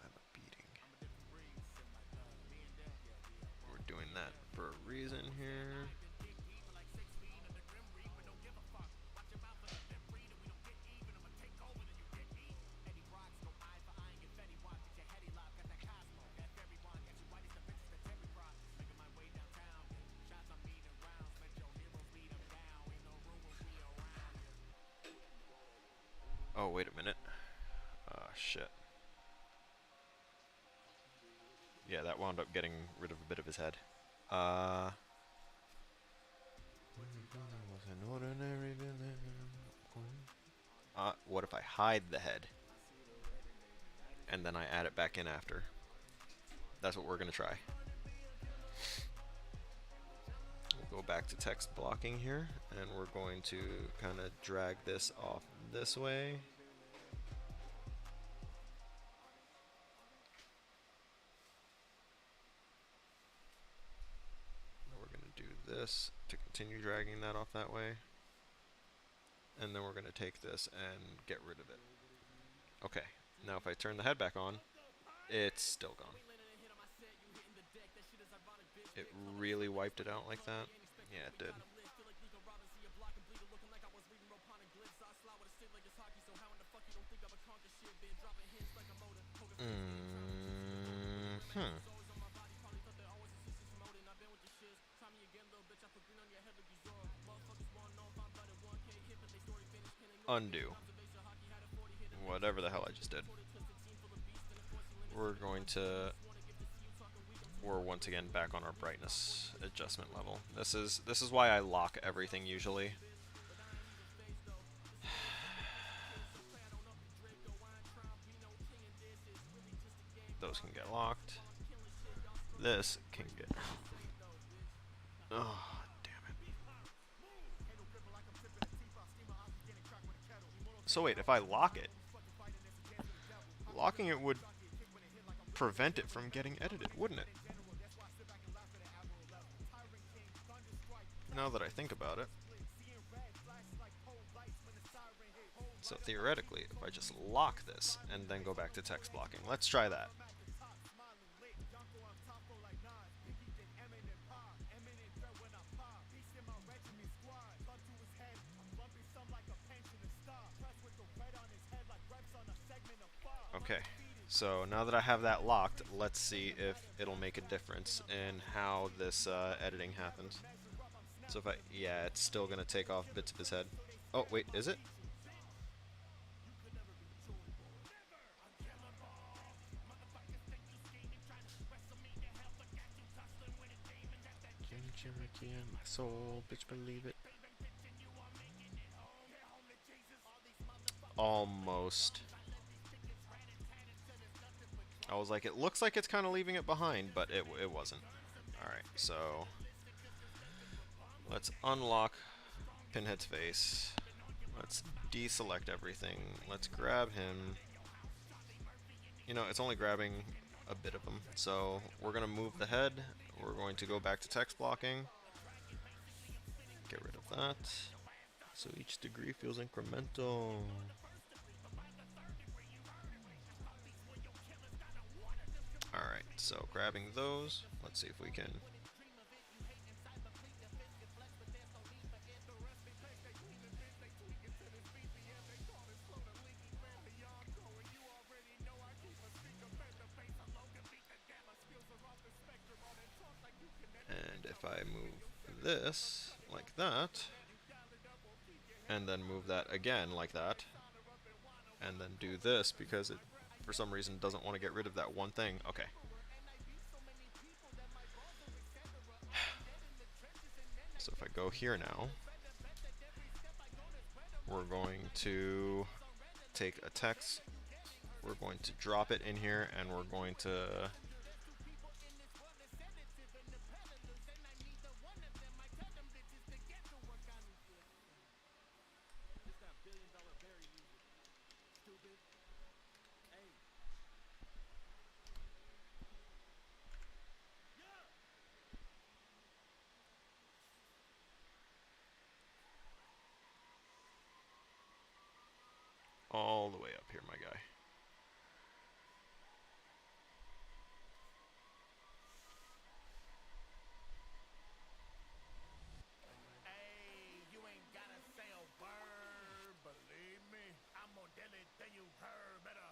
I'm a beating. We're doing that for a reason here. Oh, wait a minute. Shit. Yeah, that wound up getting rid of a bit of his head. What if I hide the head? And then I add it back in after? That's what we're going to try. We'll go back to text blocking here, and we're going to kind of drag this off this way. We're going to do this to continue dragging that off that way. And then we're going to take this and get rid of it. Okay, now if I turn the head back on, it's still gone. It really wiped it out like that? Yeah, it did. Undo. Whatever the hell I just did. We're going to... We're once again back on our brightness adjustment level. This is why I lock everything usually. Those can get locked. This can get... Oh, damn it. So wait, if I lock it, locking it would prevent it from getting edited, wouldn't it? Now that I think about it. So theoretically, if I just lock this and then go back to text blocking, let's try that. Okay, so now that I have that locked, let's see if it'll make a difference in how this editing happens. So if I, yeah, it's still gonna take off bits of his head. Oh, wait, is it? My soul, bitch, believe it. Almost. I was like, it looks like it's kind of leaving it behind, but it wasn't. Alright, so let's unlock Pinhead's face. Let's deselect everything. Let's grab him. You know, it's only grabbing a bit of him. So we're going to move the head. We're going to go back to text blocking. Get rid of that. So each degree feels incremental. Alright, so grabbing those, let's see if we can... move this like that, and then move that again like that, and then do this because it, for some reason, doesn't want to get rid of that one thing. Okay. So if I go here now, we're going to take a text, we're going to drop it in here, and we're going to all the way up here, my guy. Hey, you ain't gotta say a word, believe me. I'm more deadly than you heard. Better.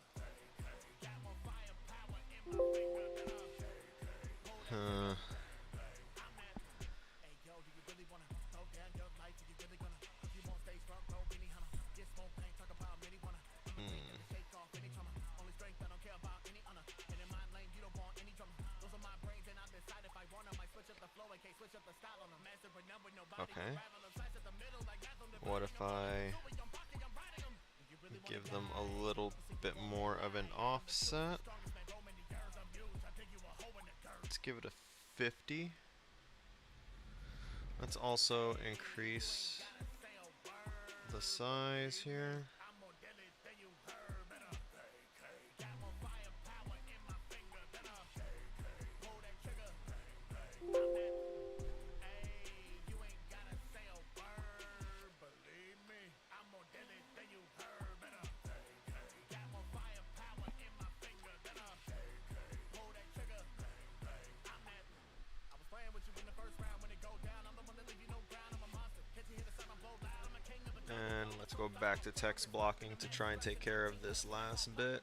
Got more firepower in my finger than a. I'm that. Hey, yo, do you really wanna throw down your life? Do you really gonna? You won't stay front row, Benny Hunter. This won't ain't talk about many wanna. Shake off any trauma. Only strength, I don't care about any honor. And in my lane, you don't want any drama. Those are my brains, and I decide if I want them. I switch up the flow, I can't switch up the style on them. Master but number, nobody. Okay. What if I give them a little bit more of an offset? Let's give it a 50. Let's also increase the size here. And let's go back to text blocking to try and take care of this last bit.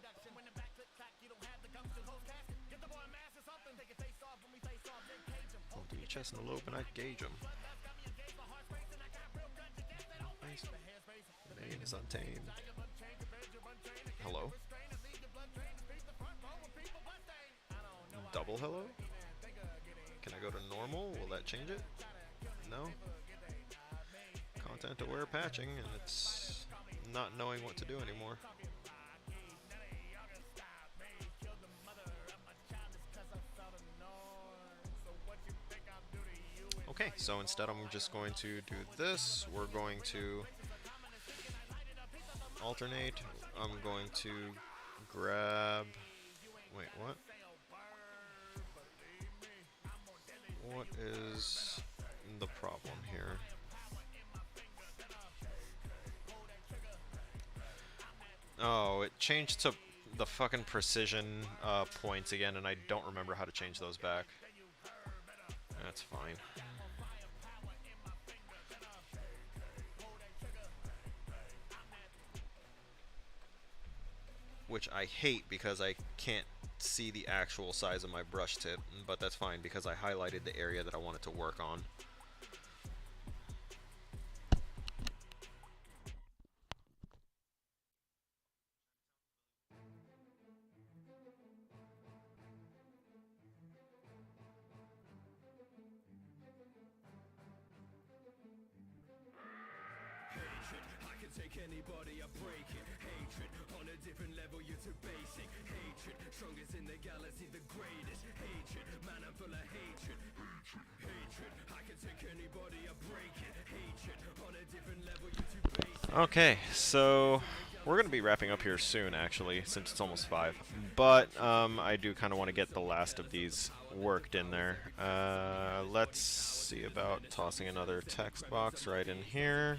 Hold your chest and lobe and I gauge them. Main is untamed. Hello? Double hello? Can I go to normal? Will that change it? No? Content aware patching, and it's not knowing what to do anymore. Okay, so instead I'm just going to do this. We're going to alternate. I'm going to grab... Wait, what? What is the problem here? Oh, it changed to the fucking precision points again, and I don't remember how to change those back. That's fine. Which I hate because I can't see the actual size of my brush tip, but that's fine because I highlighted the area that I wanted to work on. Anybody, I break it. Hatred on a different level, you're too basic. Hatred, strongest in the galaxy, the greatest. Hatred, man, I'm full of hatred. Hatred, I can take anybody, I break it. Hatred on a different level, you're too basic. Okay, so we're gonna be wrapping up here soon, actually, since it's almost 5. But I do kind of want to get the last of these worked in there. Let's see about tossing another text box right in here.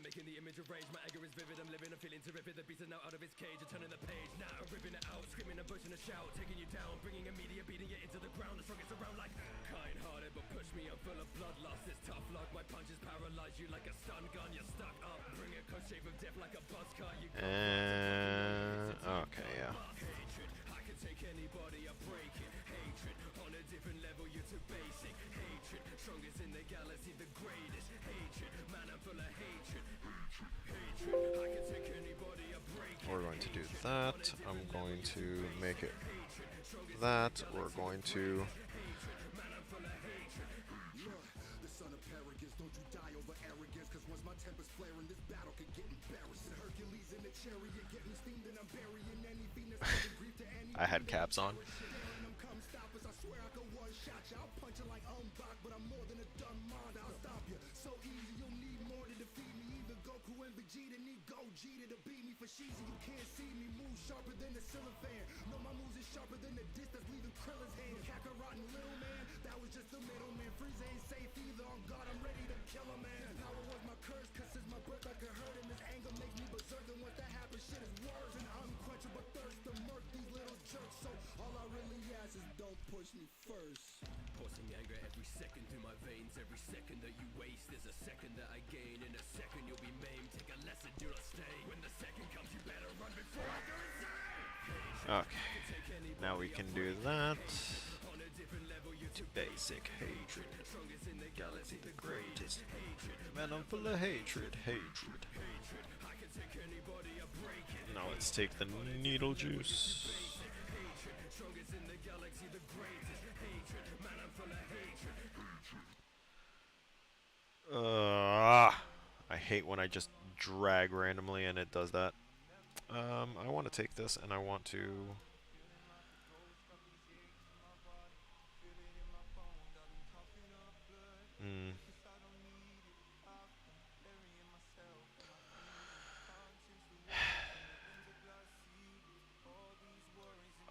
Making the image of rage, my anger is vivid. I'm living, I'm feeling terrific. The beast is now out of its cage. I'm turning the page, now I'm ripping it out, screaming and pushing a shout, taking you down, bringing a media, beating you into the ground. The strongest around like kind-hearted, but push me. I'm full of bloodlust. This tough luck, my And okay, yeah. We're going to do that. I'm going to make it that. We're going to I had caps on. Coursing anger every second through my veins. Every second that you waste is a second that I gain. In a second you'll be maimed. Take a lesson, do not stay. When the second comes you better run before I go insane. Okay. Now we can do that. To basic hatred. Galaxy the greatest. Man, I'm full of hatred. Hatred. Now let's take the needle juice. I hate when I just drag randomly and it does that. I want to take this and I want to...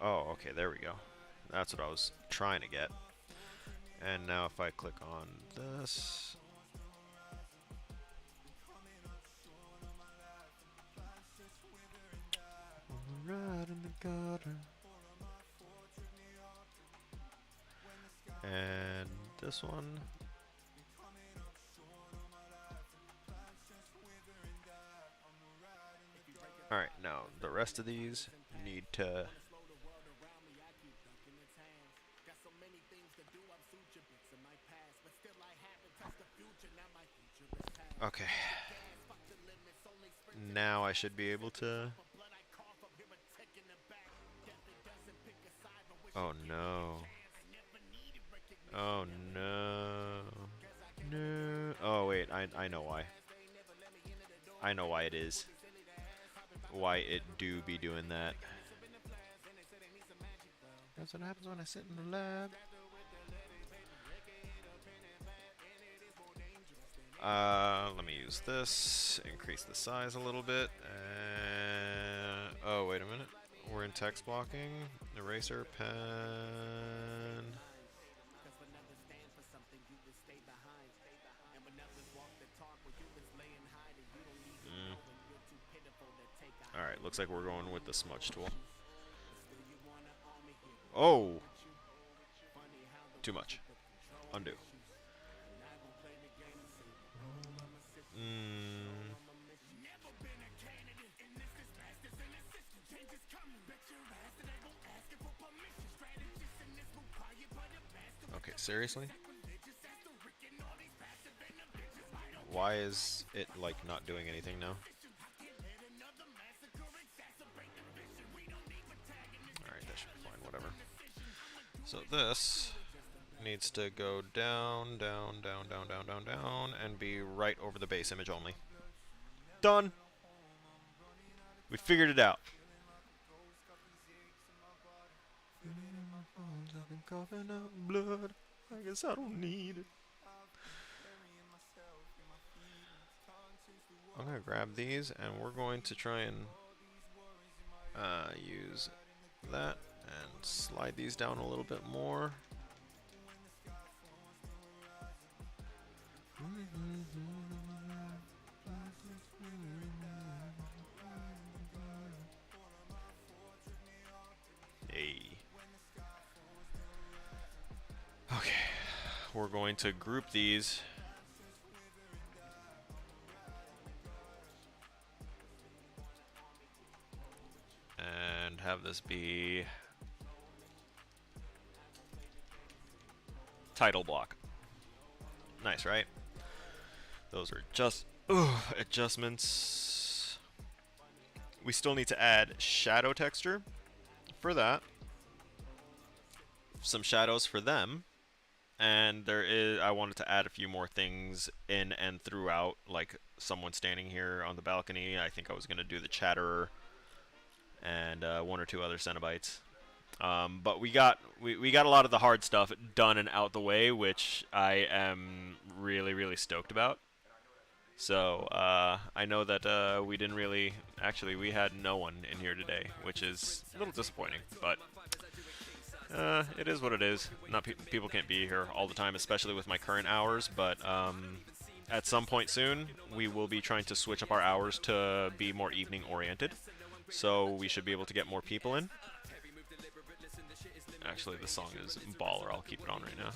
Oh, okay, there we go. That's what I was trying to get. And now if I click on this... Right in the gutter. And this one. Alright, now the rest of these need to... Okay. Now I should be able to... Oh no. Oh no. No. Oh wait, I know why. I know why it is. Why it do be doing that. That's what happens when I sit in the lab. Let me use this. Increase the size a little bit. Oh, wait a minute. We're in text blocking. Eraser, pen. Alright, looks like we're going with the smudge tool. Oh! Too much. Undo. Okay, seriously? Why is it, like, not doing anything now? Alright, that should be fine, whatever. So this needs to go down, down, down, down, down, down, down, and be right over the base image only. Done! We figured it out. I've been coughing out blood. I guess I don't need it. I'm gonna grab these and we're going to try and use that and slide these down a little bit more. Hey. Okay, we're going to group these this be title block. Nice, right? Those are just adjustments. We still need to add shadow texture for that. Some shadows for them. And I wanted to add a few more things in and throughout, like someone standing here on the balcony. I think I was going to do the Chatterer and one or two other Cenobites. But we got a lot of the hard stuff done and out the way, which I am really, really stoked about. So I know that we didn't really... Actually, we had no one in here today, which is a little disappointing, but... it is what it is. Not people can't be here all the time, especially with my current hours, but at some point soon, we will be trying to switch up our hours to be more evening-oriented, so we should be able to get more people in. Actually, the song is baller. I'll keep it on right now.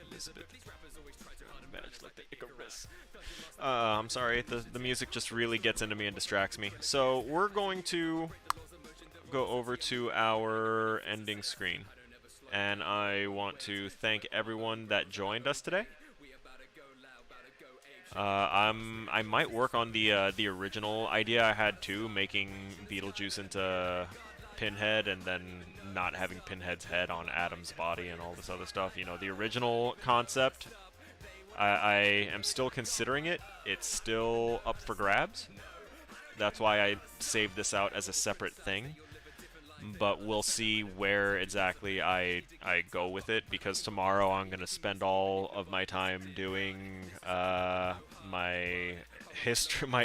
Elizabeth. Managed like the Icarus. I'm sorry, the music just really gets into me and distracts me. So we're going to go over to our ending screen, and I want to thank everyone that joined us today. I might work on the original idea I had too, making Beetlejuice into Pinhead and then not having Pinhead's head on Adam's body and all this other stuff. You know, the original concept, I am still considering it. It's still up for grabs. That's why I saved this out as a separate thing. But we'll see where exactly I go with it, because tomorrow I'm going to spend all of my time doing my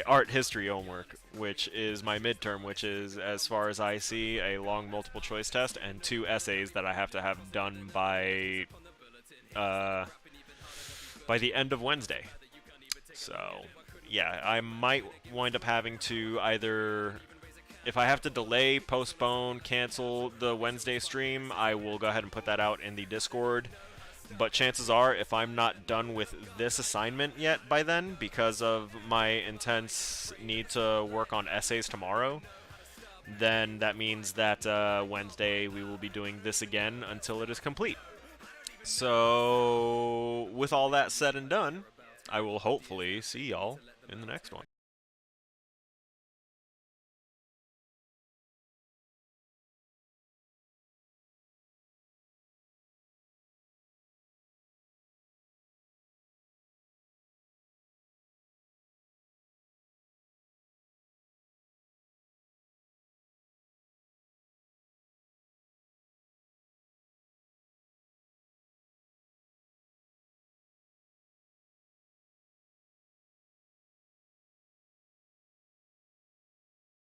art history homework, which is my midterm, which is, as far as I see, a long multiple choice test and 2 essays that I have to have done by the end of Wednesday. So, yeah, I might wind up having to either... If I have to delay, postpone, cancel the Wednesday stream, I will go ahead and put that out in the Discord. But chances are, if I'm not done with this assignment yet by then, because of my intense need to work on essays tomorrow, then that means that Wednesday we will be doing this again until it is complete. So, with all that said and done, I will hopefully see y'all in the next one.